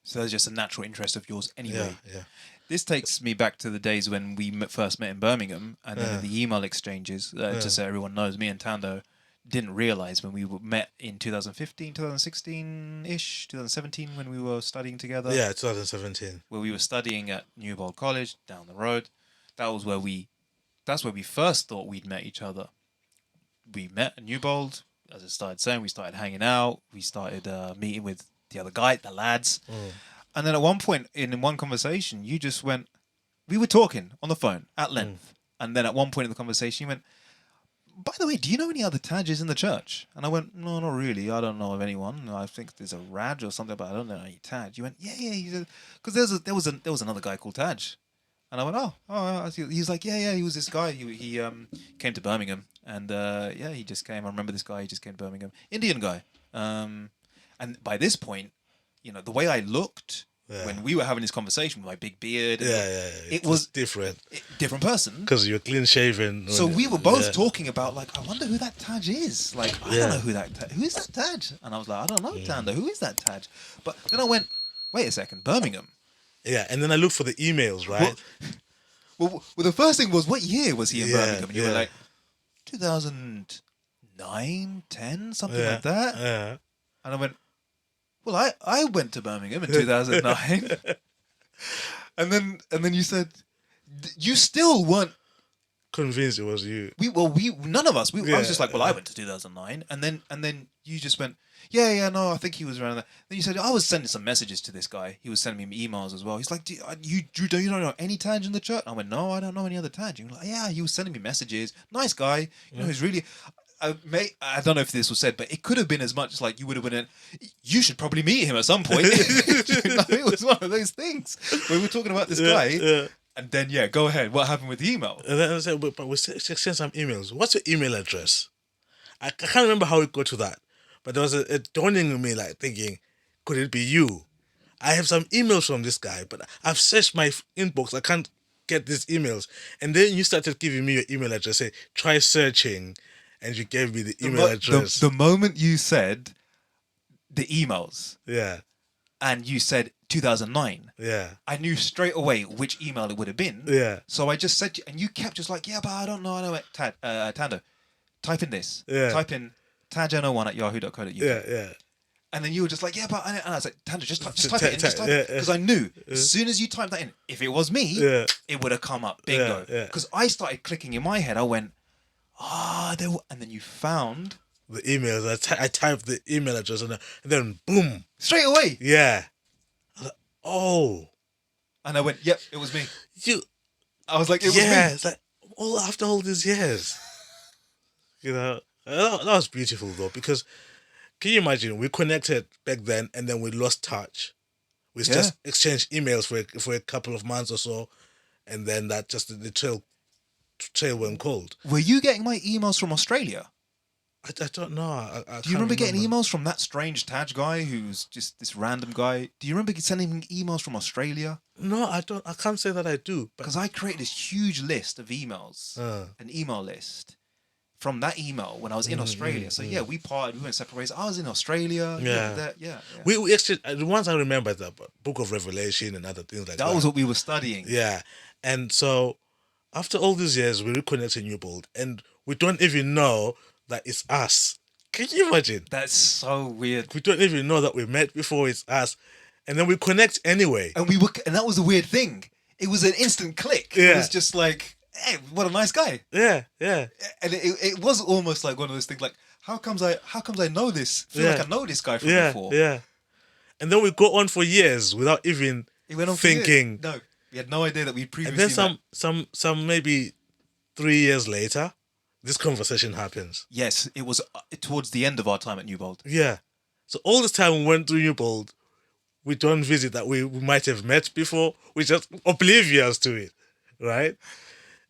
So that's just a natural interest of yours anyway. Yeah. This takes me back to the days when we first met in Birmingham, and then in the email exchanges, just so everyone knows, me and Thando didn't realise when we met in 2015, 2016-ish, 2017, when we were studying together. Yeah, 2017. Where we were studying at Newbold College, down the road. That's where we first thought we'd met each other. We met at Newbold, as I started saying, we started hanging out, we started meeting with the other guy, the lads. And then at one point, in one conversation, you just went, we were talking on the phone at length. And then at one point in the conversation, you went, by the way, do you know any other TAJs in the church? And I went, no, not really. I don't know of anyone. I think there's a Raj or something, but I don't know any TAJ. You went, yeah. Because there was another guy called TAJ. And I went, oh. He was like, yeah, he was this guy. He came to Birmingham. And he just came. I remember this guy. He just came to Birmingham. Indian guy. And by this point, the way I looked when we were having this conversation with my big beard, it was different. Different person. Because you're clean shaven. So we were both talking about, like, I wonder who that TAJ is. Like, I don't know who is that TAJ? And I was like, I don't know, Thando, who is that TAJ? But then I went, wait a second, Birmingham. Yeah, and then I looked for the emails, right? Well, the first thing was, what year was he in Birmingham? And you were like, 2009, 10, something like that. Yeah. And I went, well, I went to Birmingham in 2009. and then you said, you still weren't convinced it was you. None of us. I was just like, well, I went to 2009. And then you just went, no, I think he was around that. Then you said, I was sending some messages to this guy. He was sending me emails as well. He's like, you don't know any TAJ in the church? I went, no, I don't know any other TAJ. He was like, yeah, he was sending me messages. Nice guy. He's really... I don't know if this was said, but it could have been as much like you would have been you should probably meet him at some point. It was one of those things where we were talking about this guy. Yeah. And then, go ahead. What happened with the email? And then I said, but we sent some emails. What's your email address? I can't remember how it got to that, but there was a dawning on me, like thinking, could it be you? I have some emails from this guy, but I've searched my inbox. I can't get these emails. And then you started giving me your email address. Say, try searching, and you gave me the email address. The moment you said the emails, yeah, and you said 2009, yeah, I knew straight away which email it would have been. Yeah. So I just said, and you kept just like, yeah, but I don't know it. Thando, type in this. Yeah. Type in taj101@yahoo.co.uk. Yeah. And then you were just like, yeah, but... And I was like, Thando, just type it in. Because I knew as soon as you typed that in, if it was me, it would have come up. Bingo. Because I started clicking in my head. I went, and then you found... the emails. I typed the email address and then boom. Straight away. Yeah. I was like, oh. And I went, yep, it was me. I was like, it was me. Yeah, it's like, after all these years. You know, that was beautiful though, because can you imagine, we connected back then and then we lost touch. We just exchanged emails for a couple of months or so, and then that just the trail went cold. Were you getting my emails from Australia? I don't know. I Do you remember getting emails from that strange TAJ guy who's just this random guy? Do you remember sending emails from Australia? No, I don't. I can't say that I do. Because I created this huge list of emails, an email list from that email when I was in Australia. So yeah, we parted. We went separate ways. I was in Australia. Yeah. We actually, the ones I remember, the Book of Revelation and other things like that. That was what we were studying. Yeah, and so after all these years, we reconnect in Newbold, and we don't even know that it's us. Can you imagine? That's so weird. We don't even know that we met before. It's us, and then we connect anyway. And and that was the weird thing. It was an instant click. Yeah. It was just like, hey, what a nice guy. Yeah. And it was almost like one of those things. Like, how comes I know this? I feel like I know this guy from before. Yeah. And then we go on for years without even thinking. No, we had no idea that we previously. And then some maybe 3 years later, this conversation happens. Yes, it was towards the end of our time at Newbold. Yeah. So all this time we went through Newbold, we don't visit that we might have met before. We're just oblivious to it, right?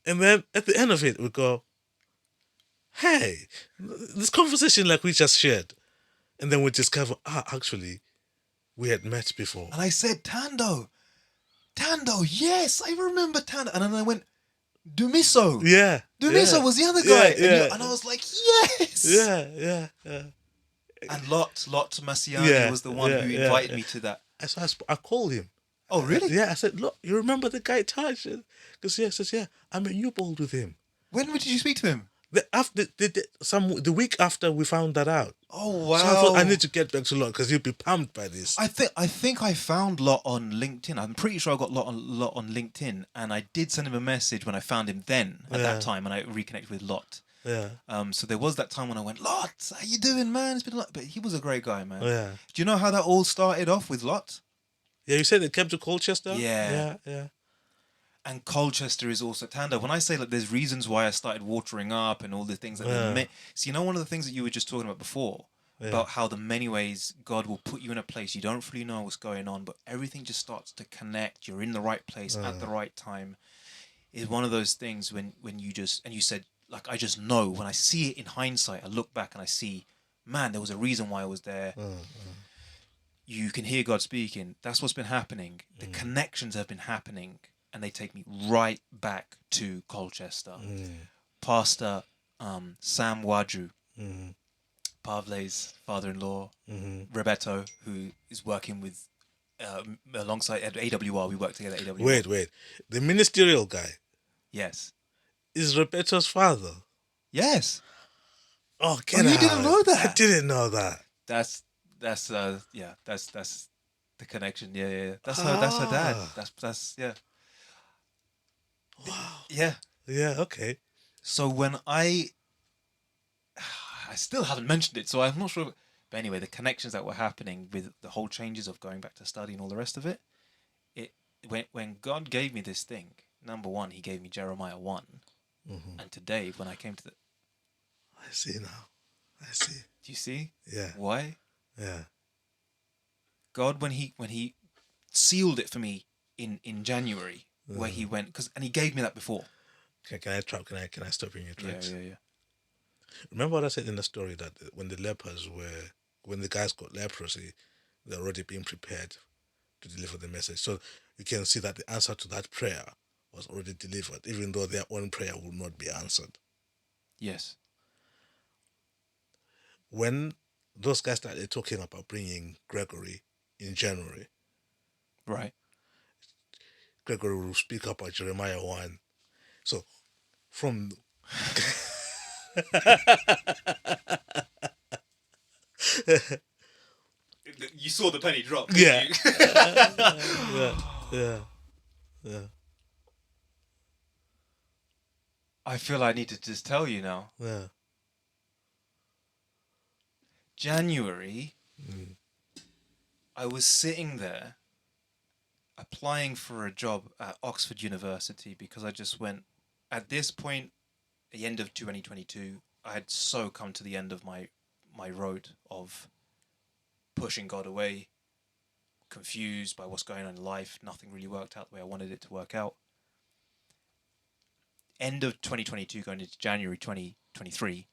And then at the end of it, we go, hey, this conversation like we just shared. And then we discover, actually, we had met before. And I said, Thando, yes, I remember Thando. And then I went, Dumiso. Yeah. Dumiso was the other guy. Yeah. And I was like, yes. Yeah. And Lot Massiani was the one who invited me to that. So I called him. Oh, really? Yeah, I said, look, you remember the guy Taj? Because he says, yeah, I'm at Newbold with him. When did you speak to him? The week after we found that out. Oh, wow. So I thought I need to get back to Lot because he'll be pumped by this. I think I found Lot on LinkedIn. I'm pretty sure I got Lot on LinkedIn, and I did send him a message when I found him then at that time, and I reconnected with Lot. Yeah. So there was that time when I went, Lot, how you doing, man? It's been a lot, but he was a great guy, man. Yeah. Do you know how that all started off with Lot? Yeah, you said they came to Colchester. Yeah. And Colchester is also Thando. When I say like there's reasons why I started watering up and all the things that so you know one of the things that you were just talking about before about how the many ways God will put you in a place you don't really know what's going on, but everything just starts to connect. You're in the right place at the right time. Is one of those things when you just, and you said like I just know when I see it in hindsight, I look back and I see, man, there was a reason why I was there. You can hear God speaking. That's what's been happening. The connections have been happening. And they take me right back to Colchester. Pastor Sam Waju, Pavle's father-in-law, Roberto, who is working with alongside at AWR. We work together at AWR. Wait. The ministerial guy. Yes. Is Roberto's father? Yes. Oh, get out. You didn't know that? I didn't know that. That's the connection. Yeah. That's her dad. That's Wow. Yeah. Yeah, okay. So when I still haven't mentioned it, so I'm not sure. But anyway, the connections that were happening with the whole changes of going back to study and all the rest of it, when God gave me this thing, number one, he gave me Jeremiah 1. And today, when I came to I see now. I see. Do you see? Yeah. Why? Yeah. God, when he sealed it for me in January, where he went, and he gave me that before. Okay, can I stop in your tracks? Yeah. Remember what I said in the story that when the guys got leprosy, they're already being prepared to deliver the message. So you can see that the answer to that prayer was already delivered, even though their own prayer will not be answered. Yes. When those guys started talking about bringing Gregory in January, right? Gregory will speak about Jeremiah 1. So from you saw the penny drop. Yeah. Yeah. I feel I need to just tell you now. Yeah. January, I was sitting there applying for a job at Oxford University because I just went, at this point, the end of 2022, I had so come to the end of my road of pushing God away, confused by what's going on in life. Nothing really worked out the way I wanted it to work out. End of 2022, going into January 2023,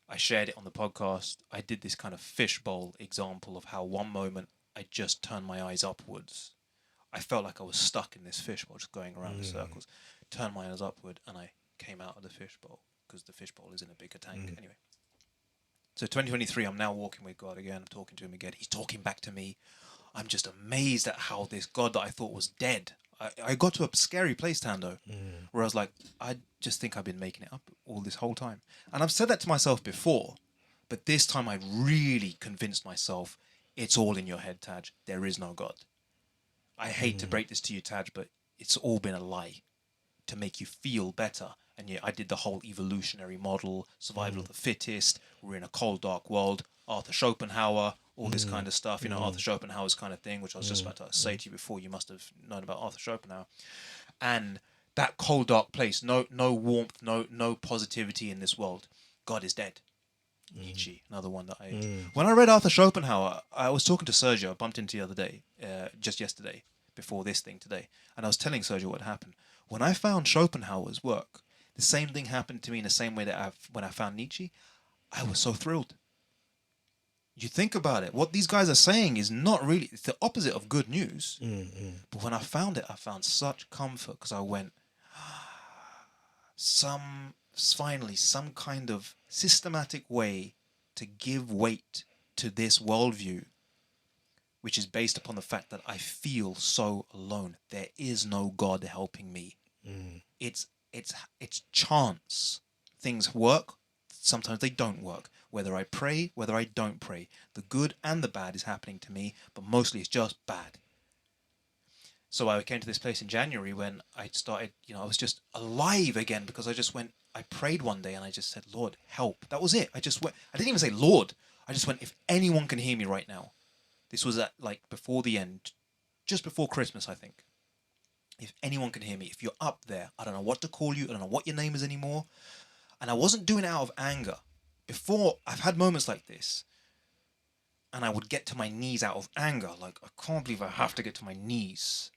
I shared it on the podcast. I did this kind of fishbowl example of how one moment I just turned my eyes upwards. I felt like I was stuck in this fishbowl, just going around in circles. Turned my eyes upward, and I came out of the fishbowl because the fishbowl is in a bigger tank. Anyway, so 2023, I'm now walking with God again. I'm talking to him again. He's talking back to me. I'm just amazed at how this God that I thought was dead. I got to a scary place, Thando, where I was like, I just think I've been making it up all this whole time. And I've said that to myself before, but this time I really convinced myself, it's all in your head, Taj. There is no God. I hate to break this to you, Taj, but it's all been a lie to make you feel better. And yet I did the whole evolutionary model, survival of the fittest, we're in a cold, dark world, Arthur Schopenhauer, all this kind of stuff, you know, Arthur Schopenhauer's kind of thing, which I was just about to say to you before. You must have known about Arthur Schopenhauer. And that cold, dark place, no warmth, no positivity in this world. God is dead. Nietzsche, another one that when I read Arthur Schopenhauer, I was talking to Sergio, I bumped into the other day, just yesterday, before this thing today, and I was telling Sergio what happened. When I found Schopenhauer's work, the same thing happened to me in the same way that when I found Nietzsche. I was so thrilled. You think about it, what these guys are saying is not really, it's the opposite of good news. But when I found it, I found such comfort because I went, finally, some kind of systematic way to give weight to this worldview, which is based upon the fact that I feel so alone. There is no God helping me. It's chance. Things work, sometimes they don't work. Whether I pray, whether I don't pray, the good and the bad is happening to me, but mostly it's just bad. So I came to this place in January when I started, I was just alive again because I just went, I prayed one day and I just said, Lord, help. That was it. I just went, I didn't even say Lord. I just went, if anyone can hear me right now. This was at before the end, just before Christmas, I think. If anyone can hear me, if you're up there, I don't know what to call you. I don't know what your name is anymore. And I wasn't doing it out of anger. Before, I've had moments like this, and I would get to my knees out of anger. Like, I can't believe I have to get to my knees.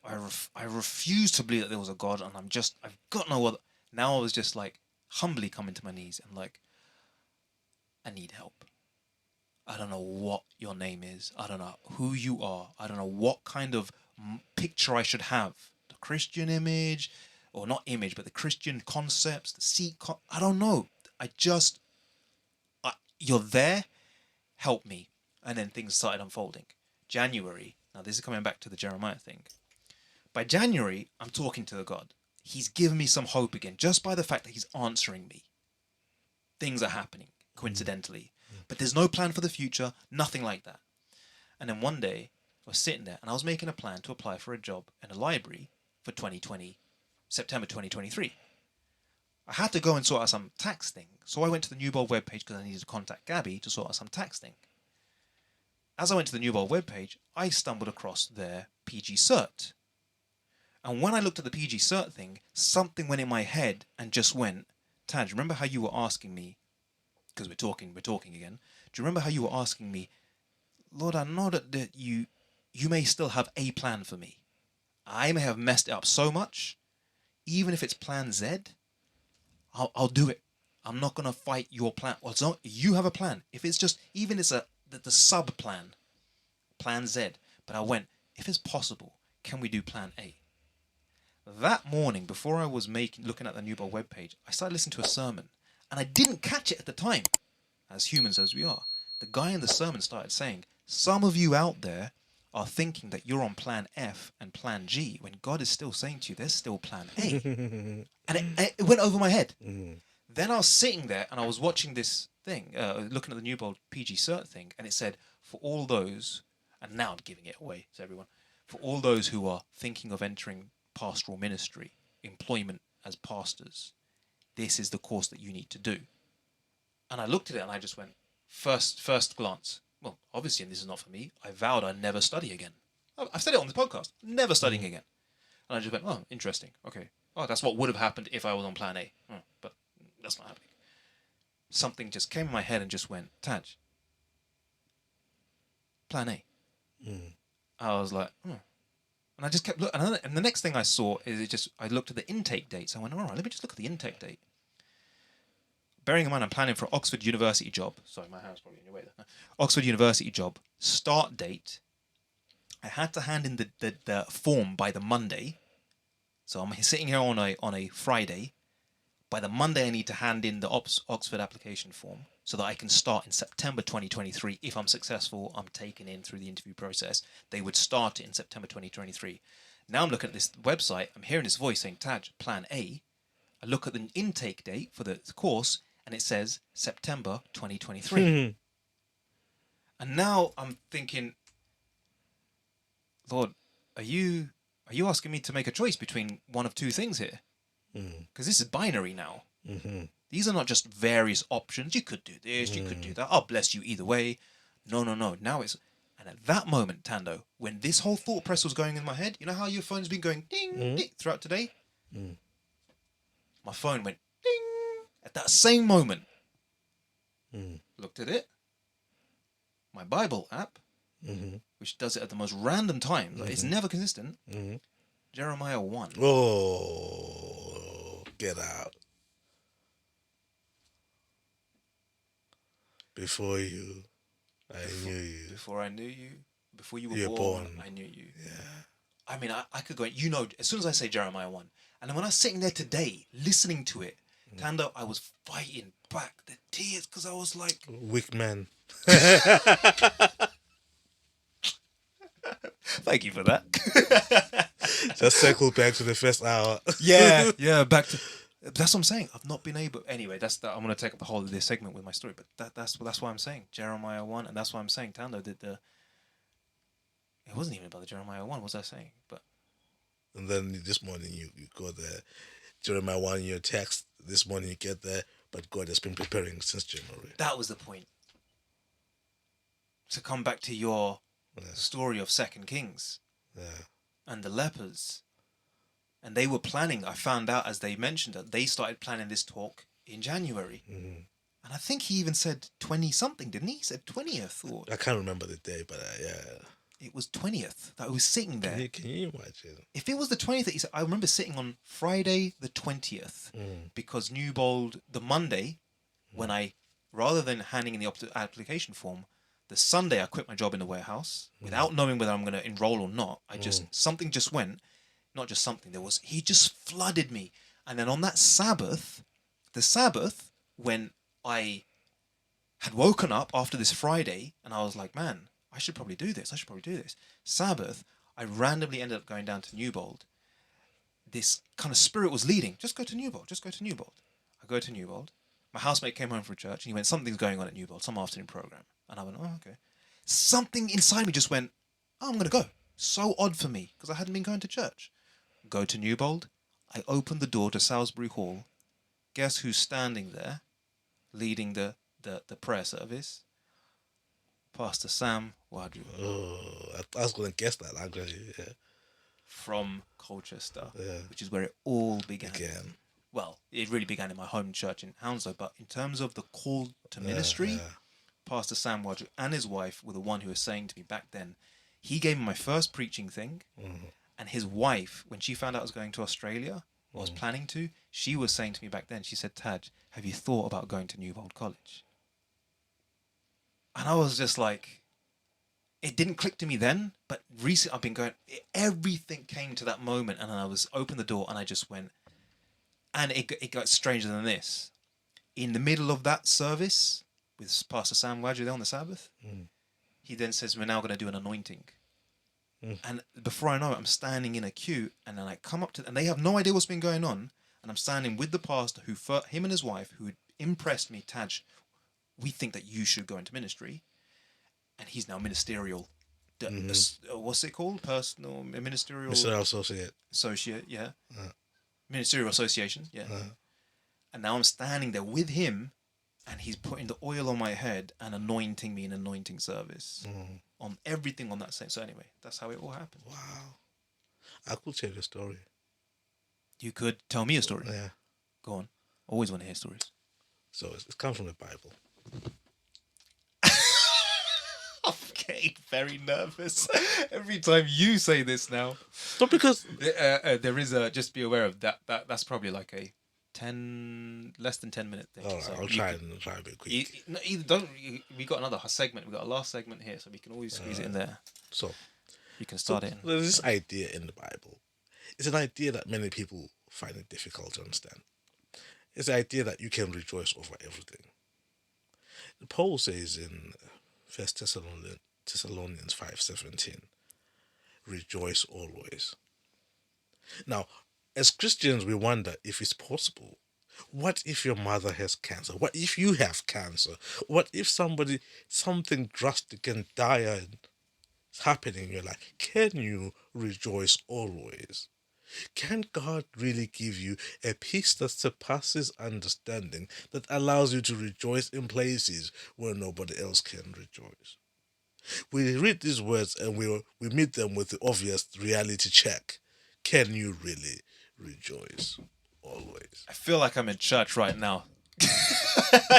I refuse to believe that there was a God, and I've got no other. Now I was just humbly coming to my knees and I need help. I don't know what your name is. I don't know who you are. I don't know what kind of picture I should have. The Christian image, or not image, but the Christian concepts, the Sikh. I don't know. You're there, help me. And then things started unfolding. January, now this is coming back to the Jeremiah thing. By January, I'm talking to the God. He's given me some hope again, just by the fact that he's answering me. Things are happening, coincidentally. But there's no plan for the future, nothing like that. And then one day, I was sitting there and I was making a plan to apply for a job in a library for September 2023. I had to go and sort out some tax thing. So I went to the New Bold webpage because I needed to contact Gabby to sort out some tax thing. As I went to the New Bold webpage, I stumbled across their PG cert. And when I looked at the PG cert thing, something went in my head and just went, Taj, remember how you were asking me, because we're talking again. Do you remember how you were asking me, Lord, I know that you may still have a plan for me. I may have messed it up so much, even if it's plan Z, I'll do it. I'm not going to fight your plan. Well, it's not, you have a plan. If it's just, even it's the sub plan, plan Z. But I went, if it's possible, can we do plan A? That morning, before I was looking at the New Bold webpage, I started listening to a sermon. And I didn't catch it at the time, as humans as we are. The guy in the sermon started saying, some of you out there are thinking that you're on plan F and plan G, when God is still saying to you, there's still plan A. And it went over my head. Then I was sitting there and I was watching this thing, looking at the New Bold PG Cert thing, and it said, for all those, and now I'm giving it away to everyone, for all those who are thinking of entering pastoral ministry, employment as pastors, this is the course that you need to do. And I looked at it and I just went, first glance, well, obviously this is not for me. I vowed I'd never study again. I've said it on this podcast, never studying again. And I just went, oh, interesting. Okay. Oh, that's what would have happened if I was on plan A. But that's not happening. Something just came in my head and just went, Taj, plan A. I was like, And I just kept looking. And the next thing I saw is I looked at the intake dates. I went, all right, let me just look at the intake date. Bearing in mind, I'm planning for an Oxford University job. Sorry, my hand's probably in your way there. Oxford University job. Start date. I had to hand in the form by the Monday. So I'm sitting here on a Friday. By the Monday, I need to hand in the Oxford application form so that I can start in September 2023. If I'm successful, I'm taken in through the interview process. They would start it in September 2023. Now I'm looking at this website. I'm hearing this voice saying, Taj, plan A. I look at the intake date for the course, and it says September 2023. And now I'm thinking, Lord, are you asking me to make a choice between one of two things here? Because this is binary now. These are not just various options. You could do this, you could do that. I'll bless you either way. No. Now it's... And at that moment, Thando, when this whole thought press was going in my head, you know how your phone's been going ding, ding throughout today? My phone went ding. At that same moment, looked at it. My Bible app, which does it at the most random times. Like, it's never consistent. Jeremiah 1. Oh, get out. Before you, I knew you. Before I knew you, before you were born, I knew you. Yeah. I mean, I could go, as soon as I say Jeremiah 1, and then when I was sitting there today, listening to it, Thando, I was fighting back the tears because I was like... Weak man. Thank you for that. Just circle back to the first hour. yeah, back to... That's what I'm saying. I've not been able... Anyway, I'm going to take up the whole of this segment with my story, but that's what I'm saying. Jeremiah 1, and that's what I'm saying. Thando did the... It wasn't even about the Jeremiah 1, what was I saying? But... And then this morning you go there. Jeremiah 1 in your text. This morning you get there, but God has been preparing since January. That was the point. To come back to your story of 2 Kings and the lepers. And they were planning, I found out as they mentioned that they started planning this talk in January. And I think he even said 20-something, didn't he? He said 20th. Or... I can't remember the day, but yeah. It was 20th that I was sitting there. Can you imagine? If it was the 20th, he said, I remember sitting on Friday the 20th because New Bold, the Monday, when I, rather than handing in the application form, the Sunday I quit my job in the warehouse without knowing whether I'm going to enroll or not. Something just went, not just something, he just flooded me. And then on that Sabbath, when I had woken up after this Friday and I was like, man, I should probably do this. Sabbath, I randomly ended up going down to New Bold. This kind of spirit was leading. Just go to New Bold. I go to New Bold. My housemate came home from church and he went, something's going on at New Bold, some afternoon program. And I went, oh, okay. Something inside me just went, oh, I'm going to go. So odd for me because I hadn't been going to church. Go to New Bold. I opened the door to Salisbury Hall. Guess who's standing there leading the prayer service? Pastor Sam Wadru. Oh, I was going to guess that actually. Yeah. From Colchester, which is where it all began. Well, it really began in my home church in Hounslow, but in terms of the call to ministry, Pastor Sam Wadru and his wife were the one who was saying to me back then, he gave me my first preaching thing, and his wife, when she found out I was going to Australia, or was planning to, she was saying to me back then, she said, Taj, have you thought about going to Newbold College? And I was just like, it didn't click to me then, but recently I've been going, everything came to that moment, and I was opened the door and I just went, and it got stranger than this. In the middle of that service with Pastor Sam Wadger there on the Sabbath, he then says, we're now going to do an anointing. And before I know it, I'm standing in a queue, and then I come up to, and they have no idea what's been going on, and I'm standing with the pastor, him and his wife, who had impressed me, Taj, we think that you should go into ministry. And he's now ministerial. What's it called? Ministerial associate, yeah. Ministerial association, yeah. And now I'm standing there with him, and he's putting the oil on my head and anointing me in anointing service on everything on that same. So anyway, that's how it all happened. Wow. I could tell you a story. You could tell me a story? Yeah. Go on. Always want to hear stories. So it comes from the Bible. I'm getting very nervous every time you say this now. Not because there is a, just be aware of that. That's probably like a less than 10 minute thing. All right, so I'll try a bit quick. We got another segment. We got a last segment here, so we can always squeeze it in there. So you can start it. There's this idea in the Bible. It's an idea that many people find it difficult to understand. It's the idea that you can rejoice over everything. Paul says in 1 Thessalonians 5:17, rejoice always. Now, as Christians, we wonder if it's possible. What if your mother has cancer? What if you have cancer? What if something drastic and dire is happening in your life? Can you rejoice always? Can God really give you a peace that surpasses understanding, that allows you to rejoice in places where nobody else can rejoice? We read these words and we meet them with the obvious reality check. Can you really rejoice always? I feel like I'm in church right now.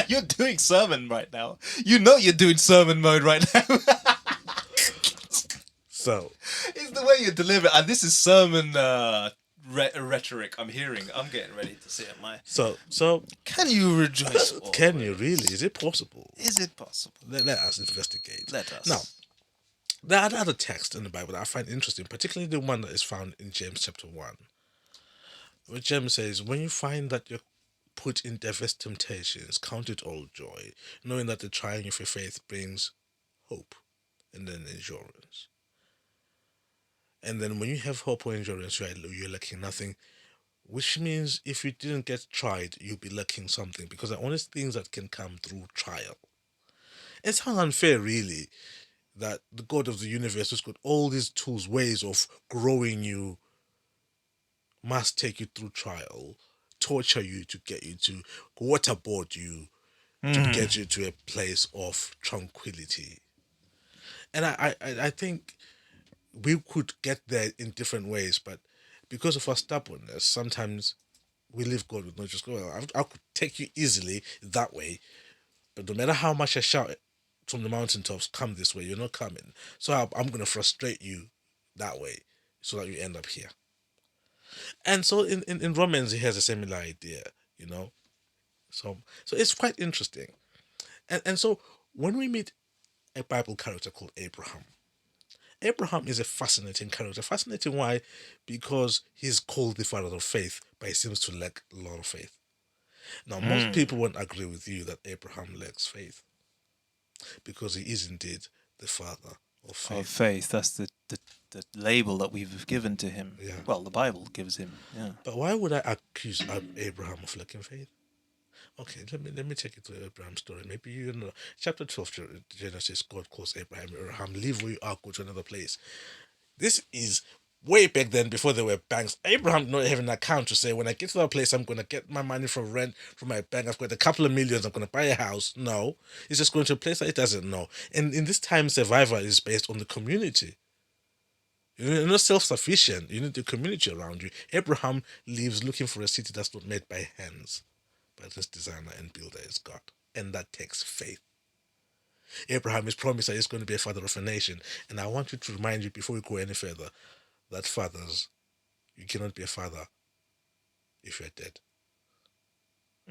You're doing sermon right now. You know you're doing sermon mode right now. So it's the way you deliver it, and this is sermon rhetoric I'm hearing. I'm getting ready to say it. So can you rejoice? Can you really? Is it possible? Is it possible? Let us investigate. Let us. Now, there are other texts in the Bible that I find interesting, particularly the one that is found in James chapter 1, where James says, when you find that you're put in diverse temptations, count it all joy, knowing that the trying of your faith brings hope and then endurance. And then when you have hope or endurance, you're lacking nothing, which means if you didn't get tried, you'll be lacking something, because the only things that can come through trial. It sounds unfair, really, that the God of the universe has got all these tools, ways of growing you, must take you through trial, torture you to get you to waterboard you, to get you to a place of tranquility. And I think we could get there in different ways, but because of our stubbornness, sometimes we leave God with no just go, well, I could take you easily that way, but no matter how much I shout from the mountaintops, come this way, you're not coming. So I'm going to frustrate you that way so that you end up here. And so in Romans, he has a similar idea, you know. So it's quite interesting. And so when we meet a Bible character called Abraham is a fascinating character. Fascinating why? Because he's called the father of faith, but he seems to lack a lot of faith. Now, most people won't agree with you that Abraham lacks faith, because he is indeed the father of faith. Of faith, that's the label that we've given to him. Yeah. Well, the Bible gives him. Yeah. But why would I accuse Abraham of lacking faith? Okay, let me take you to Abraham's story. Maybe you know, chapter 12 Genesis, God calls Abraham, leave where you are, go to another place. This is way back then, before there were banks. Abraham did not have an account to say, when I get to that place, I'm going to get my money from rent from my bank. I've got a couple of millions, I'm going to buy a house. No, he's just going to a place that he doesn't know. And in this time, survival is based on the community. You're not self-sufficient. You need the community around you. Abraham lives looking for a city that's not made by hands, but his designer and builder is God. And that takes faith. Abraham is promised that he's going to be a father of a nation. And I want you to remind you, before we go any further, that fathers, you cannot be a father if you're dead.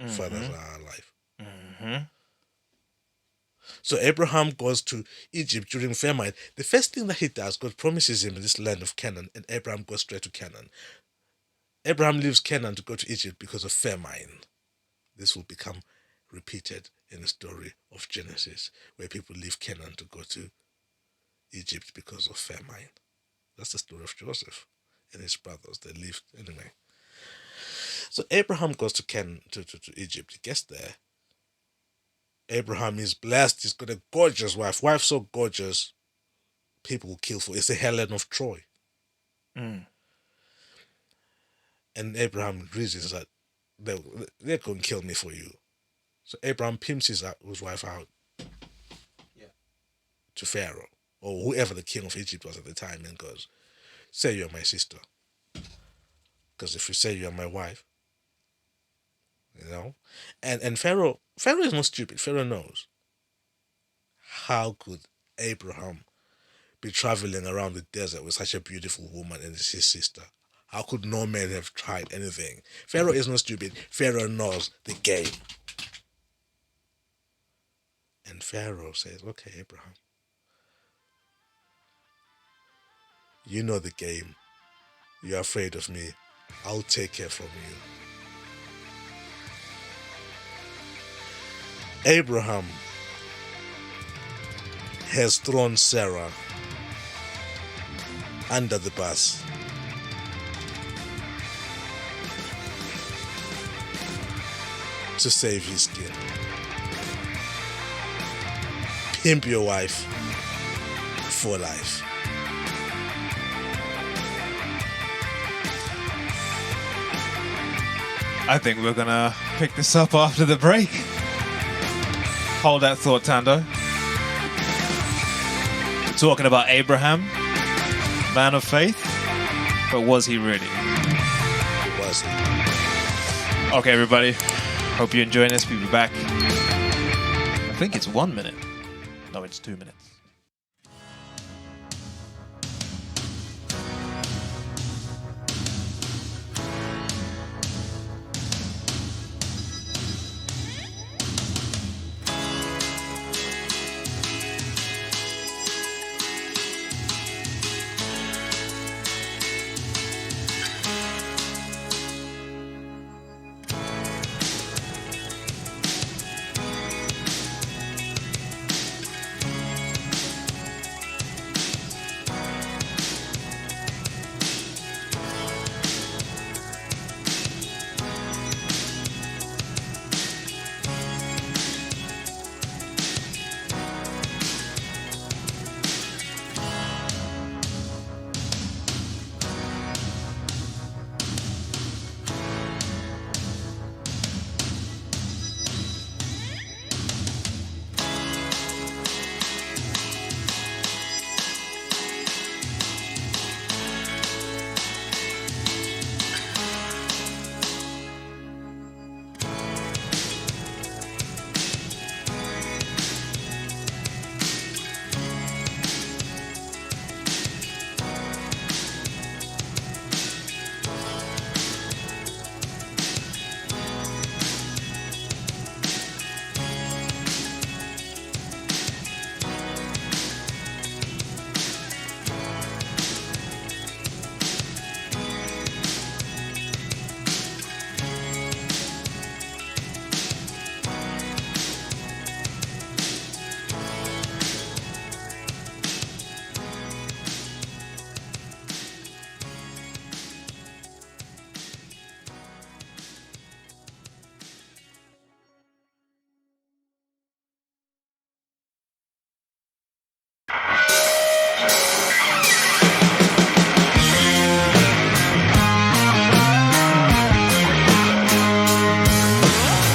Fathers are alive. So Abraham goes to Egypt during famine. The first thing that he does, God promises him this land of Canaan, and Abraham goes straight to Canaan. Abraham leaves Canaan to go to Egypt because of famine. This will become repeated in the story of Genesis, where people leave Canaan to go to Egypt because of famine. That's the story of Joseph and his brothers. They lived anyway. So Abraham goes to Egypt. He gets there. Abraham is blessed. He's got a gorgeous wife. Wife so gorgeous, people will kill for. It's the Helen of Troy. And Abraham reasons that they're going to kill me for you. So Abraham pimps his wife out to Pharaoh, or whoever the king of Egypt was at the time, and goes, say you're my sister. Because if you say you're my wife, you know, and Pharaoh is not stupid. Pharaoh knows. How could Abraham be traveling around the desert with such a beautiful woman and it's his sister? How could no man have tried anything? Pharaoh is not stupid. Pharaoh knows the game. And Pharaoh says, okay, Abraham, you know the game. You're afraid of me. I'll take her from you. Abraham has thrown Sarah under the bus. To save his skin. Pimp your wife for life. I think we're gonna pick this up after the break. Hold that thought, Thando. We're talking about Abraham, man of faith, but was he really? Was he? Okay, everybody. Hope you're enjoying this. We'll be back. I think it's 1 minute. No, it's 2 minutes.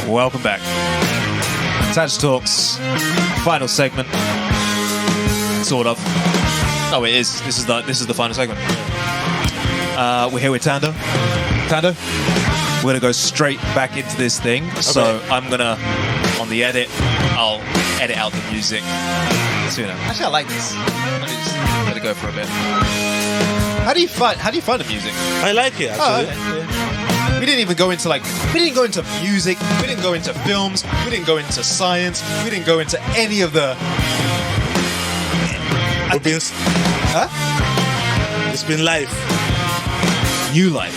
Welcome back. TAJ Talks, final segment. Sort of. Oh, it is. This is the final segment. We're here with Thando. Thando, we're gonna go straight back into this thing. Okay. So I'm gonna, on the edit, I'll edit out the music. So, you know, actually, I like this. Let me just let it go for a bit. How do you find the music? I like it actually. Oh, okay. We didn't even go into we didn't go into music, we didn't go into films, we didn't go into science, we didn't go into any of the... It's been life. New life.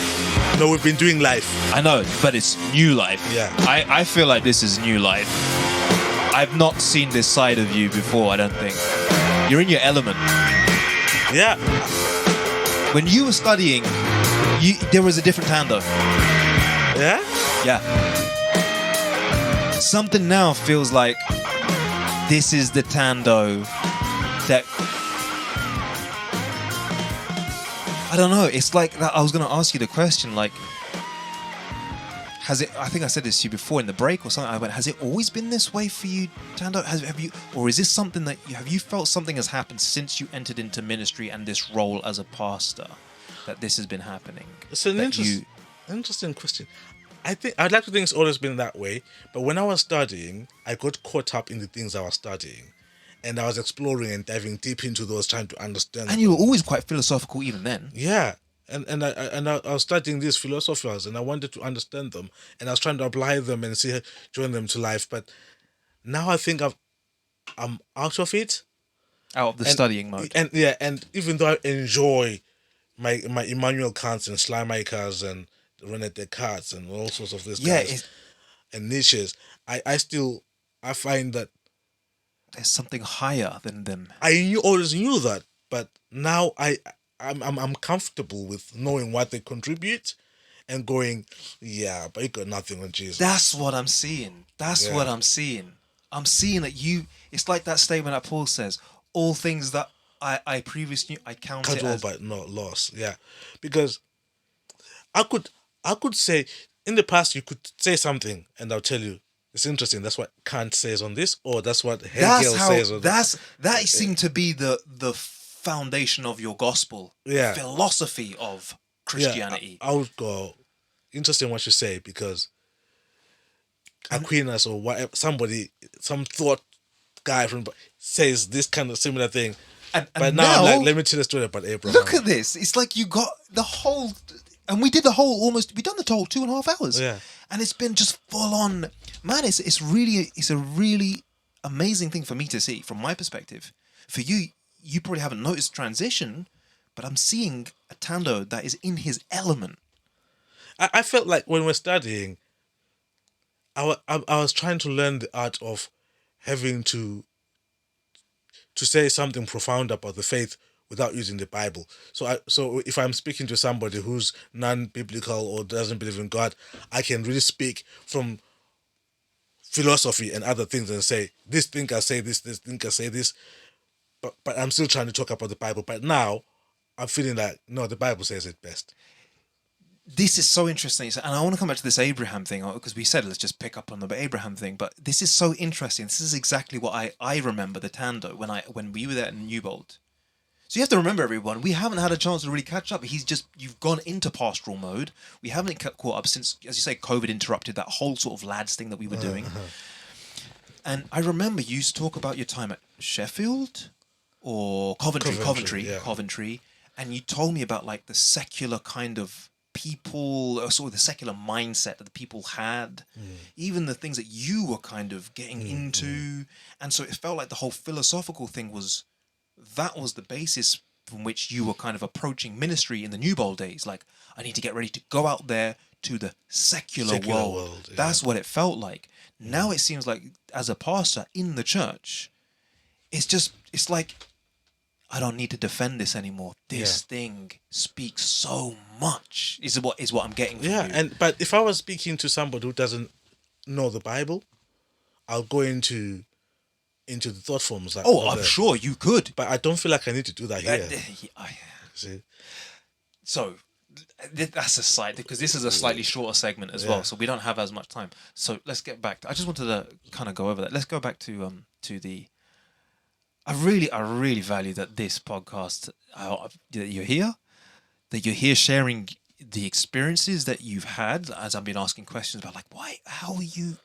No, we've been doing life. I know, but it's new life. Yeah. I feel like this is new life. I've not seen this side of you before, I don't think. You're in your element. Yeah. When you were studying, there was a different Thando. Yeah? Yeah. Something now feels like this is the Thando that... I don't know. It's like that. I was going to ask you the question, like, has it? I think I said this to you before in the break or something. I went, has it always been this way for you, Thando? Have you, or is this something that have you felt something has happened since you entered into ministry and this role as a pastor, that this has been happening? It's an interesting question. I think I'd like to think it's always been that way, but when I was studying, I got caught up in the things I was studying. And I was exploring and diving deep into those, trying to understand. And you were always quite philosophical even then. Yeah, and I was studying these philosophers, and I wanted to understand them, and I was trying to apply them and join them to life. But now I think I'm out of it, out of the studying mode. And even though I enjoy my Immanuel Kants and Schleiermakers and René Descartes and all sorts of this guys and Nietzsche's, I find that there's something higher than them. Always knew that, but now I'm comfortable with knowing what they contribute and going, yeah, but you got nothing on Jesus. That's what I'm seeing. What I'm seeing. I'm seeing that it's like that statement that Paul says, all things that I previously knew, I count it as... but not loss. Yeah. Because I could say, in the past, you could say something and I'll tell you, it's interesting. That's what Kant says on this, or that's what Hegel says on this. That seemed to be the foundation of your gospel, the philosophy of Christianity. I would go, interesting what you say, because Aquinas or whatever, some thought guy says this kind of similar thing. But now I'm like, let me tell the story about Abraham. Look at this. It's like you got the whole... And we did the whole we've done the whole 2.5 hours. Yeah. And it's been just full on. Man, it's a really amazing thing for me to see from my perspective. For you probably haven't noticed transition, but I'm seeing a Thando that is in his element. I felt like when we're studying, I was trying to learn the art of having to say something profound about the faith without using the Bible. So if I'm speaking to somebody who's non-biblical or doesn't believe in God, I can really speak from philosophy and other things and say, this thinker say this thinker say this, but I'm still trying to talk about the Bible. But now I'm feeling like, no, the Bible says it best. This is so interesting. And I want to come back to this Abraham thing, because we said let's just pick up on the Abraham thing, but this is so interesting. This is exactly what I remember the Thando when we were there in Newbold. So you have to remember, everyone, we haven't had a chance to really catch up. You've gone into pastoral mode. We haven't caught up since, as you say, COVID interrupted that whole sort of lads thing that we were doing. And I remember you used to talk about your time at Sheffield or Coventry, and you told me about like the secular kind of people, or sort of the secular mindset that the people had, even the things that you were kind of getting into. And so it felt like the whole philosophical thing was the basis from which you were kind of approaching ministry in the Newbold days. Like, I need to get ready to go out there to the secular world. That's what it felt like. Now it seems like, as a pastor in the church, it's like, I don't need to defend this anymore. This thing speaks so much, is what I'm getting from you. But if I was speaking to somebody who doesn't know the Bible, I'll go into the thought forms. Like, I'm sure you could. But I don't feel like I need to do that here. See? So, that's a side, because this is a slightly shorter segment as well, so we don't have as much time. So let's get back. I just wanted to kind of go over that. Let's go back to the... I really value that this podcast, that you're here sharing the experiences that you've had, as I've been asking questions about, like, why, how are you,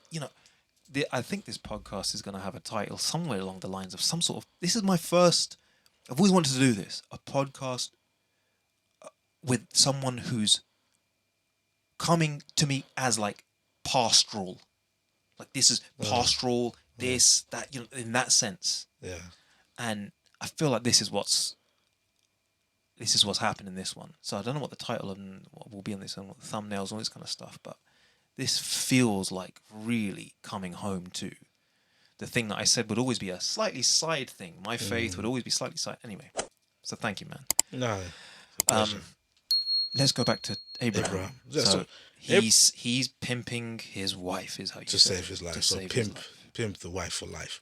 I think this podcast is going to have a title somewhere along the lines of some sort of, this is my first, I've always wanted to do this, a podcast with someone who's coming to me as like pastoral. Like this is pastoral, this, that, in that sense. Yeah. And I feel like this is what's happened in this one. So I don't know what the title of what will be on this and what the thumbnails, all this kind of stuff, but this feels like really coming home to the thing that I said would always be a slightly side thing. My faith would always be slightly side. Anyway, so thank you, man. No. Let's go back to Abraham. Yeah, so he's pimping his wife, is how you to say save his life. To So save his life. pimp the wife for life.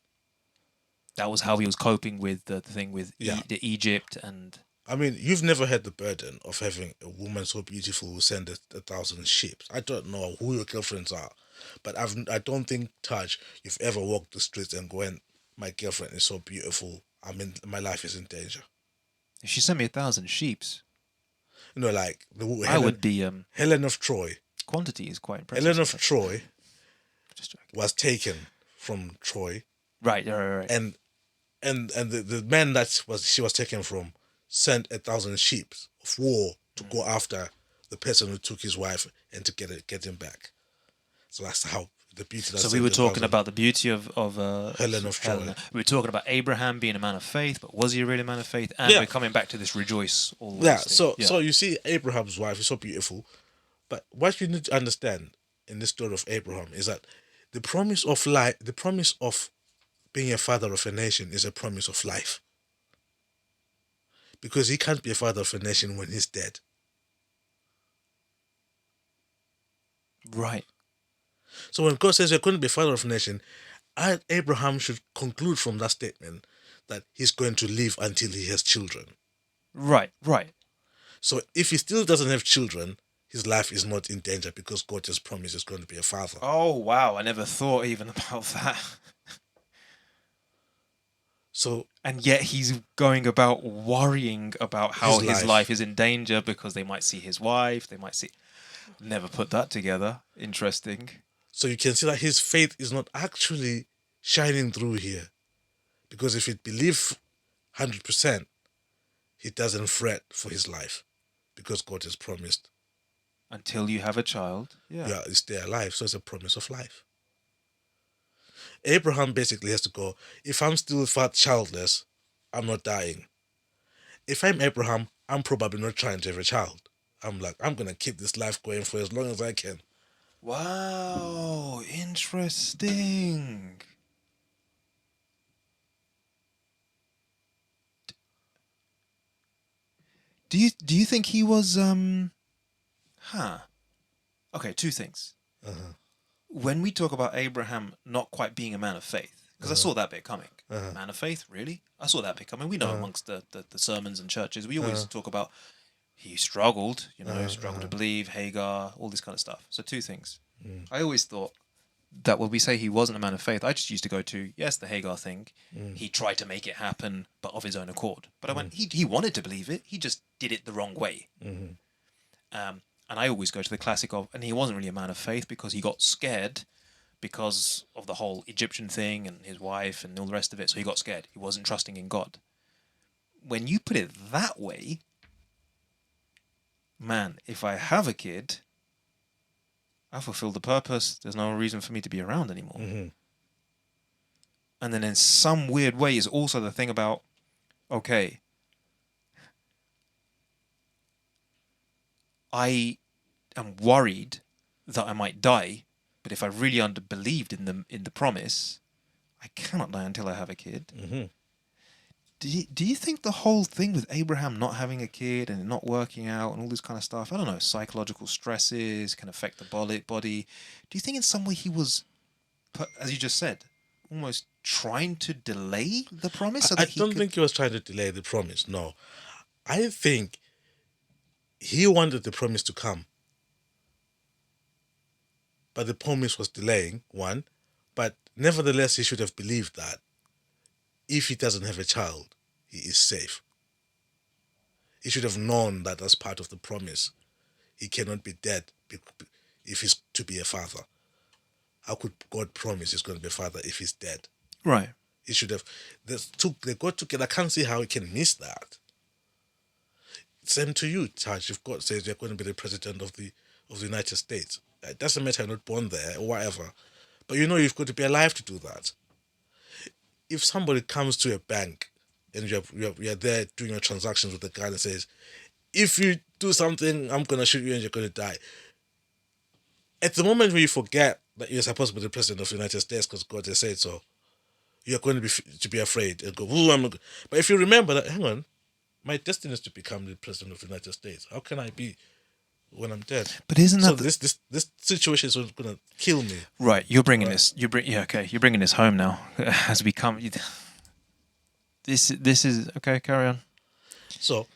That was how he was coping with the thing with the Egypt and. I mean, you've never had the burden of having a woman so beautiful who send 1,000 ships. I don't know who your girlfriends are, but I don't think, Taj, you've ever walked the streets and gone, my girlfriend is so beautiful. I mean, my life is in danger. If she sent me 1,000 sheeps. Like I would be Helen of Troy. Quantity is quite impressive. Helen of Troy was taken from Troy. Right. And the man she was taken from sent 1,000 sheep of war to go after the person who took his wife and to get him back. So that's how the beauty. So we were talking about the beauty of Helen of Troy. We were talking about Abraham being a man of faith, but was he really a man of faith? And we're coming back to this rejoice. So you see Abraham's wife is so beautiful, but what you need to understand in this story of Abraham is that the promise of life, the promise of being a father of a nation is a promise of life. Because he can't be a father of a nation when he's dead. Right. So when God says you're going to be a father of a nation, Abraham should conclude from that statement that he's going to live until he has children. Right. So if he still doesn't have children, his life is not in danger because God has promised he's going to be a father. Oh, wow. I never thought even about that. So, and yet he's going about worrying about how his life is in danger because they might see his wife, they might see... Never put that together. Interesting. So you can see that his faith is not actually shining through here. Because if he believes 100%, he doesn't fret for his life. Because God has promised. Until you have a child. Yeah, stay alive. So it's a promise of life. Abraham basically has to go, if I'm still childless, I'm not dying. If I'm Abraham, I'm probably not trying to have a child. I'm going to keep this life going for as long as I can. Wow, interesting. Do you think he was Okay, two things. When we talk about Abraham not quite being a man of faith, because I saw that bit coming. Man of faith, really? I saw that bit coming. We know amongst the sermons and churches, we always talk about he struggled, struggled to believe, Hagar, all this kind of stuff. So two things. I always thought that when we say he wasn't a man of faith, I just used to go to, yes, the Hagar thing. He tried to make it happen, but of his own accord. But I went, he wanted to believe it. He just did it the wrong way. And I always go to the classic of, and he wasn't really a man of faith because he got scared because of the whole Egyptian thing and his wife and all the rest of it. So he got scared. He wasn't trusting in God. When you put it that way, man, if I have a kid, I fulfilled the purpose. There's no reason for me to be around anymore. And then in some weird way is also the thing about, okay, I am worried that I might die, but if I really believed in the promise, I cannot die until I have a kid. Do you think the whole thing with Abraham not having a kid and it not working out and all this kind of stuff, I don't know, psychological stresses can affect the body. Do you think in some way he was, as you just said, almost trying to delay the promise? I don't think he was trying to delay the promise, no. I think he wanted the promise to come. But the promise was delaying, one. But nevertheless, he should have believed that if he doesn't have a child, he is safe. He should have known that as part of the promise. He cannot be dead if he's to be a father. How could God promise he's going to be a father if he's dead? Right. He should have... They got together. I can't see how he can miss that. Same to you, Taj. If God says you're going to be the president of of the United States. It doesn't matter you're not born there or whatever, but you know you've got to be alive to do that. If somebody comes to a bank and you're there doing your transactions with the guy that says, if you do something, I'm going to shoot you and you're going to die. At the moment when you forget that you're supposed to be the president of the United States because God has said so, you're going to be afraid and go, ooh, I'm not. But if you remember that, hang on, my destiny is to become the president of the United States. How can I be when I'm dead? But isn't that this situation is going to kill me? Right, you're bringing this. You're bringing this home now. Has become this is okay. Carry on. So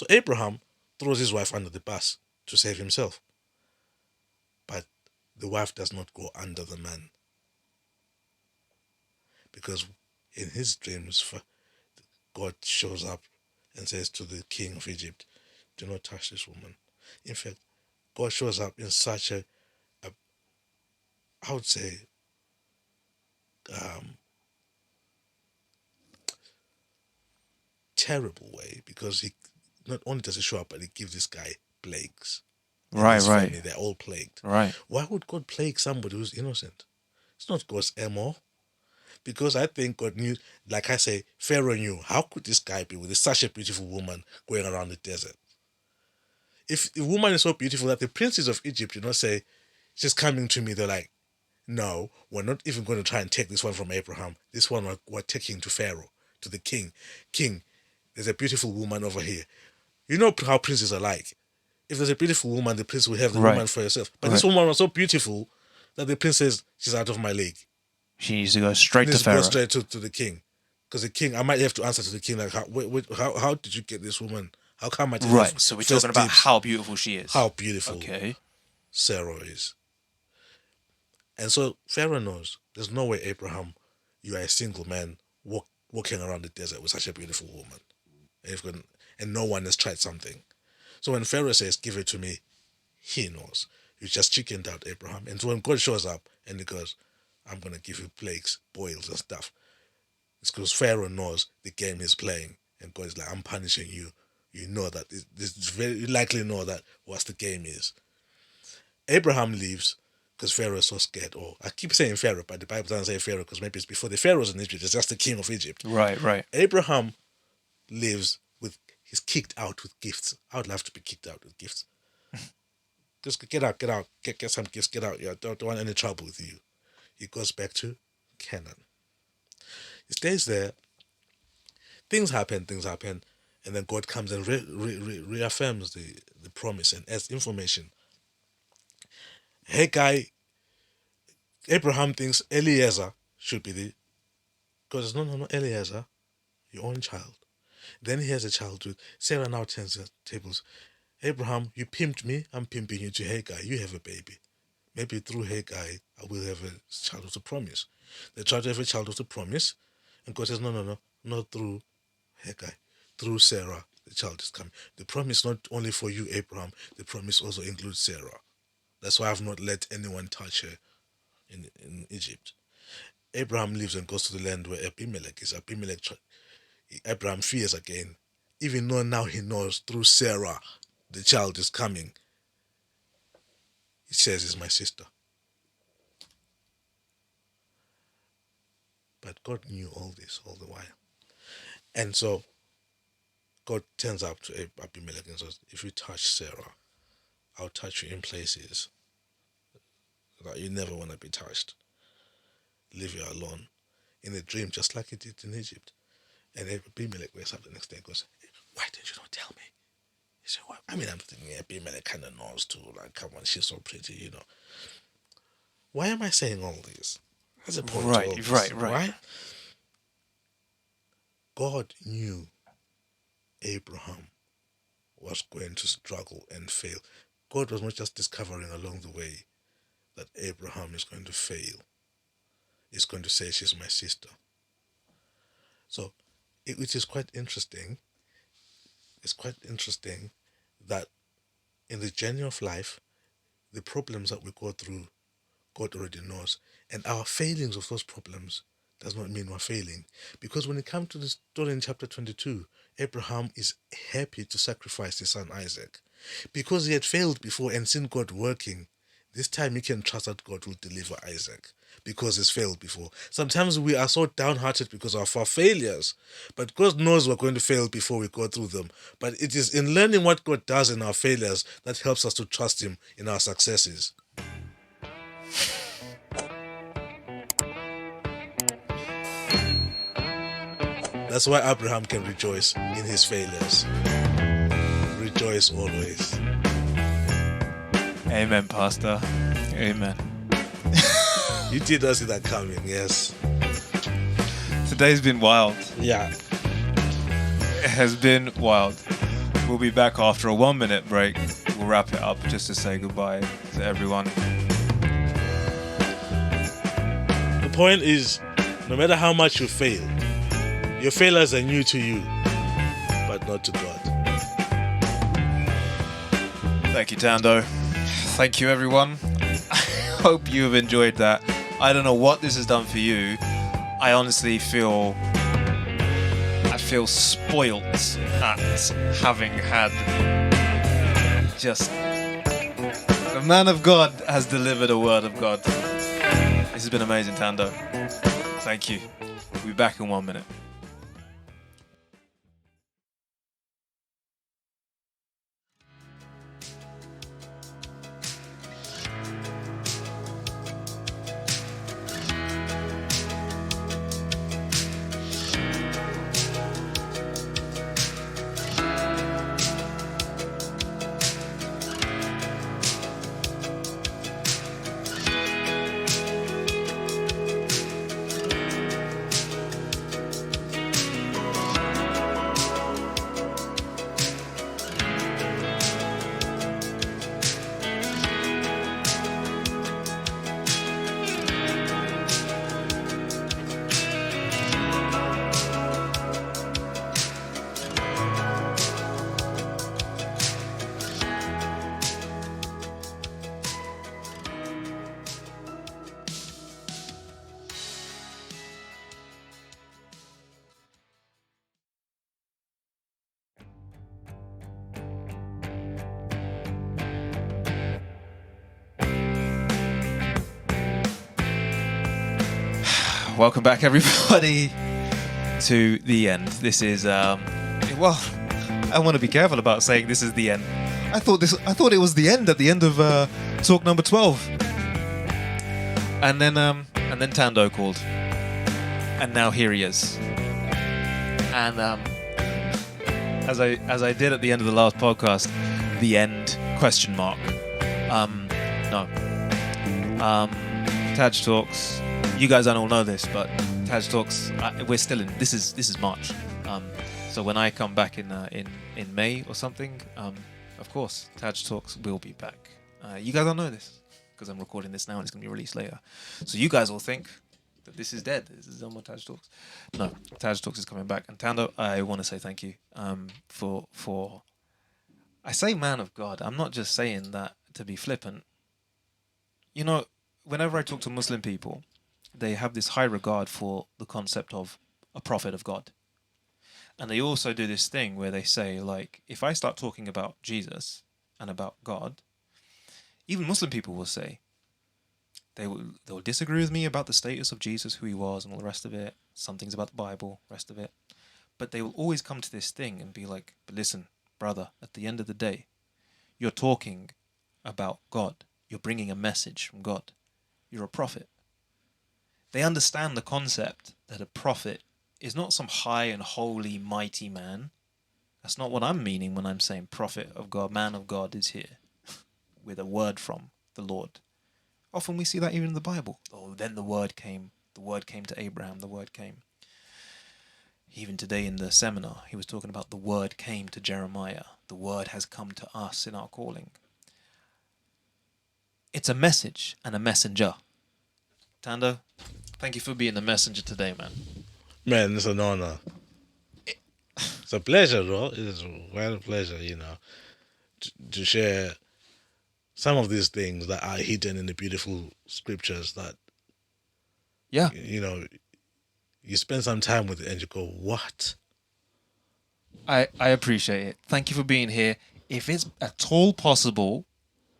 Abraham throws his wife under the bus to save himself, but the wife does not go under the man, because in his dreams, God shows up and says to the king of Egypt, "Do not touch this woman." In fact, God shows up in such a I would say, terrible way, because he not only does he show up, but he gives this guy plagues. Right. Family, they're all plagued. Right. Why would God plague somebody who's innocent? It's not God's MO. Because I think God knew, like I say, Pharaoh knew, how could this guy be with such a beautiful woman going around the desert? If the woman is so beautiful that the princes of Egypt, say, she's coming to me, they're like, no, we're not even going to try and take this one from Abraham. This one we're taking to Pharaoh, to the king. King, there's a beautiful woman over here. You know how princes are like. If there's a beautiful woman, the prince will have the woman for herself. But this woman was so beautiful that the prince says, she's out of my league. She needs to go straight to Pharaoh. Go straight to the king. Because the king, I might have to answer to the king, like, how did you get this woman? How come I didn't Right, so we're talking about how beautiful she is. How beautiful okay. Sarah is. And so Pharaoh knows there's no way, Abraham, you are a single man walking around the desert with such a beautiful woman. And no one has tried something. So when Pharaoh says, give it to me, he knows. You just chickened out, Abraham. And so when God shows up and he goes, I'm going to give you plagues, boils and stuff, it's because Pharaoh knows the game he's playing. And God is like, I'm punishing you. You know that. You likely know that what the game is. Abraham leaves because Pharaoh is so scared. Or I keep saying Pharaoh, but the Bible doesn't say Pharaoh because maybe it's before the Pharaohs in Egypt. It's just the king of Egypt. Right. Abraham lives he's kicked out with gifts. I would love to be kicked out with gifts. Just get out, get some gifts, get out. I don't want any trouble with you. He goes back to Canaan. He stays there. Things happen, and then God comes and reaffirms the promise and adds information. Hey, guy, Abraham thinks Eliezer should be God says, no, Eliezer, your own child. Then he has a child with Sarah now turns the tables. Abraham, you pimped me, I'm pimping you to Hagar. You have a baby. Maybe through Hagar, I will have a child of the promise. They try to have a child of the promise, and God says, no, not through Hagar. Through Sarah, the child is coming. The promise not only for you, Abraham, the promise also includes Sarah. That's why I've not let anyone touch her in Egypt. Abraham leaves and goes to the land where Abimelech is. Abraham fears again, even though now he knows through Sarah the child is coming. He says, it's my sister. But God knew all this all the while. And so God turns up to Abimelech and says, if you touch Sarah, I'll touch you in places that you never want to be touched. Leave you alone. In a dream, just like he did in Egypt. And Abimelech wakes up the next day and goes, why did you not tell me? He said, well, I'm thinking Abimelech kind of knows too. Like, come on, she's so pretty, Why am I saying all this? That's a point. Right. God knew Abraham was going to struggle and fail. God was not just discovering along the way that Abraham is going to fail. He's going to say, she's my sister. So, which is quite interesting. It's quite interesting that in the journey of life, the problems that we go through, God already knows. And our failings of those problems does not mean we're failing. Because when it comes to the story in chapter 22, Abraham is happy to sacrifice his son Isaac. Because he had failed before and seen God working, this time he can trust that God will deliver Isaac because he's failed before. Sometimes we are so downhearted because of our failures, but God knows we're going to fail before we go through them. But it is in learning what God does in our failures that helps us to trust him in our successes. That's why Abraham can rejoice in his failures. Rejoice always. Amen, Pastor. Amen. You did not see that coming, yes. Today's been wild. Yeah. It has been wild. We'll be back after a 1 minute break. We'll wrap it up just to say goodbye to everyone. The point is, no matter how much you fail, your failures are new to you, but not to God. Thank you, Thando. Thank you, everyone. I hope you have enjoyed that. I don't know what this has done for you. I honestly feel spoilt at having had just the man of God has delivered a word of God. This has been amazing, Thando. Thank you. We'll be back in 1 minute. Welcome back, everybody, to the end. This is, well, I want to be careful about saying this is the end. I thought it was the end at the end of talk number 12. And then Thando called. And now here he is. And as I did at the end of the last podcast, the end question mark. No. TAJ Talks. You guys don't all know this, but TAJ Talks, we're still in. This is March. So when I come back in May or something, of course, TAJ Talks will be back. You guys don't know this because I'm recording this now and it's going to be released later. So you guys will think that this is dead. This is no more TAJ Talks. No, TAJ Talks is coming back. And Thando, I want to say thank you for. I say man of God. I'm not just saying that to be flippant. You know, whenever I talk to Muslim people, they have this high regard for the concept of a prophet of God. And they also do this thing where they say, like, if I start talking about Jesus and about God, even Muslim people will say, they'll disagree with me about the status of Jesus, who he was, and all the rest of it. Some things about the Bible, rest of it. But they will always come to this thing and be like, but listen, brother, at the end of the day, you're talking about God. You're bringing a message from God. You're a prophet. They understand the concept that a prophet is not some high and holy, mighty man. That's not what I'm meaning when I'm saying prophet of God, man of God is here with a word from the Lord. Often we see that even in the Bible. Oh, then the word came to Abraham, the word came. Even today in the seminar, he was talking about the word came to Jeremiah. The word has come to us in our calling. It's a message and a messenger. Thando, thank you for being the messenger today, man. Man, it's an honor. It's a pleasure, bro. It's quite a pleasure, you know, to share some of these things that are hidden in the beautiful scriptures that, yeah, you know, you spend some time with it and you go, what? I appreciate it. Thank you for being here. if it's at all possible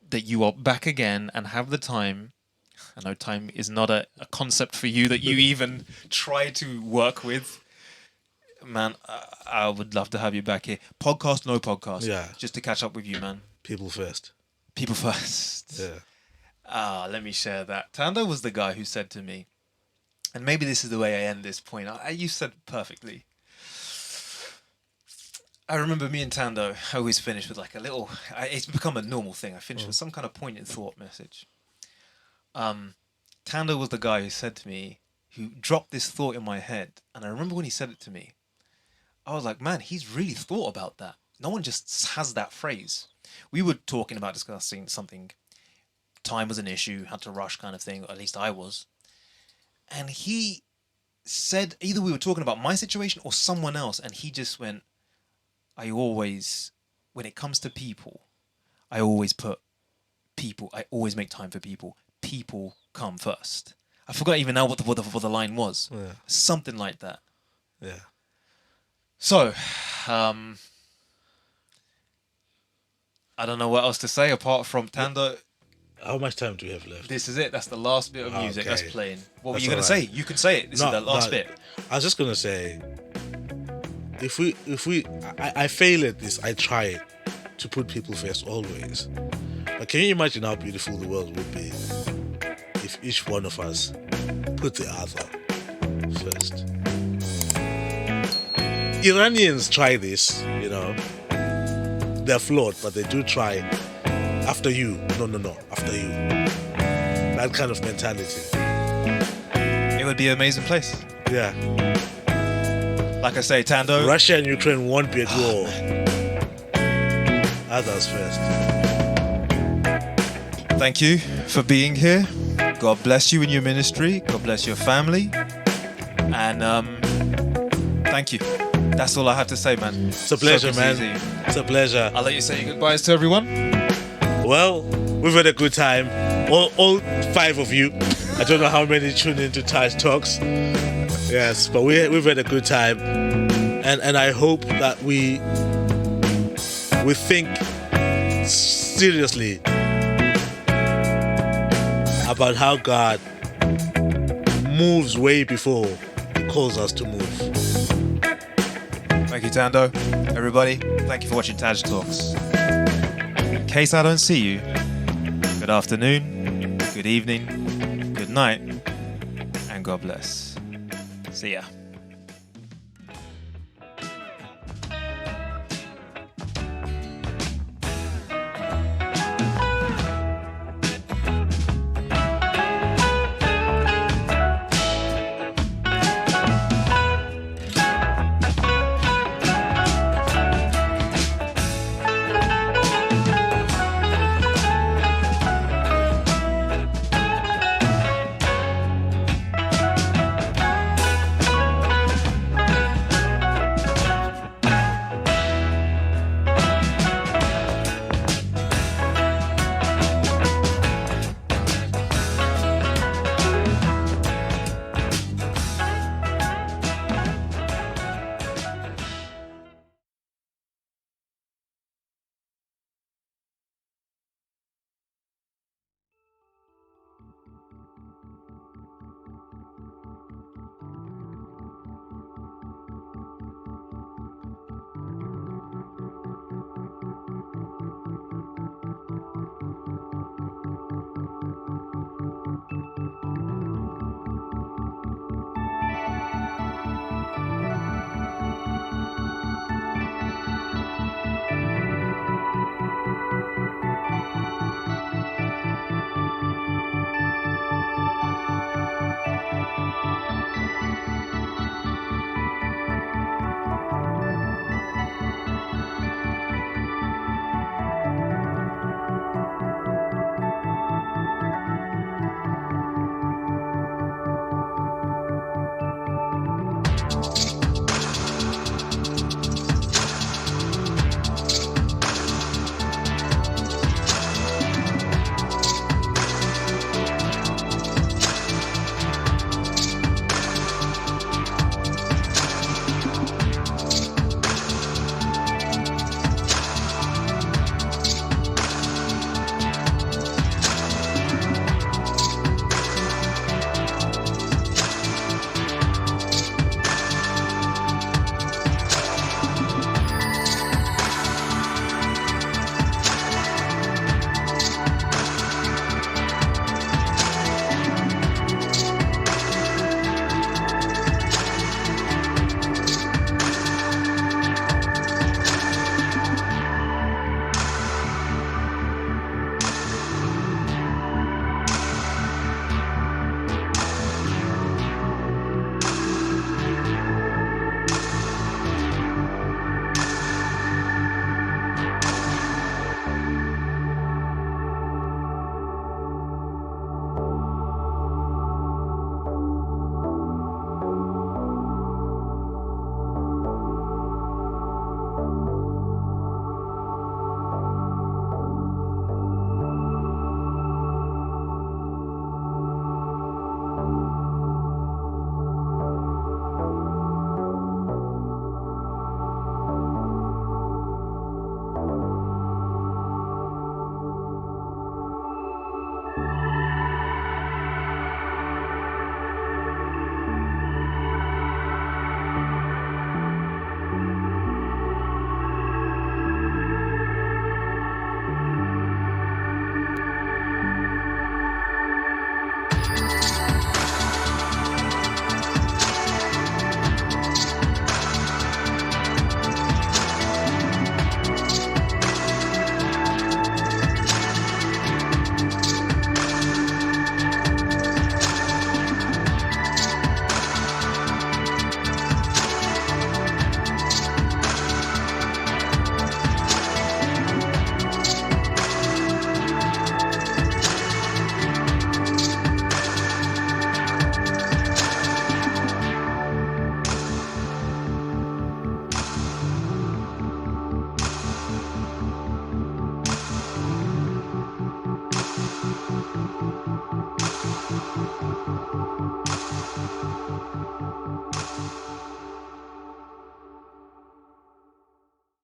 that you are back again and have the time, I know time is not a concept for you that you even try to work with. Man, I would love to have you back here. Podcast, no podcast. Yeah. Just to catch up with you, man. People first. People first. Yeah. Let me share that. Thando was the guy who said to me, and maybe this is the way I end this point. You said it perfectly. I remember me and Thando, I always finish with like a little... it's become a normal thing. I finish with some kind of poignant thought message. Thando was the guy who said to me, who dropped this thought in my head. And I remember when he said it to me, I was like, man, he's really thought about that. No one just has that phrase. We were talking about discussing something. Time was an issue, had to rush kind of thing, or at least I was. And he said, either we were talking about my situation or someone else, and he just went, I always, when it comes to people, I always put people, I always make time for people. People come first. I forgot even now what the line was. Yeah. Something like that. Yeah. So, I don't know what else to say apart from Thando. How much time do we have left? This is it. That's the last bit of music that's playing. What were you going to right. say? You can say it. This is the last bit. I was just going to say, I fail at this. I try to put people first always. But can you imagine how beautiful the world would be if each one of us put the other first? Iranians try this, you know. They're flawed, but they do try. After you. No, after you. That kind of mentality. It would be an amazing place. Yeah. Like I say, Thando. Russia and Ukraine won't be at war. Others first. Thank you for being here. God bless you in your ministry. God bless your family. And thank you. That's all I have to say, man. It's a pleasure, man. It's a pleasure. I'll let you say your goodbyes to everyone. Well, we've had a good time. All 5 of you. I don't know how many tuned into TAJ Talks. Yes, but we've had a good time. And I hope that we think seriously about how God moves way before He calls us to move. Thank you, Thando. Everybody, thank you for watching TAJ Talks. In case I don't see you, good afternoon, good evening, good night, and God bless. See ya.